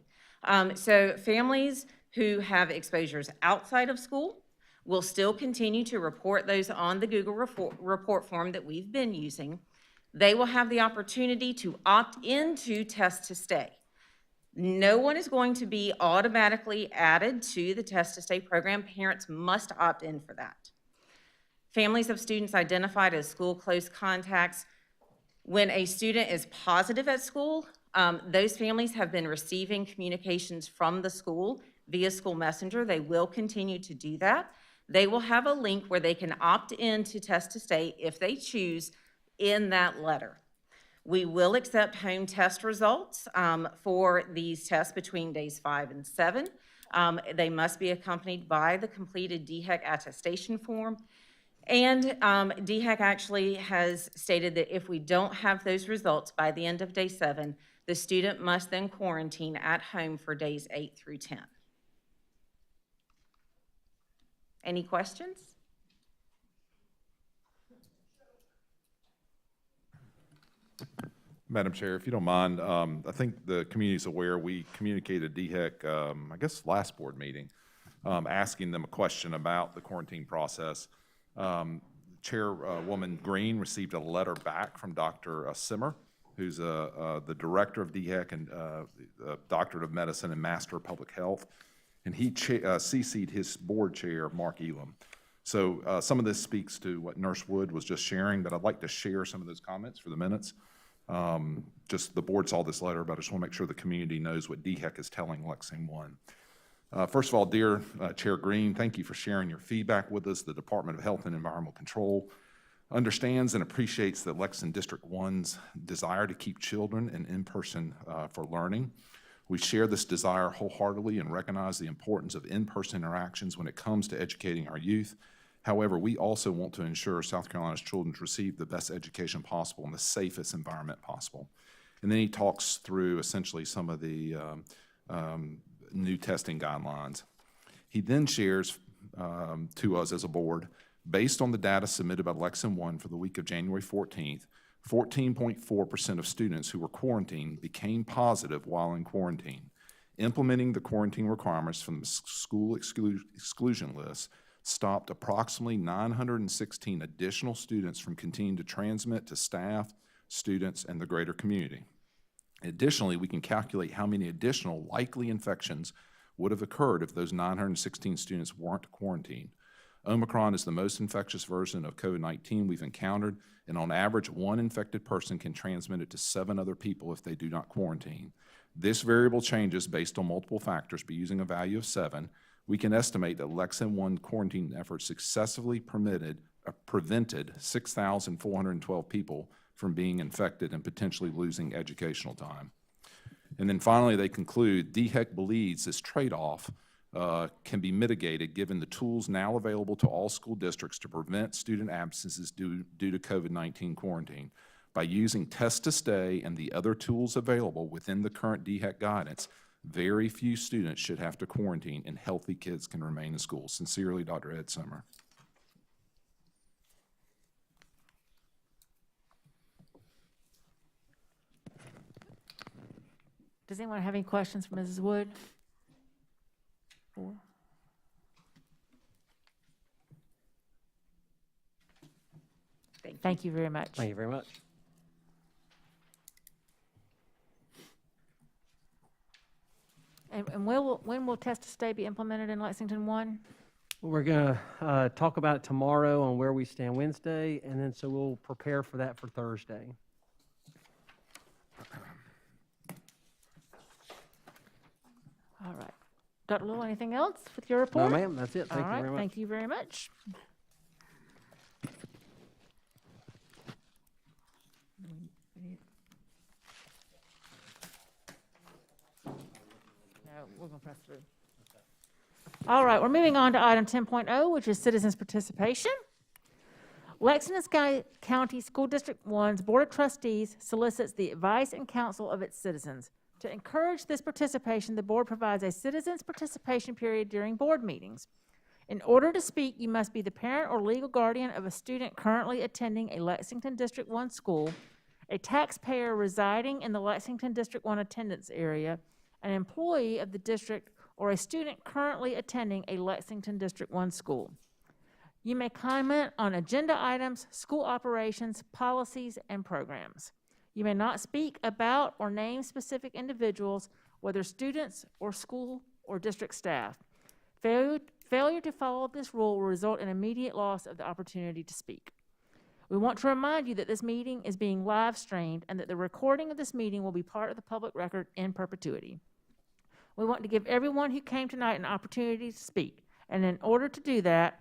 So families who have exposures outside of school will still continue to report those on the Google report form that we've been using. They will have the opportunity to opt into test to stay. No one is going to be automatically added to the test to stay program. Parents must opt in for that. Families of students identified as school close contacts, when a student is positive at school, those families have been receiving communications from the school via school messenger. They will continue to do that. They will have a link where they can opt in to test to stay if they choose in that letter. We will accept home test results for these tests between days 5 and 7. They must be accompanied by the completed DHEC attestation form. And DHEC actually has stated that if we don't have those results by the end of day 7, the student must then quarantine at home for days 8 through 10. Any questions? Madam Chair, if you don't mind, I think the community's aware we communicated DHEC, I guess last board meeting, asking them a question about the quarantine process. Chairwoman Green received a letter back from Dr. Simmer, who's the director of DHEC and Doctorate of Medicine and Master of Public Health, and he CC'd his board chair, Mark Elam. So some of this speaks to what Nurse Wood was just sharing, but I'd like to share some of those comments for the minutes. Just the board saw this letter, but I just want to make sure the community knows what DHEC is telling Lexington One. First of all, dear Chair Green, thank you for sharing your feedback with us. The Department of Health and Environmental Control understands and appreciates that Lexington District 1's desire to keep children in person for learning. We share this desire wholeheartedly and recognize the importance of in-person interactions when it comes to educating our youth. However, we also want to ensure South Carolina's children receive the best education possible in the safest environment possible. And then he talks through essentially some of the new testing guidelines. He then shares to us as a board, based on the data submitted by Lexington One for the week of January 14th, 14.4% of students who were quarantined became positive while in quarantine. Implementing the quarantine requirements from the school exclusion list stopped approximately 916 additional students from continuing to transmit to staff, students, and the greater community. Additionally, we can calculate how many additional likely infections would have occurred if those 916 students weren't quarantined. Omicron is the most infectious version of COVID-19 we've encountered, and on average, one infected person can transmit it to 7 other people if they do not quarantine. This variable changes based on multiple factors, but using a value of 7, we can estimate that Lexington One quarantine efforts successfully prevented 6,412 people from being infected and potentially losing educational time. And then finally, they conclude, DHEC believes this trade-off can be mitigated given the tools now available to all school districts to prevent student absences due to COVID-19 quarantine. By using test to stay and the other tools available within the current DHEC guidance, very few students should have to quarantine and healthy kids can remain in school. Sincerely, Dr. Ed Sommer. Does anyone have any questions for Mrs. Wood? Thank you very much. Thank you very much. And when will test to stay be implemented in Lexington One? We're going to talk about it tomorrow on where we stand Wednesday, and then so we'll prepare for that for Thursday. All right. Dr. Little, anything else with your report? No, ma'am, that's it. Thank you very much. Thank you very much. No, we're going to press through. All right, we're moving on to item 10.0, which is citizens' participation. Lexington County School District 1's Board of Trustees solicits the advice and counsel of its citizens. To encourage this participation, the board provides a citizens' participation period during board meetings. In order to speak, you must be the parent or legal guardian of a student currently attending a Lexington District 1 school, a taxpayer residing in the Lexington District 1 attendance area, an employee of the district, or a student currently attending a Lexington District 1 school. You may comment on agenda items, school operations, policies, and programs. You may not speak about or name specific individuals, whether students or school or district staff. Failure to follow this rule will result in immediate loss of the opportunity to speak. We want to remind you that this meeting is being live streamed and that the recording of this meeting will be part of the public record in perpetuity. We want to give everyone who came tonight an opportunity to speak, and in order to do that,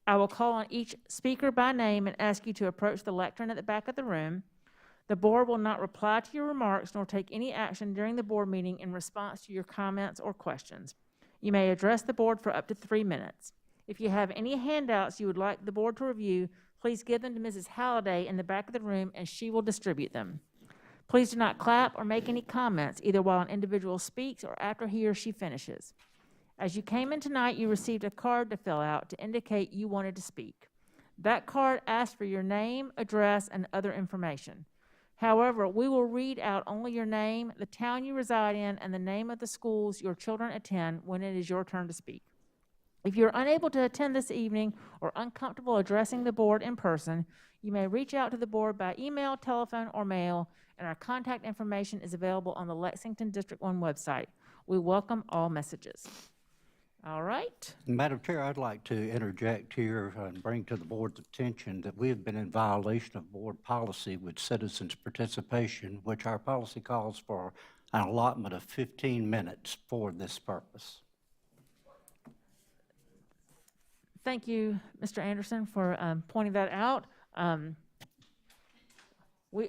I will call on each speaker by name and ask you to approach the lectern at the back of the room. The board will not reply to your remarks nor take any action during the board meeting in response to your comments or questions. You may address the board for up to 3 minutes. If you have any handouts you would like the board to review, please give them to Mrs. Halliday in the back of the room and she will distribute them. Please do not clap or make any comments, either while an individual speaks or after he or she finishes. As you came in tonight, you received a card to fill out to indicate you wanted to speak. That card asks for your name, address, and other information. However, we will read out only your name, the town you reside in, and the name of the schools your children attend when it is your turn to speak. If you're unable to attend this evening or uncomfortable addressing the board in person, you may reach out to the board by email, telephone, or mail, and our contact information is available on the Lexington District 1 website. We welcome all messages. All right. Madam Chair, I'd like to interject here and bring to the board's attention that we have been in violation of board policy with citizens' participation, which our policy calls for an allotment of 15 minutes for this purpose. Thank you, Mr. Anderson, for pointing that out. We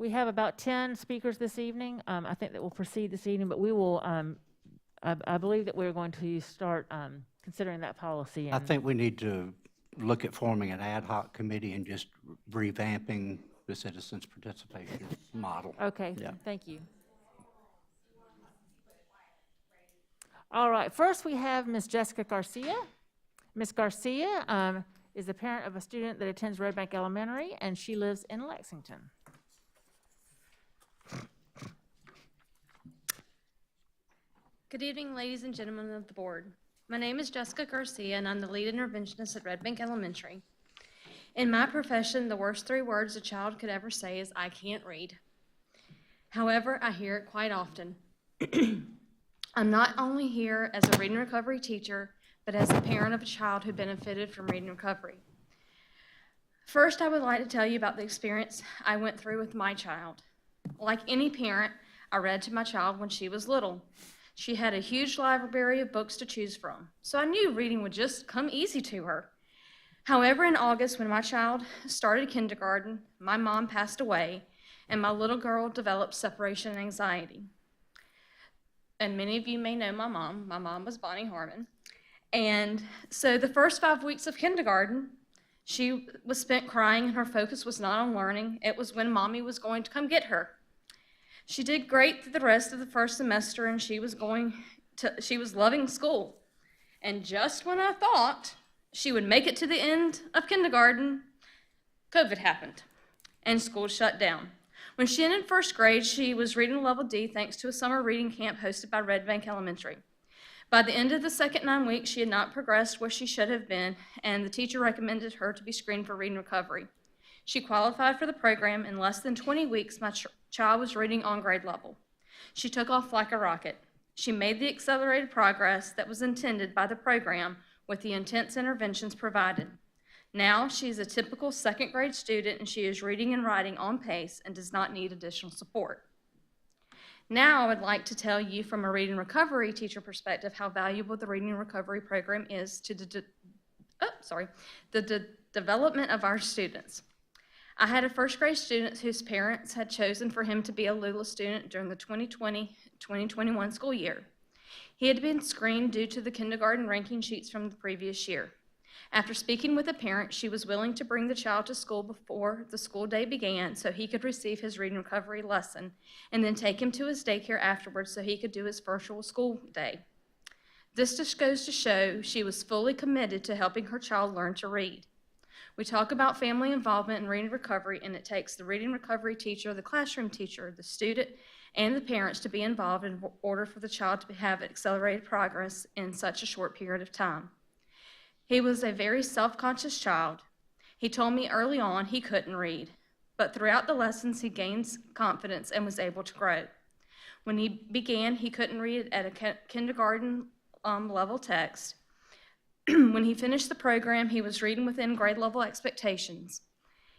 have about 10 speakers this evening. I think that we'll proceed this evening, but we will, I believe that we're going to start considering that policy. I think we need to look at forming an ad hoc committee and just revamping the citizens' participation model. Okay, Yeah. thank you. All right, first we have Ms. Jessica Garcia. Ms. Garcia is the parent of a student that attends Red Bank Elementary, and she lives in Lexington. Good evening, ladies and gentlemen of the board. My name is Jessica Garcia, and I'm the lead interventionist at Red Bank Elementary. In my profession, the worst 3 words a child could ever say is, "I can't read." However, I hear it quite often. I'm not only here as a reading recovery teacher, but as a parent of a child who benefited from reading recovery. First, I would like to tell you about the experience I went through with my child. Like any parent, I read to my child when she was little. She had a huge library of books to choose from, so I knew reading would just come easy to her. However, in August, when my child started kindergarten, my mom passed away, and my little girl developed separation anxiety. And many of you may know my mom. My mom was Bonnie Harmon. And so the first 5 weeks of kindergarten, she was spent crying, and her focus was not on learning. It was when mommy was going to come get her. She did great through the rest of the first semester, and she was loving school. And just when I thought she would make it to the end of kindergarten, COVID happened, and school shut down. When she entered first grade, she was reading level D thanks to a summer reading camp hosted by Red Bank Elementary. By the end of the second 9 weeks, she had not progressed where she should have been, and the teacher recommended her to be screened for reading recovery. She qualified for the program. In less than 20 weeks, my child was reading on grade level. She took off like a rocket. She made the accelerated progress that was intended by the program with the intense interventions provided. Now she's a typical second grade student, and she is reading and writing on pace and does not need additional support. Now I would like to tell you from a reading recovery teacher perspective how valuable the reading recovery program is to the development of our students. I had a first grade student whose parents had chosen for him to be a Lula student during the 2020-2021 school year. He had been screened due to the kindergarten ranking sheets from the previous year. After speaking with a parent, she was willing to bring the child to school before the school day began so he could receive his reading recovery lesson, and then take him to his daycare afterwards so he could do his virtual school day. This just goes to show she was fully committed to helping her child learn to read. We talk about family involvement in reading recovery, and it takes the reading recovery teacher, the classroom teacher, the student, and the parents to be involved in order for the child to have accelerated progress in such a short period of time. He was a very self-conscious child. He told me early on he couldn't read, but throughout the lessons he gained confidence and was able to grow. When he began, he couldn't read at a kindergarten level text. When he finished the program, he was reading within grade level expectations.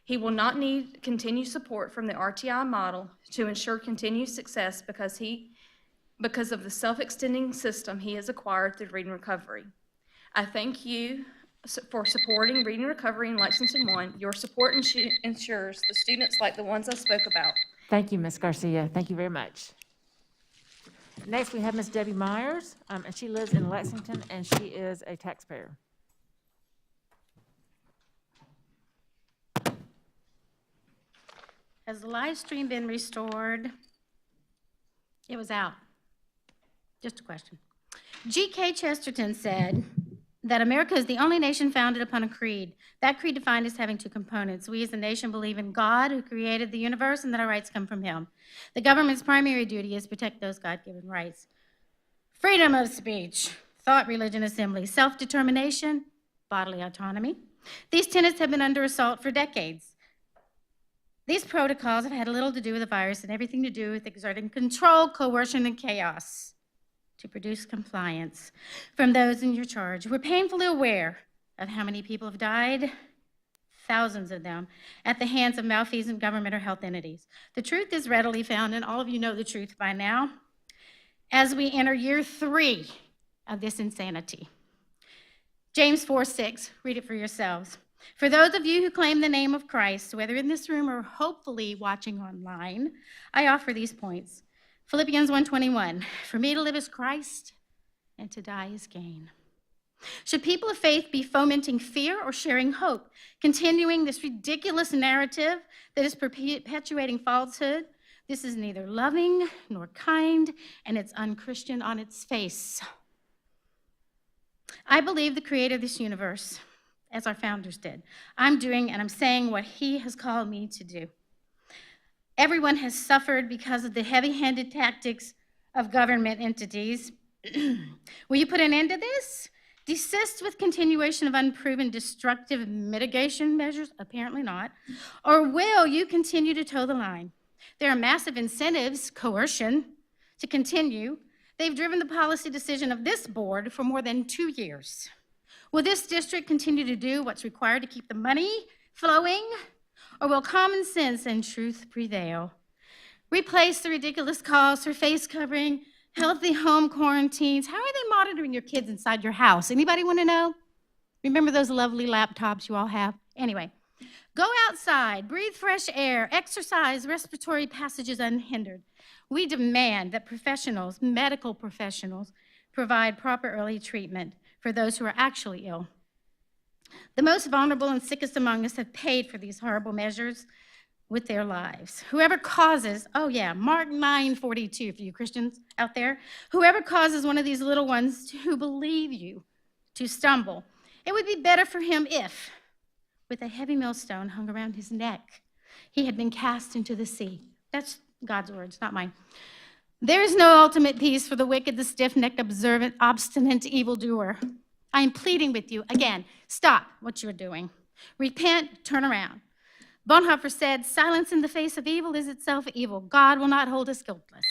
He will not need continued support from the RTI model to ensure continued success because of the self-extending system he has acquired through reading recovery. I thank you for supporting reading recovery in Lexington One. Your support ensures the students like the ones I spoke about. Thank you, Ms. Garcia. Thank you very much. Next, we have Ms. Debbie Myers, and she lives in Lexington, and she is a taxpayer. Has the live stream been restored? It was out. Just a question. G.K. Chesterton said that America is the only nation founded upon a creed. That creed defined as having 2 components. We as a nation believe in God who created the universe and that our rights come from him. The government's primary duty is to protect those God-given rights. Freedom of speech, thought, religion, assembly, self-determination, bodily autonomy. These tenets have been under assault for decades. These protocols have had little to do with the virus and everything to do with exerting control, coercion, and chaos. to produce compliance from those in your charge. We're painfully aware of how many people have died, thousands of them, at the hands of malfeasant government or health entities. The truth is readily found, and all of you know the truth by now, as we enter year 3 of this insanity. James 4:6, read it for yourselves. For those of you who claim the name of Christ, whether in this room or hopefully watching online, I offer these points. Philippians 1:21, for me to live is Christ and to die is gain. Should people of faith be fomenting fear or sharing hope, continuing this ridiculous narrative that is perpetuating falsehood? This is neither loving nor kind, and it's unchristian on its face. I believe the creator of this universe, as our founders did. I'm doing and I'm saying what he has called me to do. Everyone has suffered because of the heavy-handed tactics of government entities. Will you put an end to this? Desist with continuation of unproven destructive mitigation measures? Apparently not. Or will you continue to toe the line? There are massive incentives, coercion, to continue. They've driven the policy decision of this board for more than 2 years. Will this district continue to do what's required to keep the money flowing? Or will common sense and truth prevail? Replace the ridiculous calls for face covering, healthy home quarantines. How are they monitoring your kids inside your house? Anybody want to know? Remember those lovely laptops you all have? Anyway, go outside, breathe fresh air, exercise, respiratory passages unhindered. We demand that professionals, medical professionals, provide proper early treatment for those who are actually ill. The most vulnerable and sickest among us have paid for these horrible measures with their lives. Whoever causes, oh yeah, Mark 9:42 for you Christians out there, whoever causes one of these little ones who believe you to stumble, it would be better for him if, with a heavy millstone hung around his neck, he had been cast into the sea. That's God's words, not mine. There is no ultimate peace for the wicked, the stiff-necked, observant, obstinate evildoer. I am pleading with you, again, stop what you're doing. Repent, turn around. Bonhoeffer said, silence in the face of evil is itself evil. God will not hold us guiltless.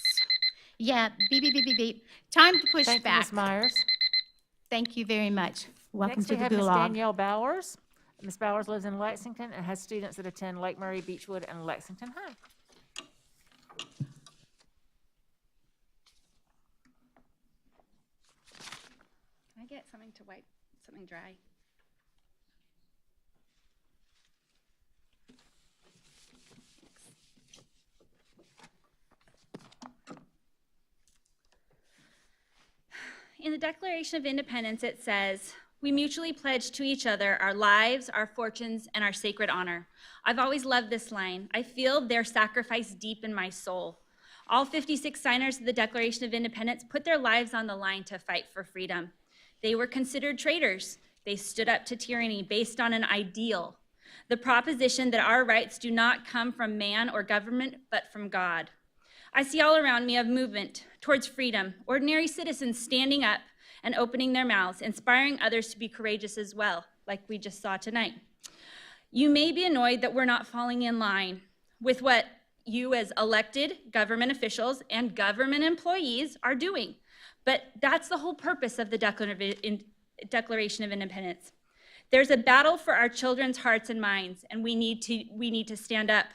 Yeah, beep, beep, beep, beep, beep. Time to push Thank back. you, Ms. Myers. Thank you very much. Welcome Next, to we the have Ms. Gulag. Danielle Bowers. Ms. Bowers lives in Lexington and has students that attend Lake Murray, Beechwood, and Lexington High. Can I get something to wipe, something dry? In the Declaration of Independence, it says, "We mutually pledge to each other our lives, our fortunes, and our sacred honor." I've always loved this line. I feel their sacrifice deep in my soul. All 56 signers of the Declaration of Independence put their lives on the line to fight for freedom. They were considered traitors. They stood up to tyranny based on an ideal, the proposition that our rights do not come from man or government, but from God. I see all around me a movement towards freedom, ordinary citizens standing up and opening their mouths, inspiring others to be courageous as well, like we just saw tonight. You may be annoyed that we're not falling in line with what you as elected government officials and government employees are doing, but that's the whole purpose of the Declaration of Independence. There's a battle for our children's hearts and minds, and we need to stand up.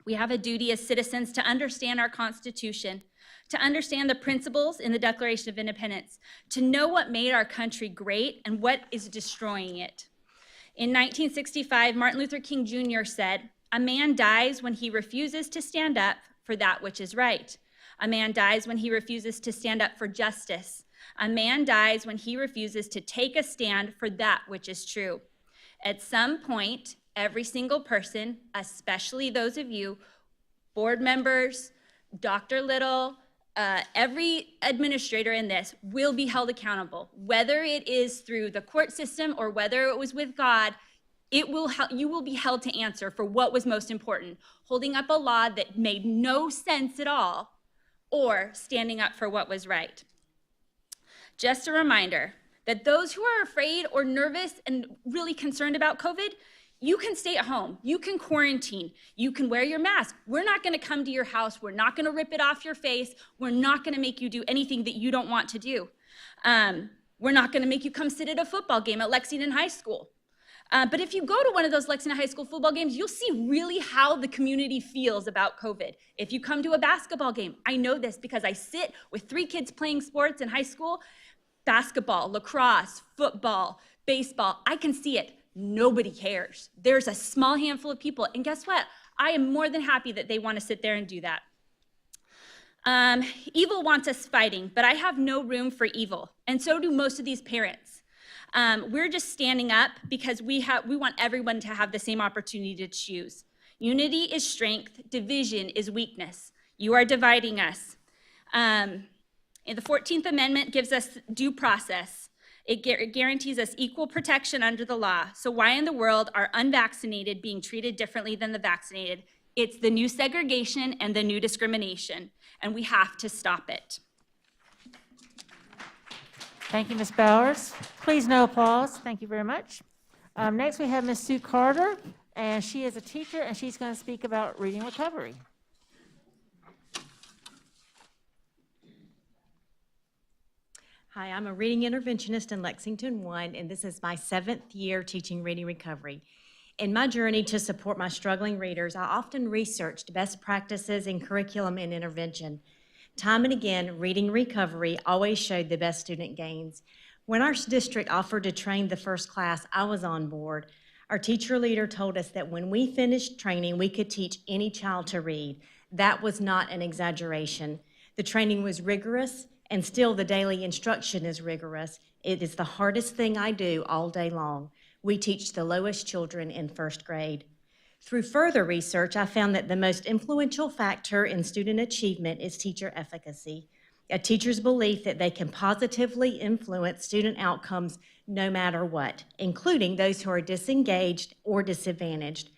We have a duty as citizens to understand our Constitution, to understand the principles in the Declaration of Independence, to know what made our country great and what is destroying it. In 1965, Martin Luther King Jr. said, "A man dies when he refuses to stand up for that which is right. A man dies when he refuses to stand up for justice. A man dies when he refuses to take a stand for that which is true." At some point, every single person, especially those of you, board members, Dr. Little, every administrator in this will be held accountable. Whether it is through the court system or whether it was with God, you will be held to answer for what was most important, holding up a law that made no sense at all or standing up for what was right. Just a reminder that those who are afraid or nervous and really concerned about COVID, You can stay at home. You can quarantine. You can wear your mask. We're not going to come to your house. We're not going to rip it off your face. We're not going to make you do anything that you don't want to do. We're not going to make you come sit at a football game at Lexington High School. But if you go to one of those Lexington High School football games, you'll see really how the community feels about COVID. If you come to a basketball game, I know this because I sit with 3 kids playing sports in high school, basketball, lacrosse, football, baseball, I can see it. Nobody cares. There's a small handful of people, and guess what? I am more than happy that they want to sit there and do that. Evil wants us fighting, but I have no room for evil, and so do most of these parents. We're just standing up because we want everyone to have the same opportunity to choose. Unity is strength, division is weakness. You are dividing us. And the 14th Amendment gives us due process. It guarantees us equal protection under the law. So why in the world are unvaccinated being treated differently than the vaccinated? It's the new segregation and the new discrimination, and we have to stop it. Thank you, Ms. Bowers. Please, no applause. Thank you very much. Next, we have Ms. Sue Carter, and she is a teacher, and she's going to speak about reading recovery. Hi, I'm a reading interventionist in Lexington One, and this is my 7th year teaching reading recovery. In my journey to support my struggling readers, I often researched best practices in curriculum and intervention. Time and again, reading recovery always showed the best student gains. When our district offered to train the first class, I was on board. Our teacher leader told us that when we finished training, we could teach any child to read. That was not an exaggeration. The training was rigorous, and still the daily instruction is rigorous. It is the hardest thing I do all day long. We teach the lowest children in 1st grade. Through further research, I found that the most influential factor in student achievement is teacher efficacy, a teacher's belief that they can positively influence student outcomes no matter what, including those who are disengaged or disadvantaged.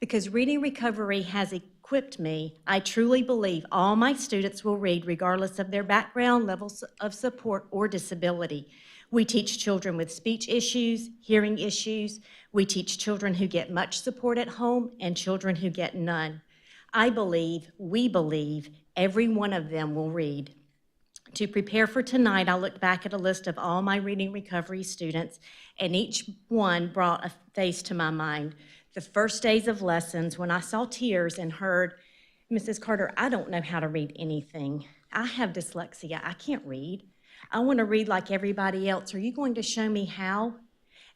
Because reading recovery has equipped me, I truly believe all my students will read regardless of their background, levels of support, or disability. We teach children with speech issues, hearing issues. We teach children who get much support at home and children who get none. We believe, every one of them will read. To prepare for tonight, I looked back at a list of all my reading recovery students, and each one brought a face to my mind. The first days of lessons, when I saw tears and heard, "Mrs. Carter, I don't know how to read anything. I have dyslexia. I can't read. I want to read like everybody else. Are you going to show me how?"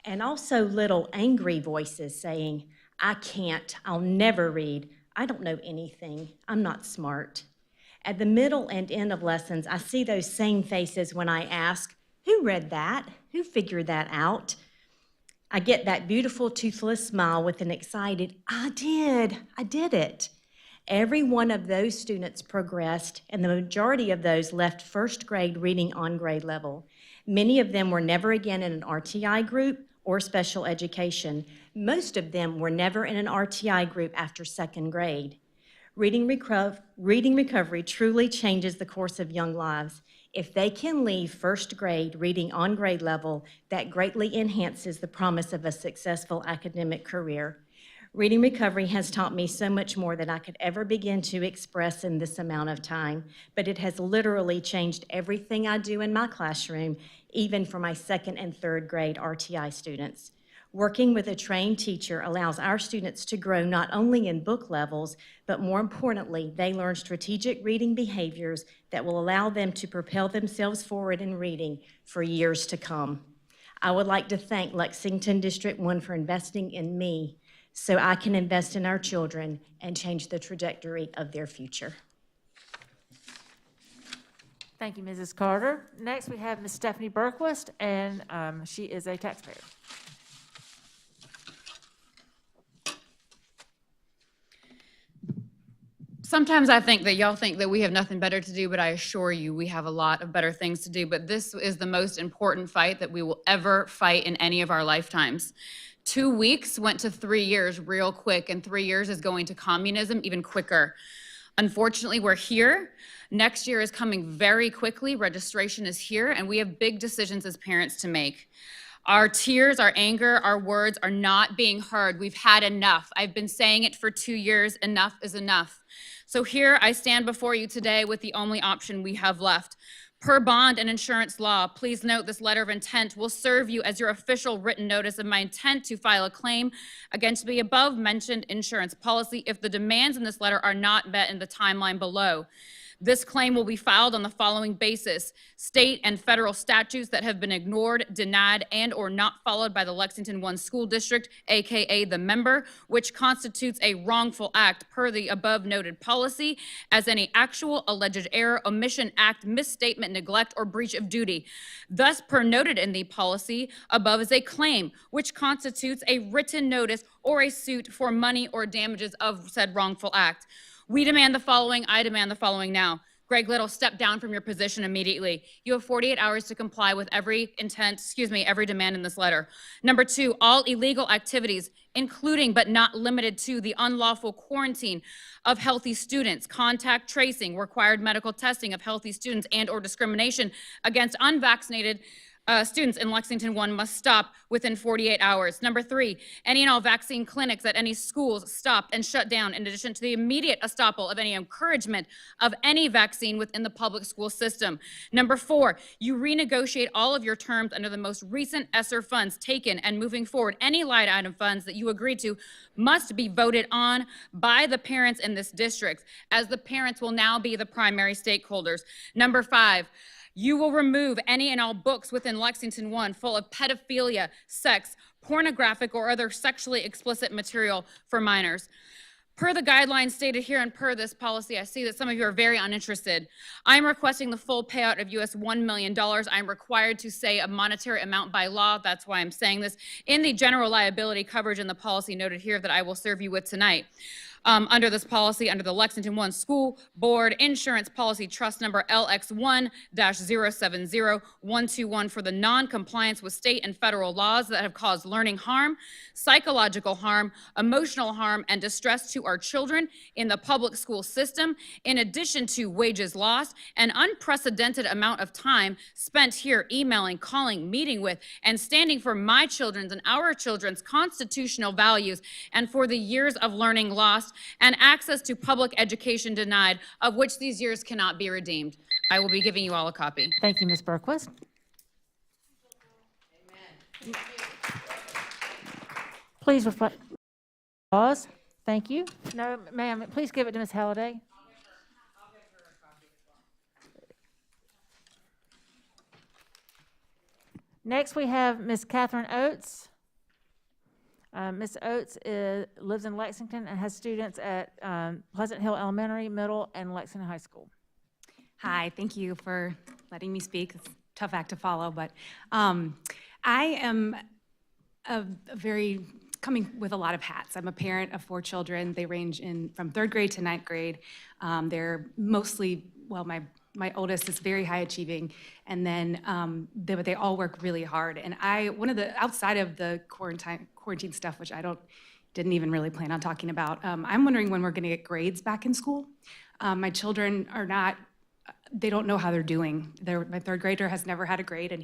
And also little angry voices saying, "I can't. I'll never read. I don't know anything. I'm not smart." At the middle and end of lessons, I see those same faces when I ask, "Who read that? Who figured that out?" I get that beautiful toothless smile with an excited, I did it. Every one of those students progressed, and the majority of those left 1st grade reading on grade level. Many of them were never again in an RTI group or special education. Most of them were never in an RTI group after 2nd grade. Reading recovery truly changes the course of young lives. If they can leave 1st grade reading on grade level, that greatly enhances the promise of a successful academic career. Reading recovery has taught me so much more than I could ever begin to express in this amount of time, but it has literally changed everything I do in my classroom, even for my 2nd and 3rd grade RTI students. Working with a trained teacher allows our students to grow not only in book levels, but more importantly, they learn strategic reading behaviors that will allow them to propel themselves forward in reading for years to come. I would like to thank Lexington District 1 for investing in me so I can invest in our children and change the trajectory of their future. Thank you, Mrs. Carter. Next, we have Ms. Stephanie Berquist, and she is a taxpayer. Sometimes I think that y'all think that we have nothing better to do, but I assure you we have a lot of better things to do. But this is the most important fight that we will ever fight in any of our lifetimes. 2 weeks went to 3 years real quick, and 3 years is going to communism even quicker. Unfortunately, we're here. Next year is coming very quickly. Registration is here, and we have big decisions as parents to make. Our tears, our anger, our words are not being heard. We've had enough. I've been saying it for 2 years. Enough is enough. So here I stand before you today with the only option we have left. Per bond and insurance law, please note this letter of intent will serve you as your official written notice of my intent to file a claim against the above mentioned insurance policy if the demands in this letter are not met in the timeline below. This claim will be filed on the following basis: state and federal statutes that have been ignored, denied, and or not followed by the Lexington One School District, AKA the member, which constitutes a wrongful act per the above noted policy as any actual, alleged error, omission, act, misstatement, neglect, or breach of duty. Thus, per noted in the policy above is a claim, which constitutes a written notice or a suit for money or damages of said wrongful act. We demand the following. I demand the following now. Greg Little, step down from your position immediately. You have 48 hours to comply with every demand in this letter. Number 2, all illegal activities, including but not limited to the unlawful quarantine of healthy students, contact tracing, required medical testing of healthy students, and or discrimination against unvaccinated students in Lexington One must stop within 48 hours. Number 3, any and all vaccine clinics at any schools stopped and shut down, in addition to the immediate estoppel of any encouragement of any vaccine within the public school system. Number 4, you renegotiate all of your terms under the most recent ESSER funds taken, and moving forward, any line item funds that you agreed to must be voted on by the parents in this district, as the parents will now be the primary stakeholders. Number 5, you will remove any and all books within Lexington One full of pedophilia, sex, pornographic, or other sexually explicit material for minors. Per the guidelines stated here and per this policy, I see that some of you are very uninterested. I'm requesting the full payout of US $1 million. I'm required to say a monetary amount by law. That's why I'm saying this. In the general liability coverage in the policy noted here that I will serve you with tonight. Under this policy, under the Lexington One School Board Insurance Policy Trust Number LX1-070121 for the non-compliance with state and federal laws that have caused learning harm, psychological harm, emotional harm, and distress to our children in the public school system, in addition to wages lost, an unprecedented amount of time spent here emailing, calling, meeting with, and standing for my children's and our children's constitutional values, and for the years of learning lost and access to public education denied, of which these years cannot be redeemed. I will be giving you all a copy. Thank you, Ms. Berquist. Amen. Please reflect. Pause. Thank you. No, ma'am, please give it to Ms. Halliday. Next, we have Ms. Catherine Oates. Ms. Oates lives in Lexington and has students at Pleasant Hill Elementary, Middle, and Lexington High School. Hi, thank you for letting me speak. It's a tough act to follow, but I am coming with a lot of hats. I'm a parent of 4 children. They range from 3rd grade to 9th grade. They're mostly, well, my oldest is very high achieving, and then they all work really hard. And outside of the quarantine stuff, which didn't even really plan on talking about, I'm wondering when we're gonna get grades back in school. My children they don't know how they're doing. My 3rd grader has never had a grade, and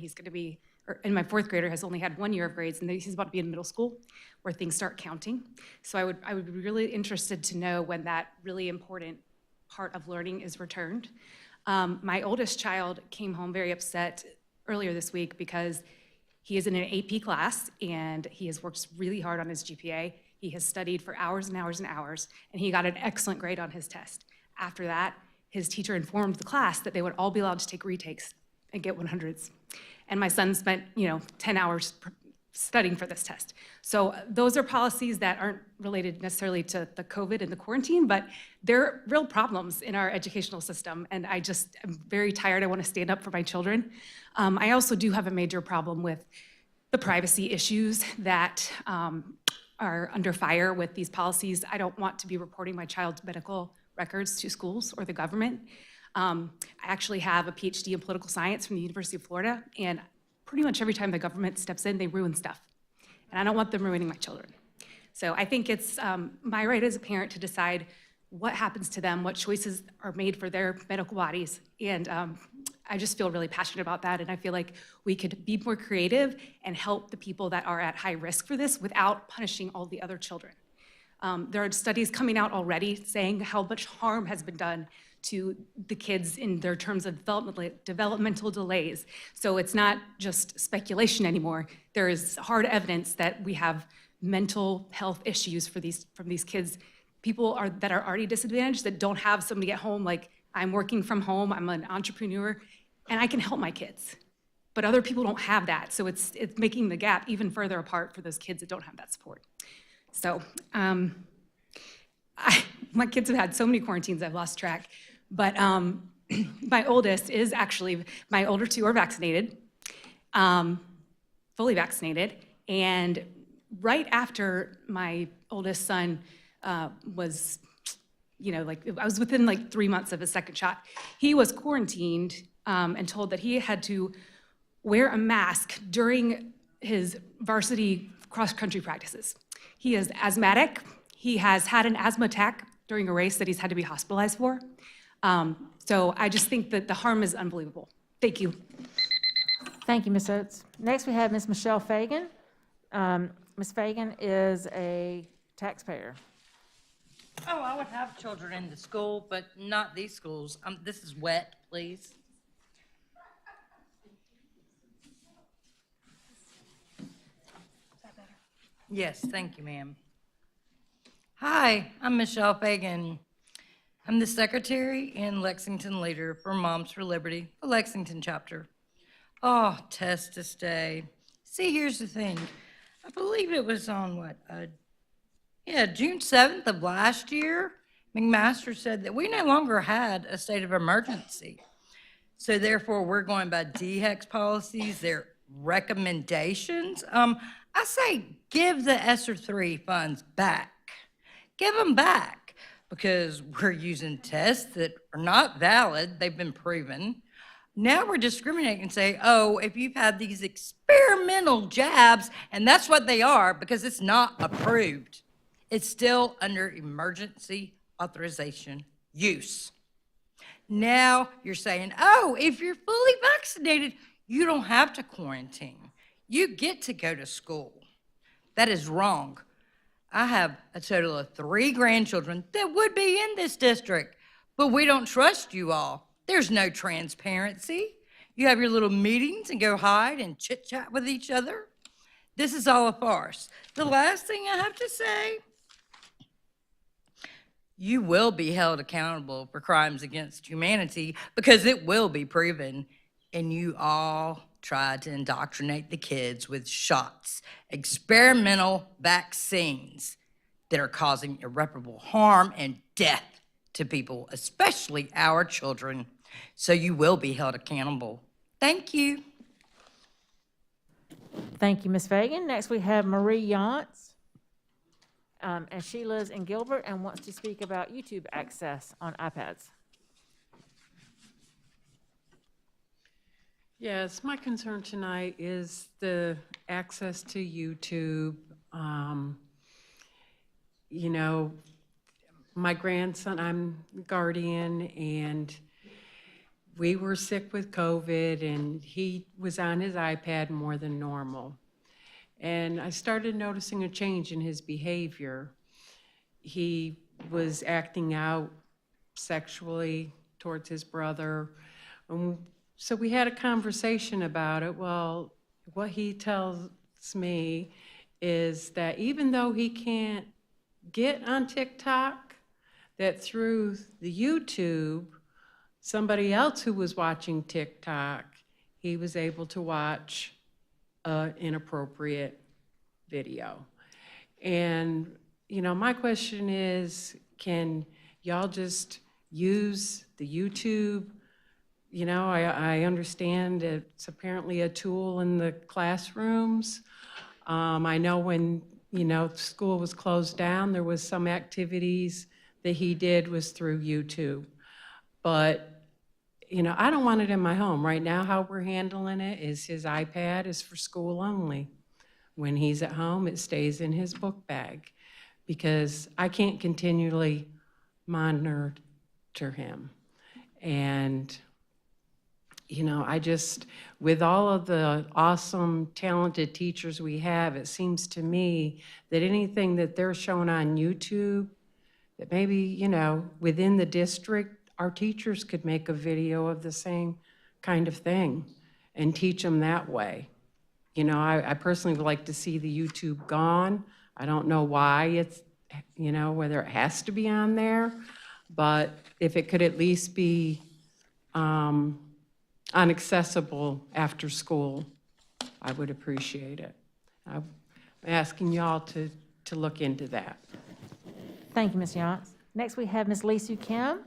and my 4th grader has only had 1 year of grades, and he's about to be in middle school where things start counting. So I would be really interested to know when that really important part of learning is returned. My oldest child came home very upset earlier this week because he is in an AP class and he has worked really hard on his GPA. He has studied for hours and hours and hours, and he got an excellent grade on his test. After that, his teacher informed the class that they would all be allowed to take retakes and get 100s. And my son spent 10 hours studying for this test. So those are policies that aren't related necessarily to the COVID and the quarantine, but they're real problems in our educational system. And I'm very tired. I want to stand up for my children. I also do have a major problem with the privacy issues that are under fire with these policies. I don't want to be reporting my child's medical records to schools or the government. I actually have a PhD in political science from the University of Florida, and pretty much every time the government steps in, they ruin stuff. And I don't want them ruining my children. So I think it's my right as a parent to decide what happens to them, what choices are made for their medical bodies. And I just feel really passionate about that, and I feel like we could be more creative and help the people that are at high risk for this without punishing all the other children. There are studies coming out already saying how much harm has been done to the kids in their terms of developmental delays. So it's not just speculation anymore. There is hard evidence that we have mental health issues from these kids. People that are already disadvantaged, that don't have somebody at home, like I'm working from home, I'm an entrepreneur, and I can help my kids. But other people don't have that, so it's making the gap even further apart for those kids that don't have that support. So my kids have had so many quarantines, I've lost track. But my oldest is actually, my older two are vaccinated, fully vaccinated. And right after my oldest son was, I was within like 3 months of his second shot, he was quarantined and told that he had to wear a mask during his varsity cross-country practices. He is asthmatic. He has had an asthma attack during a race that he's had to be hospitalized for. So I just think that the harm is unbelievable. Thank you. Thank you, Ms. Oates. Next, we have Ms. Michelle Fagan. Ms. Fagan is a taxpayer. Oh, I would have children in the school, but not these schools. This is wet, please. Yes, thank you, ma'am. Hi, I'm Michelle Fagan. I'm the secretary and Lexington leader for Moms for Liberty, the Lexington chapter. Oh, Testis Day. See, here's the thing. I believe it was on June 7th of last year, McMaster said that we no longer had a state of emergency. So therefore, we're going by DHEC's policies, their recommendations. I say give the ESSER 3 funds back. Give them back, because we're using tests that are not valid. They've been proven. Now we're discriminating and say, oh, if you've had these experimental jabs, and that's what they are, because it's not approved. It's still under emergency authorization use. Now you're saying, oh, if you're fully vaccinated, you don't have to quarantine. You get to go to school. That is wrong. I have a total of 3 grandchildren that would be in this district, but we don't trust you all. There's no transparency. You have your little meetings and go hide and chit-chat with each other. This is all a farce. The last thing I have to say, you will be held accountable for crimes against humanity, because it will be proven, and you all tried to indoctrinate the kids with shots, experimental vaccines that are causing irreparable harm and death to people, especially our children. So you will be held accountable. Thank you. Thank you, Ms. Fagan. Next, we have Marie Yantz. And she lives in Gilbert and wants to speak about YouTube access on iPads. Yes, my concern tonight is the access to YouTube. My grandson, I'm guardian, and we were sick with COVID, and he was on his iPad more than normal. And I started noticing a change in his behavior. He was acting out sexually towards his brother. So we had a conversation about it. Well, what he tells me is that even though he can't get on TikTok, that through the YouTube, somebody else who was watching TikTok, he was able to watch an inappropriate video. And, my question is, can y'all just use the YouTube? I understand it's apparently a tool in the classrooms. I know when, school was closed down, there was some activities that he did was through YouTube. But, I don't want it in my home. Right now, how we're handling it is his iPad is for school only. When he's at home, it stays in his book bag, because I can't continually monitor him. And you know, with all of the awesome, talented teachers we have, it seems to me that anything that they're showing on YouTube, that maybe, you know, within the district, our teachers could make a video of the same kind of thing and teach them that way. You know, I personally would like to see the YouTube gone. I don't know why it's, you know, whether it has to be on there, but if it could at least be unaccessible after school, I would appreciate it. I'm asking y'all to look into that. Thank you, Ms. Yance. Next, we have Ms. Lee Soo Kim,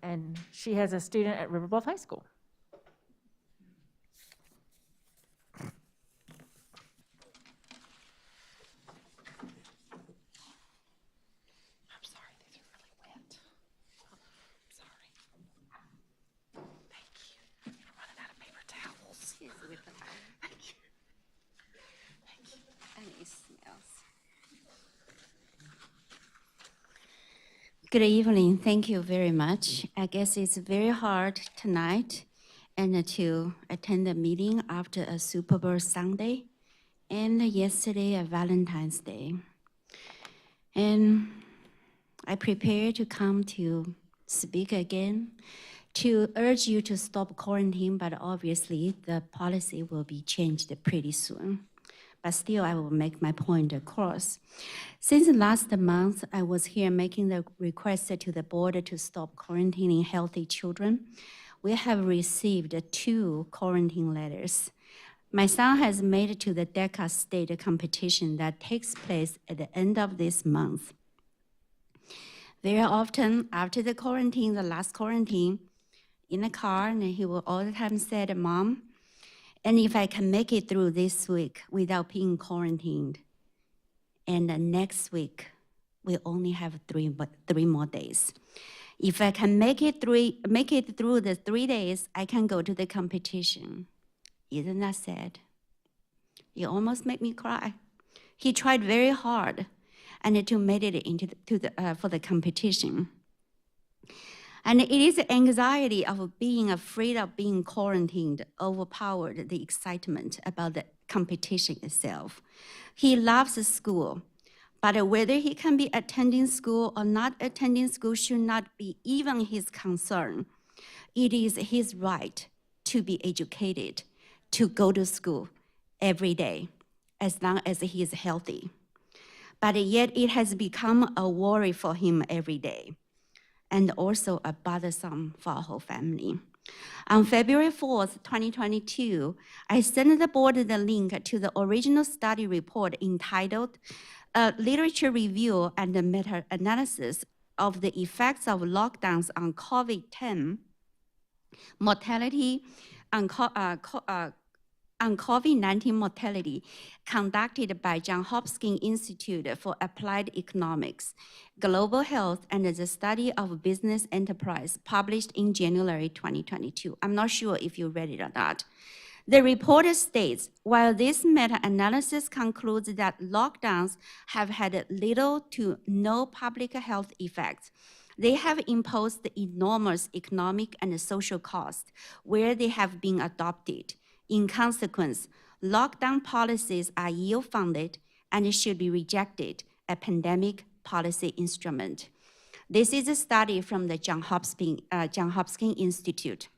and she has a student at River Bluff High School. Good evening. Thank you very much. I guess it's very hard tonight and to attend the meeting after a Super Bowl Sunday and yesterday a Valentine's Day. And I prepare to come to speak again to urge you to stop quarantine, but obviously the policy will be changed pretty soon. But still, I will make my point across. Since last month, I was here making the request to the board to stop quarantining healthy children. We have received 2 quarantine letters. My son has made it to the DECA state competition that takes place at the end of this month. Very often, after the quarantine, the last quarantine, in the car, and he will all the time say, "Mom, and if I can make it through this week without being quarantined, and the next week, we only have 3 more days. If I can make it through the 3 days, I can go to the competition." Isn't that sad? It almost made me cry. He tried very hard and to make it into for the competition. And it is the anxiety of being afraid of being quarantined overpowered the excitement about the competition itself. He loves school, but whether he can be attending school or not attending school should not be even his concern. It is his right to be educated, to go to school every day, as long as he is healthy. But yet it has become a worry for him every day, and also a bothersome for our whole family. On February 4th, 2022, I sent the board the link to the original study report entitled Literature Review and Meta-Analysis of the Effects of Lockdowns on COVID-10 Mortality on COVID-19 mortality, conducted by Johns Hopkins Institute for Applied Economics, Global Health, and the Study of Business Enterprise, published in January 2022. I'm not sure if you read it or not. The report states, while this meta-analysis concludes that lockdowns have had little to no public health effects, they have imposed enormous economic and social costs where they have been adopted. In consequence, lockdown policies are ill-funded and should be rejected as a pandemic policy instrument. This is a study from the Johns Hopkins Institute.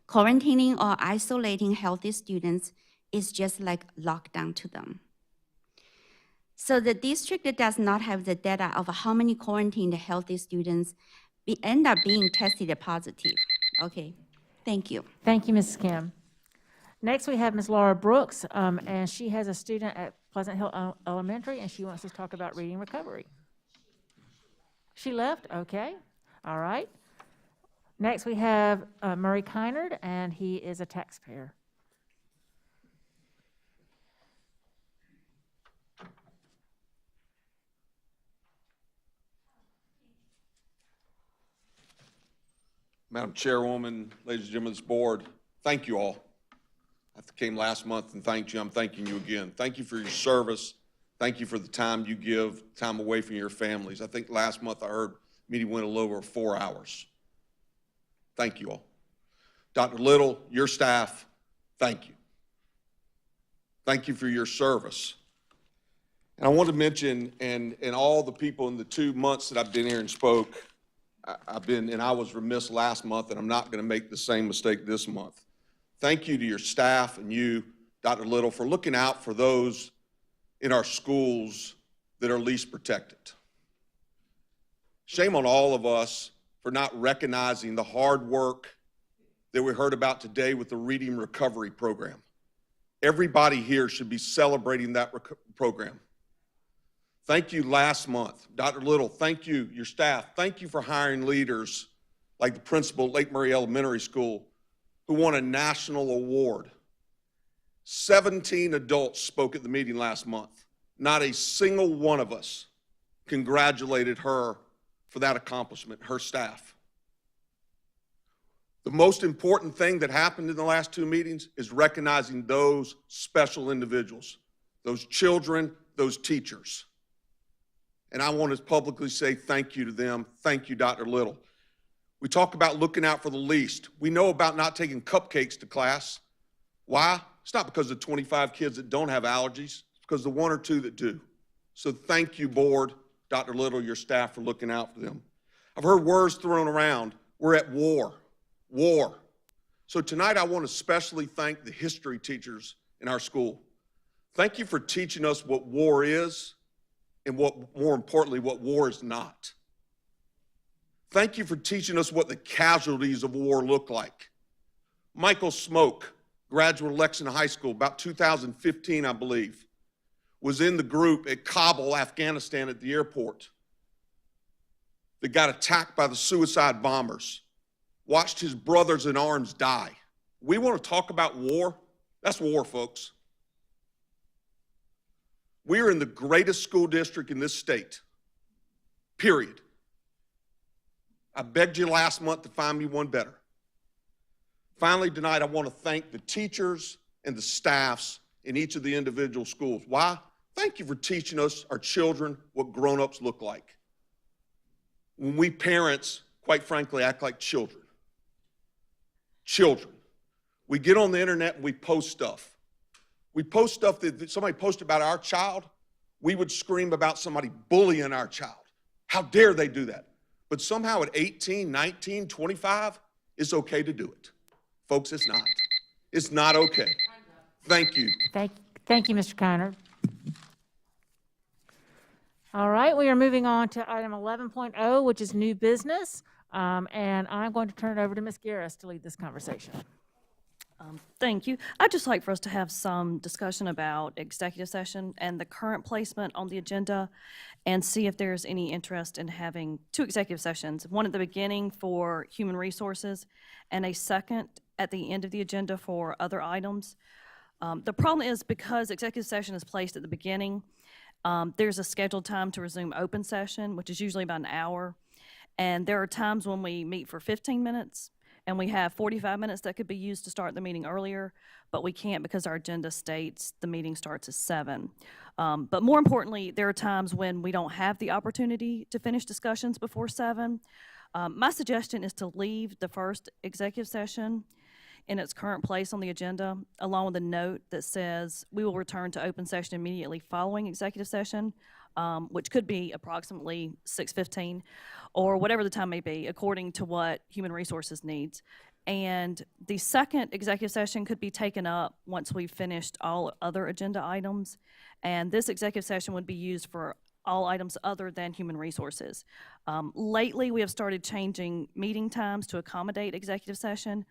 Quarantining or isolating healthy students is just like lockdown to them. So the district does not have the data of how many quarantined healthy students end up being tested positive. Okay, thank you. Thank you, Mrs. Kim. Next, we have Ms. Laura Brooks, and she has a student at Pleasant Hill Elementary, and she wants us to talk about reading recovery. She left? Okay. All right. Next, we have Murray Kynard, and he is a taxpayer. Madam Chairwoman, ladies and gentlemen of this board, thank you all. I came last month and thanked you. I'm thanking you again. Thank you for your service. Thank you for the time you give, time away from your families. I think last month I heard the meeting went a little over 4 hours. Thank you all. Dr. Little, your staff, thank you. Thank you for your service. And I want to mention, and all the people in the 2 months that I've been here and spoke, I was remiss last month, and I'm not going to make the same mistake this month. Thank you to your staff and you, Dr. Little, for looking out for those in our schools that are least protected. Shame on all of us for not recognizing the hard work that we heard about today with the Reading Recovery Program. Everybody here should be celebrating that program. Thank you last month. Dr. Little, thank you, your staff. Thank you for hiring leaders like the principal at Lake Murray Elementary School who won a national award. 17 adults spoke at the meeting last month. Not a single one of us congratulated her for that accomplishment, her staff. The most important thing that happened in the last 2 meetings is recognizing those special individuals, those children, those teachers. And I want to publicly say thank you to them. Thank you, Dr. Little. We talk about looking out for the least. We know about not taking cupcakes to class. Why? It's not because of 25 kids that don't have allergies. It's because of the 1 or 2 that do. So thank you, board, Dr. Little, your staff, for looking out for them. I've heard words thrown around. We're at war. War. So tonight I want to especially thank the history teachers in our school. Thank you for teaching us what war is and what, more importantly, what war is not. Thank you for teaching us what the casualties of war look like. Michael Smoke, graduate of Lexington High School, about 2015, I believe, was in the group at Kabul, Afghanistan at the airport that got attacked by the suicide bombers. Watched his brothers in arms die. We want to talk about war? That's war, folks. We are in the greatest school district in this state, period. I begged you last month to find me one better. Finally, tonight, I want to thank the teachers and the staffs in each of the individual schools. Why? Thank you for teaching us, our children, what grown-ups look like. When we parents, quite frankly, act like children. Children. We get on the internet and we post stuff. We post stuff that somebody posted about our child. We would scream about somebody bullying our child. How dare they do that? But somehow at 18, 19, 25, it's okay to do it. Folks, it's not. It's not okay. Thank you. Thank you, Mr. Kiner. All right, we are moving on to item 11.0, which is new business. And I'm going to turn it over to Ms. Garris to lead this conversation. Thank you. I'd just like for us to have some discussion about executive session and the current placement on the agenda and see if there's any interest in having 2 executive sessions, one at the beginning for human resources and a second at the end of the agenda for other items. The problem is because executive session is placed at the beginning, there's a scheduled time to resume open session, which is usually about an hour. And there are times when we meet for 15 minutes and we have 45 minutes that could be used to start the meeting earlier, but we can't because our agenda states the meeting starts at 7. But more importantly, there are times when we don't have the opportunity to finish discussions before 7. My suggestion is to leave the first executive session in its current place on the agenda, along with a note that says we will return to open session immediately following executive session, which could be approximately 6:15 or whatever the time may be, according to what Human Resources needs. And the second executive session could be taken up once we've finished all other agenda items. And this executive session would be used for all items other than Human Resources. Lately, we have started changing meeting times to accommodate executive session.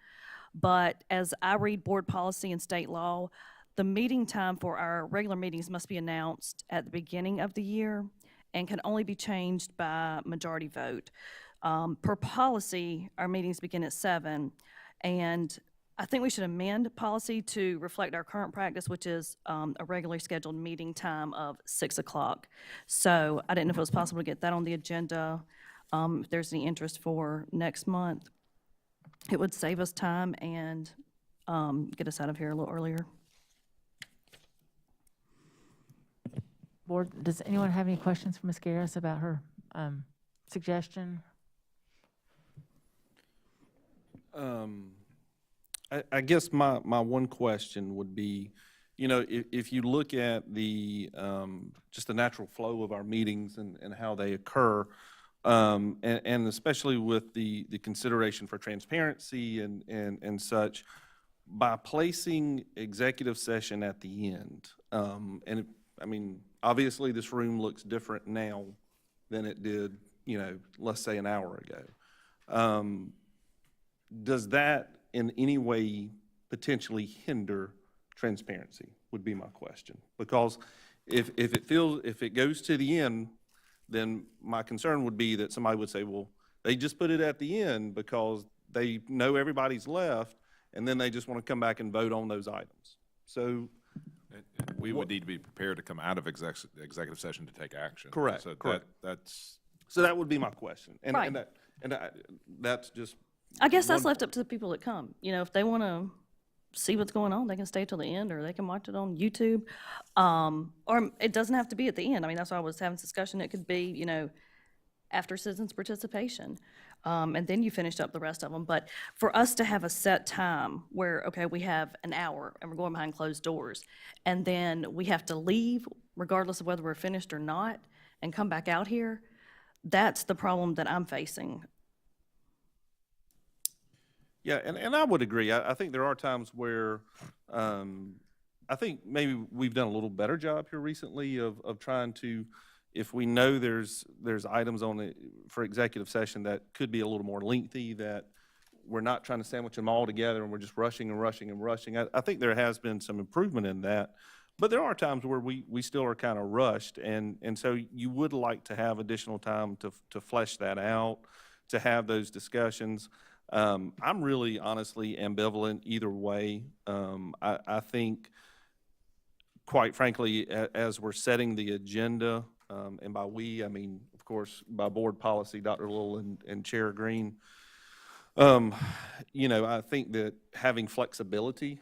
But as I read board policy and state law, the meeting time for our regular meetings must be announced at the beginning of the year and can only be changed by majority vote. Per policy, our meetings begin at 7, and I think we should amend policy to reflect our current practice, which is a regularly scheduled meeting time of 6 o'clock. So I didn't know if it was possible to get that on the agenda, if there's any interest for next month. It would save us time and get us out of here a little earlier. Board, does anyone have any questions for Ms. Garris about her suggestion? I guess my one question would be, you know, if you look at the, just the natural flow of our meetings and how they occur, and especially with the consideration for transparency and such, by placing executive session at the end, I mean, obviously this room looks different now than it did, you know, let's say an hour ago. Does that in any way potentially hinder transparency, would be my question. Because if it goes to the end, then my concern would be that somebody would say, well, they just put it at the end because they know everybody's left, and then they just want to come back and vote on those items. So we would need to be prepared to come out of executive session to take action. Correct, So correct. So that would be my question. Right. That's just. I guess that's one left up to the people that come. You know, if they want to see what's going on, they can stay till the end, or they can watch it on YouTube. Or it doesn't have to be at the end. I mean, that's why I was having this discussion. It could be, you know, after citizens' participation. And then you finished up the rest of them. But for us to have a set time where, okay, we have an hour and we're going behind closed doors, and then we have to leave regardless of whether we're finished or not and come back out here, that's the problem that I'm facing. Yeah, and I would agree. I think there are times where I think maybe we've done a little better job here recently of trying to, if we know there's items on it for executive session that could be a little more lengthy, that we're not trying to sandwich them all together and we're just rushing and rushing and rushing. I think there has been some improvement in that. But there are times where we still are kind of rushed, and so you would like to have additional time to flesh that out, to have those discussions. I'm really honestly ambivalent either way. I think, quite frankly, as we're setting the agenda, and by we, I mean, of course, by board policy, Dr. Little and Chair Green, you know, I think that having flexibility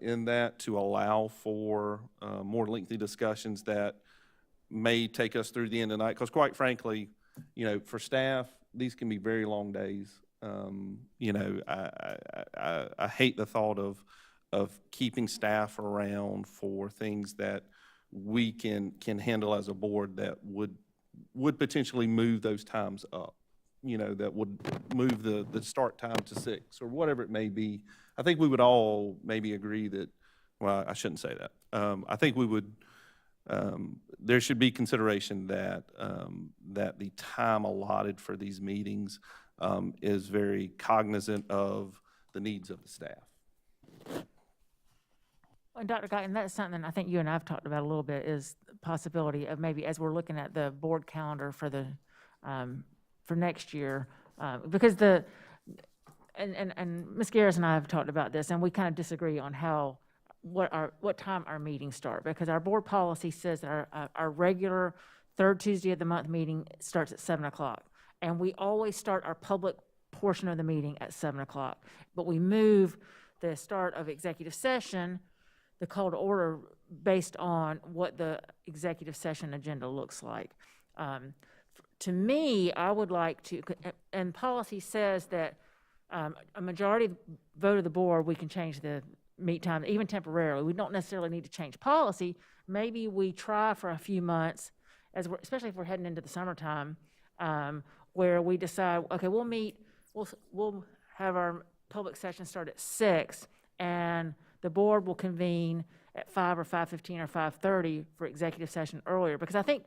in that to allow for more lengthy discussions that may take us through the end of the night, because quite frankly, you know, for staff, these can be very long days. You know, I hate the thought of keeping staff around for things that we can handle as a board that would potentially move those times up. You know, that would move the start time to 6 or whatever it may be. I think we would all maybe agree that, well, I shouldn't say that. I think we would, there should be consideration that that the time allotted for these meetings is very cognizant of the needs of the staff. And Dr. Guyton, that's something I think you and I have talked about a little bit, is the possibility of maybe as we're looking at the board calendar for the for next year, because and Ms. Garris and I have talked about this, and we kind of disagree on what time our meetings start, because our board policy says that our regular third Tuesday of the month meeting starts at 7 o'clock, and we always start our public portion of the meeting at 7 o'clock, but we move the start of executive session, the call to order, based on what the executive session agenda looks like. To me, I would like to, and policy says that a majority vote of the board, we can change the meet time, even temporarily. We don't necessarily need to change policy. Maybe we try for a few months, especially if we're heading into the summertime, where we decide, okay, we'll have our public session start at 6, and the board will convene at 5 or 5:15 or 5:30 for executive session earlier, because I think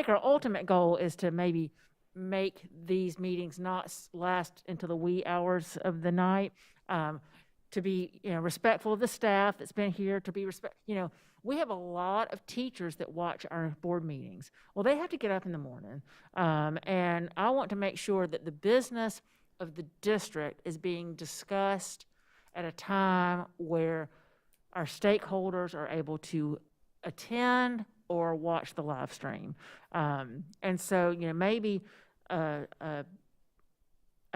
our ultimate goal is to maybe make these meetings not last into the wee hours of the night, to be, you know, respectful of the staff that's been here, to be you know, we have a lot of teachers that watch our board meetings. Well, they have to get up in the morning, and I want to make sure that the business of the district is being discussed at a time where our stakeholders are able to attend or watch the live stream. And so, you know, maybe a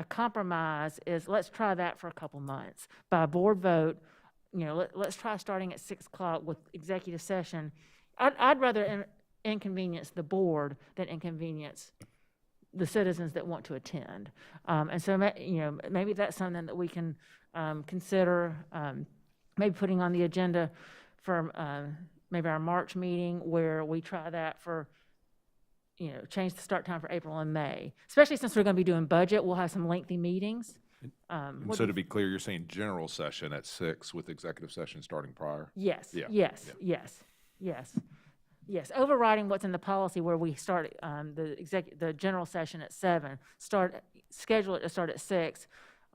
compromise is, let's try that for a couple months. By board vote, you know, let's try starting at 6 o'clock with executive session. I'd rather inconvenience the board than inconvenience the citizens that want to attend. And so, you know, maybe that's something that we can consider maybe putting on the agenda for maybe our March meeting where we try that for, change the start time for April and May, especially since we're going to be doing budget. We'll have some lengthy meetings. And so to be clear, you're saying general session at 6 with executive session starting prior? Yes, Yeah. yes, yes, yes, yes. Overriding what's in the policy where we start the general session at 7, schedule it to start at 6,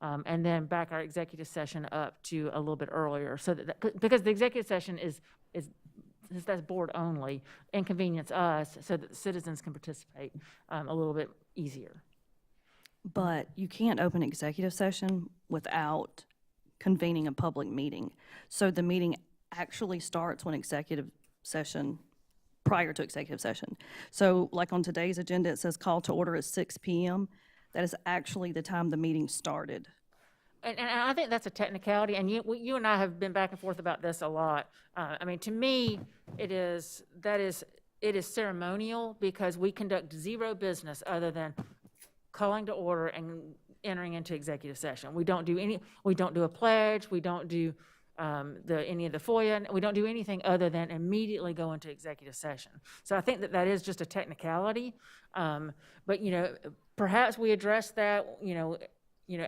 and then back our executive session up to a little bit earlier, so because the executive session is that's board only, inconvenience us so that the citizens can participate a little bit easier. But you can't open executive session without convening a public meeting. So the meeting actually starts when executive session, prior to executive session. So like on today's agenda, it says call to order at 6 p.m. That is actually the time the meeting started. And I think that's a technicality, and you and I have been back and forth about this a lot. I mean, to me, it is ceremonial because we conduct zero business other than calling to order and entering into executive session. We don't do a pledge, we don't do any of the FOIA, we don't do anything other than immediately go into executive session. So I think that is just a technicality, but perhaps we address that,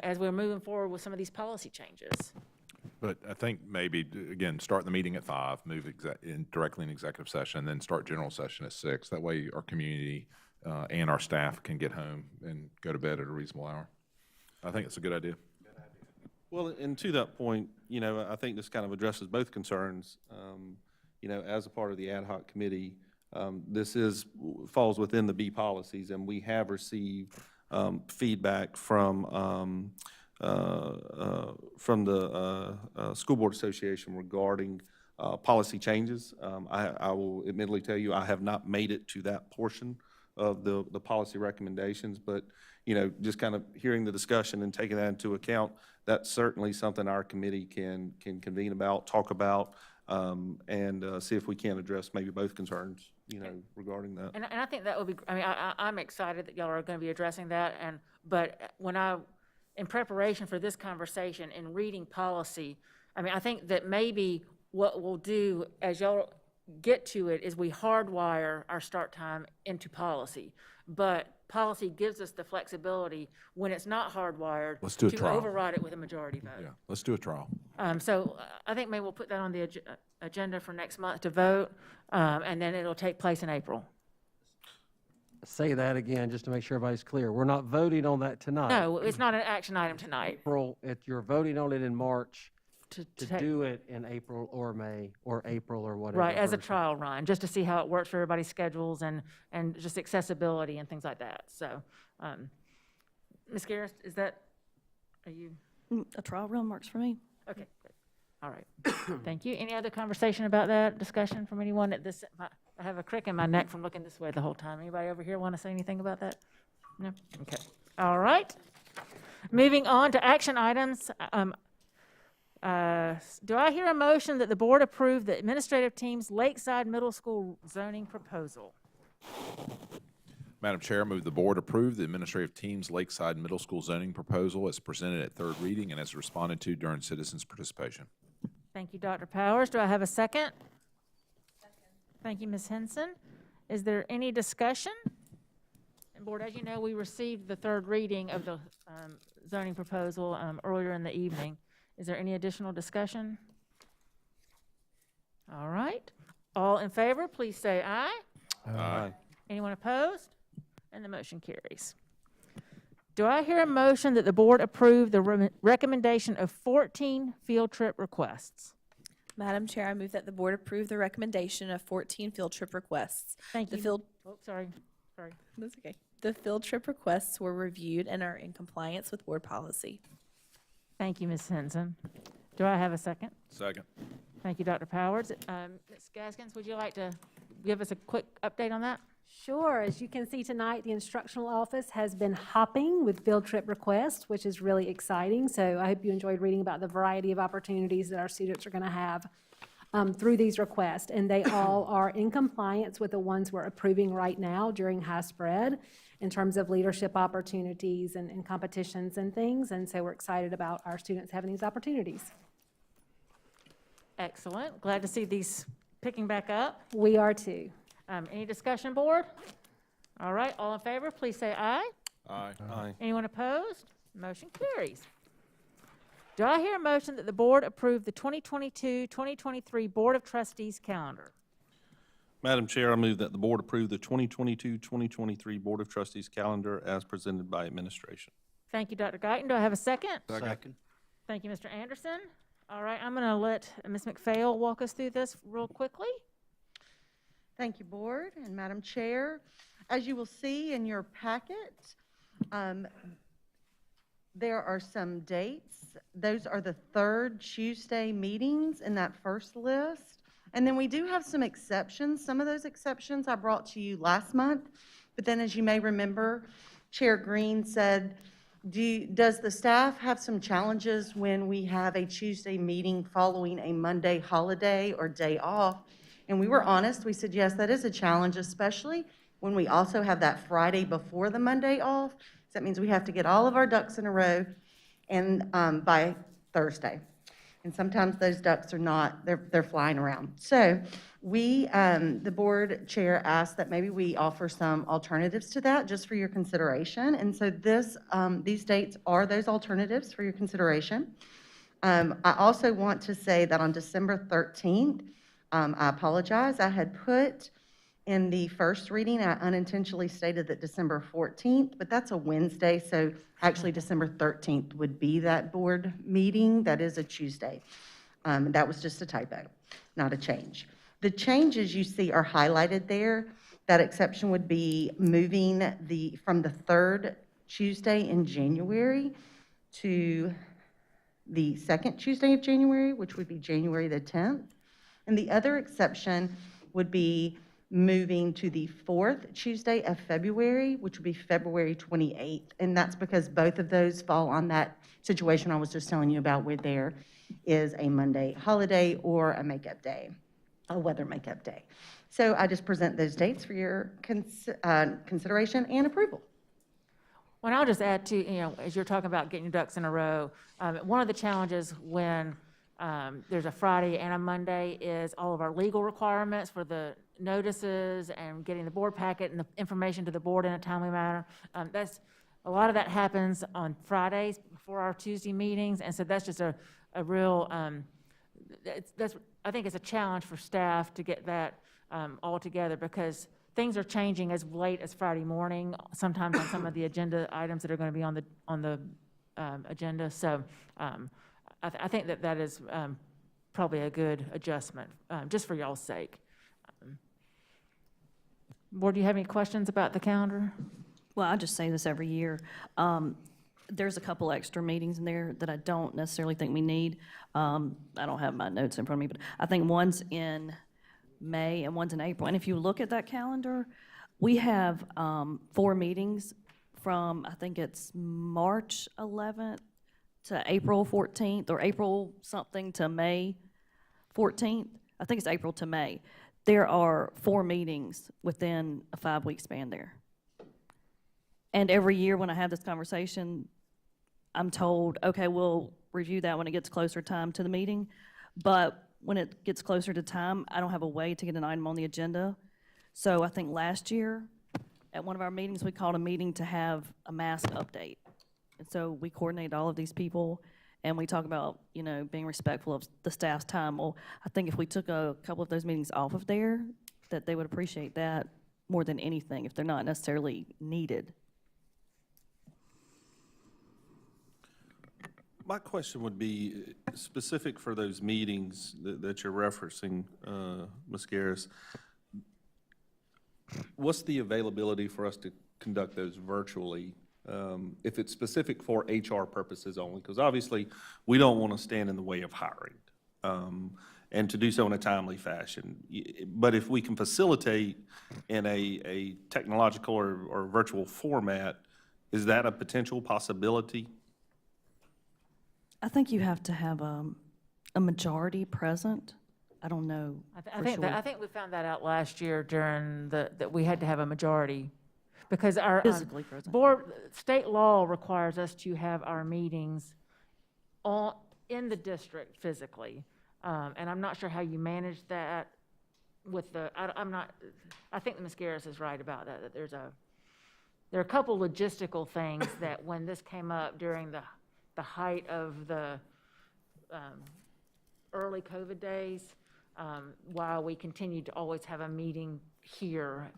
as we're moving forward with some of these policy changes. But I think maybe, again, start the meeting at 5, move directly in executive session, and then start general session at 6. That way our community and our staff can get home and go to bed at a reasonable hour. I think it's a good idea. Well, and to that point, I think this kind of addresses both concerns. As a part of the ad hoc committee, this falls within the B policies, and we have received feedback from the School Board Association regarding policy changes. I will admittedly tell you, I have not made it to that portion of the policy recommendations, but just kind of hearing the discussion and taking that into account, that's certainly something our committee can convene about, talk about, and see if we can address maybe both concerns, regarding that. And I think that would be, I'm excited that y'all are going to be addressing that, but in preparation for this conversation and reading policy, I think that maybe what we'll do as y'all get to it is we hardwire our start time into policy, but policy gives us the flexibility when it's not hardwired Let's do a to trial. override it with a majority vote. Yeah, let's do a trial. So I think maybe we'll put that on the agenda for next month to vote, and then it'll take place in April. Say that again, just to make sure everybody's clear. We're not voting on that tonight. No, it's not an action item tonight. April, if you're voting on it in March, to take- do it in April or May, or April or whatever. Right, as a version. trial run, just to see how it works for everybody's schedules and just accessibility and things like that. So, Ms. Garris, are you? A trial run works for me. Okay, good. All right. Thank you. Any other conversation about that, discussion from anyone at this? I have a crick in my neck from looking this way the whole time. Anybody over here want to say anything about that? No? Okay. All right. Moving on to action items. Do I hear a motion that the board approve the administrative team's Lakeside Middle School zoning proposal? Madam Chair, I move the board approve the administrative team's Lakeside Middle School zoning proposal as presented at third reading and as responded to during citizens' participation. Thank you, Dr. Powers. Do I have a second? Thank you, Ms. Henson. Is there any discussion? And board, as you know, we received the third reading of the zoning proposal earlier in the evening. Is there any additional discussion? All right. All in favor, please say aye. Aye. Anyone opposed? And the motion carries. Do I hear a motion that the board approve the recommendation of 14 field trip requests? Madam Chair, I move that the board approve the recommendation of 14 field trip requests. Thank you. The field, Oh, sorry. that's okay. The field trip requests were reviewed and are in compliance with board policy. Thank you, Ms. Henson. Do I have a second? Second. Thank you, Dr. Powers. Ms. Gaskins, would you like to give us a quick update on that? Sure. As you can see tonight, the instructional office has been hopping with field trip requests, which is really exciting. So I hope you enjoyed reading about the variety of opportunities that our students are going to have through these requests, and they all are in compliance with the ones we're approving right now during high spread in terms of leadership opportunities and competitions and things, and so we're excited about our students having these opportunities. Excellent. Glad to see these picking back up. We are too. Any discussion, board? All right, all in favor, please say aye. Aye. Aye. Anyone opposed? Motion carries. Do I hear a motion that the board approve the 2022-2023 Board of Trustees calendar? Madam Chair, I move that the board approve the 2022-2023 Board of Trustees calendar as presented by administration. Thank you, Dr. Guyton. Do I have a second? Second. Thank you, Mr. Anderson. All right, I'm going to let Ms. McPhail walk us through this real quickly. Thank you, Board and Madam Chair. As you will see in your packet, there are some dates. Those are the third Tuesday meetings in that first list. And then we do have some exceptions. Some of those exceptions I brought to you last month. But then, as you may remember, Chair Green said, does the staff have some challenges when we have a Tuesday meeting following a Monday holiday or day off? And we were honest. We said, yes, that is a challenge, especially when we also have that Friday before the Monday off. So that means we have to get all of our ducks in a row and by Thursday. And sometimes those ducks are not, they're flying around. So we, the board chair asked that maybe we offer some alternatives to that just for your consideration. And so these dates are those alternatives for your consideration. I also want to say that on December 13th, I apologize, I had put in the first reading, I unintentionally stated that December 14th, but that's a Wednesday, so actually December 13th would be that board meeting. That is a Tuesday. That was just a typo, not a change. The changes you see are highlighted there. That exception would be moving from the third Tuesday in January to the second Tuesday of January, which would be January the 10th. And the other exception would be moving to the fourth Tuesday of February, which would be February 28th. And that's because both of those fall on that situation I was just telling you about, where there is a Monday holiday or a makeup day, a weather makeup day. So I just present those dates for your consideration and approval. Well, I'll just add to, as you're talking about getting your ducks in a row, one of the challenges when there's a Friday and a Monday is all of our legal requirements for the notices and getting the board packet and the information to the board in a timely manner. A lot of that happens on Fridays before our Tuesday meetings, and so that's just a real, I think it's a challenge for staff to get that all together, because things are changing as late as Friday morning, sometimes on some of the agenda items that are going to be on the agenda. So I think that is probably a good adjustment, just for y'all's sake. Board, do you have any questions about the calendar? Well, I just say this every year. There's a couple extra meetings in there that I don't necessarily think we need. I don't have my notes in front of me, but I think one's in May and one's in April. And if you look at that calendar, we have 4 meetings from, I think it's March 11th to April 14th, or April something to May 14th. I think it's April to May. There are 4 meetings within a 5-week span there. And every year when I have this conversation, I'm told, okay, we'll review that when it gets closer time to the meeting. But when it gets closer to time, I don't have a way to get an item on the agenda. So I think last year at one of our meetings, we called a meeting to have a mask update. And so we coordinate all of these people, and we talk about, being respectful of the staff's time. Well, I think if we took a couple of those meetings off of there, that they would appreciate that more than anything, if they're not necessarily needed. My question would be specific for those meetings that you're referencing, Ms. Garris. What's the availability for us to conduct those virtually? If it's specific for HR purposes only, because obviously we don't want to stand in the way of hiring, and to do so in a timely fashion. But if we can facilitate in a technological or virtual format, is that a potential possibility? I think you have to have a majority present. I don't know I for think sure. I think we found that out last year during that we had to have a majority because our Physically present. state law requires us to have our meetings in the district physically. And I'm not sure how you manage that with I think Ms. Garris is right about that there are a couple logistical things that when this came up during the height of the early COVID days, while we continued to always have a meeting here.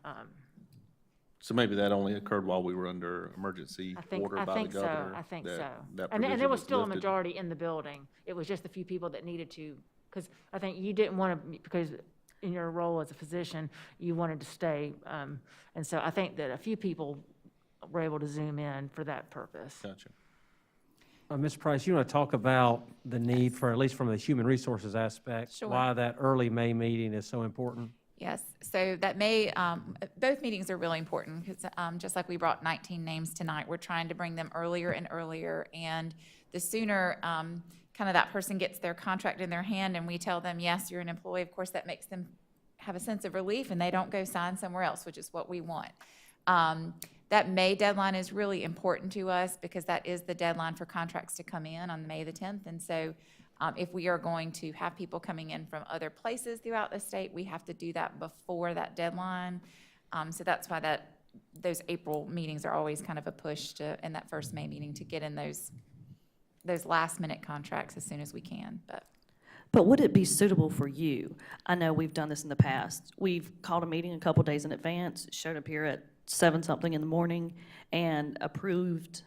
So maybe that only occurred while we were under emergency order by the governor? I think that- so. that And provision there was still a lifted? majority in the building. It was just a few people that needed to, because I think you didn't want to, because in your role as a physician, you wanted to stay. And so I think that a few people were able to Zoom in for that purpose. Gotcha. Ms. Price, you want to talk about the need for, at least from the human resources aspect, Sure. why that early May meeting is so important? Yes, so that may, both meetings are really important because just like we brought 19 names tonight, we're trying to bring them earlier and earlier. And the sooner kind of that person gets their contract in their hand and we tell them, yes, you're an employee, of course, that makes them have a sense of relief and they don't go sign somewhere else, which is what we want. That May deadline is really important to us because that is the deadline for contracts to come in on May the 10th. And so if we are going to have people coming in from other places throughout the state, we have to do that before that deadline. So that's why those April meetings are always kind of a push in that first May meeting to get in those last minute contracts as soon as we can. But would it be suitable for you? I know we've done this in the past. We've called a meeting a couple days in advance, showed up here at 7-something in the morning, and approved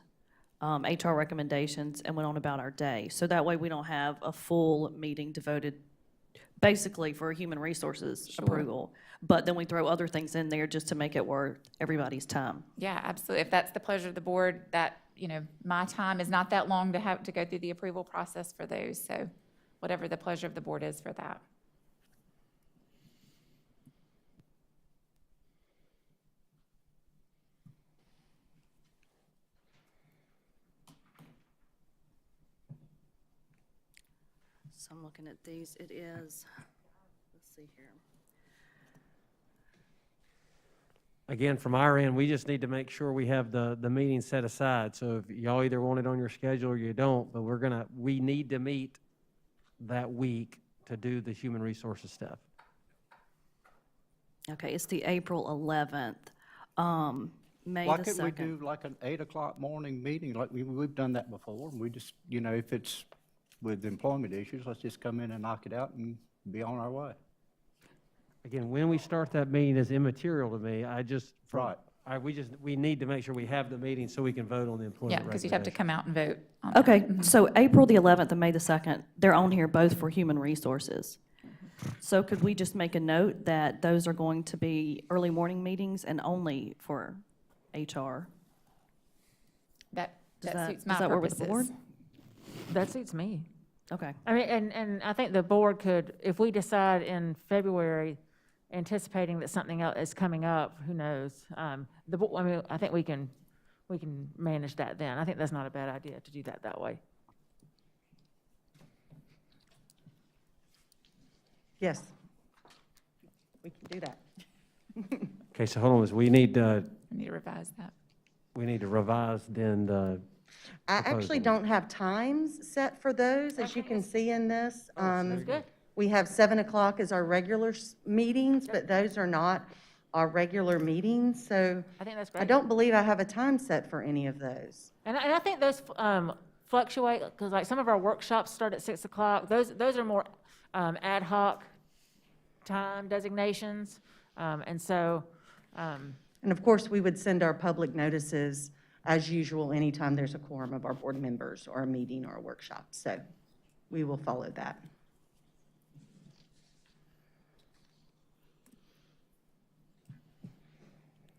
HR recommendations and went on about our day. So that way we don't have a full meeting devoted basically for human resources approval. But then we throw other things in there just to make it worth everybody's time. Yeah, absolutely. If that's the pleasure of the board, my time is not that long to have to go through the approval process for those. So whatever the pleasure of the board is for that. So I'm looking at these. It is, let's see here. Again, from our end, we just need to make sure we have the meeting set aside. So if y'all either want it on your schedule or you don't, but we need to meet that week to do the human resources stuff. Okay, it's the April 11th. May Why the couldn't we 2nd. do like an 8 o'clock morning meeting? Like we've done that before. We just, if it's with employment issues, let's just come in and knock it out and be on our way. Again, when we start that meeting is immaterial to me. Right. We need to make sure we have the meeting so we can vote on the employment Yeah, because you'd have to recommendation. come out and vote on that. Okay, so April the 11th and May the 2nd, they're on here both for human resources. So could we just make a note that those are going to be early morning meetings and only for HR? That Does suits my does that work with the board? purposes. That suits me. Okay. I mean, and I think the board could, if we decide in February, anticipating that something else is coming up, who knows? I think we can manage that then. I think that's not a bad idea to do that way. Yes. We can do that. Okay, so hold on, we need to I need to revise that. revise then the I actually proposal. don't have times set for those, as you can see in this. That's good. We have 7 o'clock as our regular meetings, but those are not our regular meetings, so I think that's I great. don't believe I have a time set for any of those. And I think those fluctuate, because like some of our workshops start at 6 o'clock. Those are more ad hoc time designations. And so, And of course, we would send our public notices as usual anytime there's a quorum of our board members or a meeting or a workshop. So we will follow that.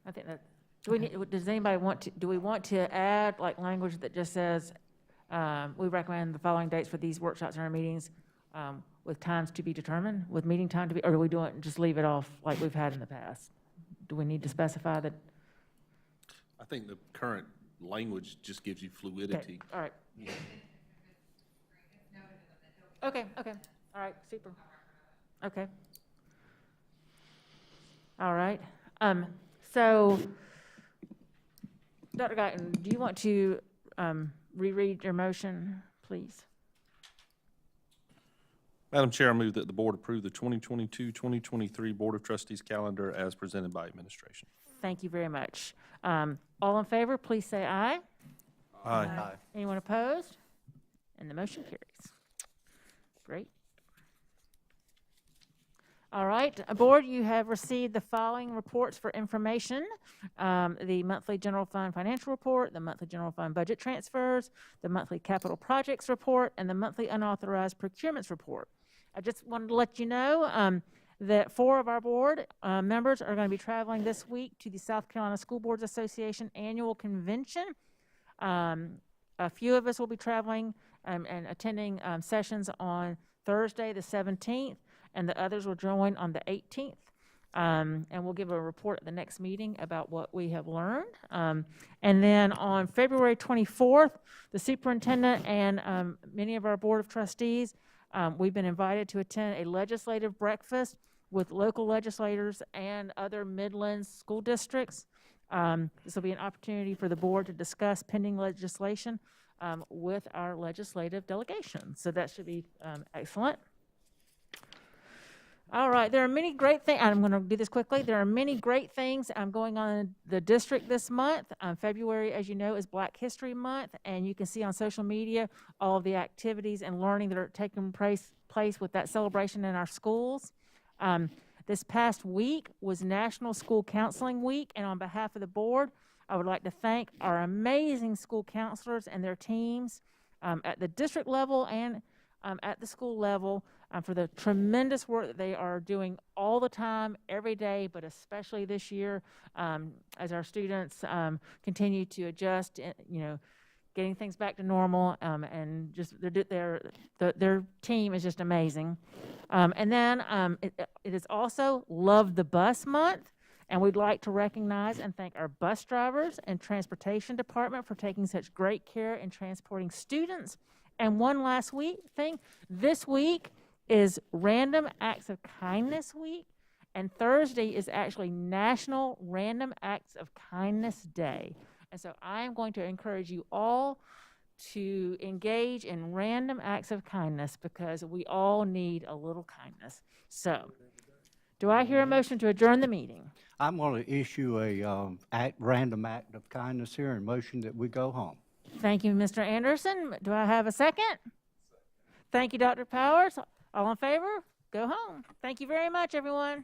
I think that, does anybody do we want to add like language that just says, we recommend the following dates for these workshops and our meetings, with times to be determined, with meeting time to be, or do we do it and just leave it off like we've had in the past? Do we need to specify that? I think the current language just gives you fluidity. All right. Okay, all right, super. Okay. All right. So, Dr. Guyton, do you want to reread your motion, please? Madam Chair, I move that the board approve the 2022-2023 Board of Trustees calendar as presented by administration. Thank you very much. All in favor, please say aye. Aye. Anyone opposed? And the motion carries. Great. All right, Board, you have received the following reports for information. The monthly general fund financial report, the monthly general fund budget transfers, the monthly capital projects report, and the monthly unauthorized procurements report. I just wanted to let you know that 4 of our board members are going to be traveling this week to the South Carolina School Boards Association annual convention. A few of us will be traveling and attending sessions on Thursday, the 17th, and the others will join on the 18th. And we'll give a report at the next meeting about what we have learned. And then on February 24th, the superintendent and many of our board of trustees, we've been invited to attend a legislative breakfast with local legislators and other Midlands school districts. This will be an opportunity for the board to discuss pending legislation with our legislative delegation. So that should be excellent. All right, there are many great things. I'm going to do this quickly. There are many great things going on in the district this month. February, as you know, is Black History Month, and you can see on social media all of the activities and learning that are taking place with that celebration in our schools. This past week was National School Counseling Week, and on behalf of the board, I would like to thank our amazing school counselors and their teams at the district level and at the school level for the tremendous work that they are doing all the time, every day, but especially this year as our students continue to adjust, getting things back to normal, and just their team is just amazing. And then it is also Love the Bus Month, and we'd like to recognize and thank our bus drivers and transportation department for taking such great care in transporting students. And one last thing, this week is Random Acts of Kindness Week, and Thursday is actually National Random Acts of Kindness Day. And so I am going to encourage you all to engage in random acts of kindness because we all need a little kindness. So, do I hear a motion to adjourn the meeting? I'm going to issue a random act of kindness here and motion that we go home. Thank you, Mr. Anderson. Do I have a second? Thank you, Dr. Powers. All in favor? Go home. Thank you very much, everyone.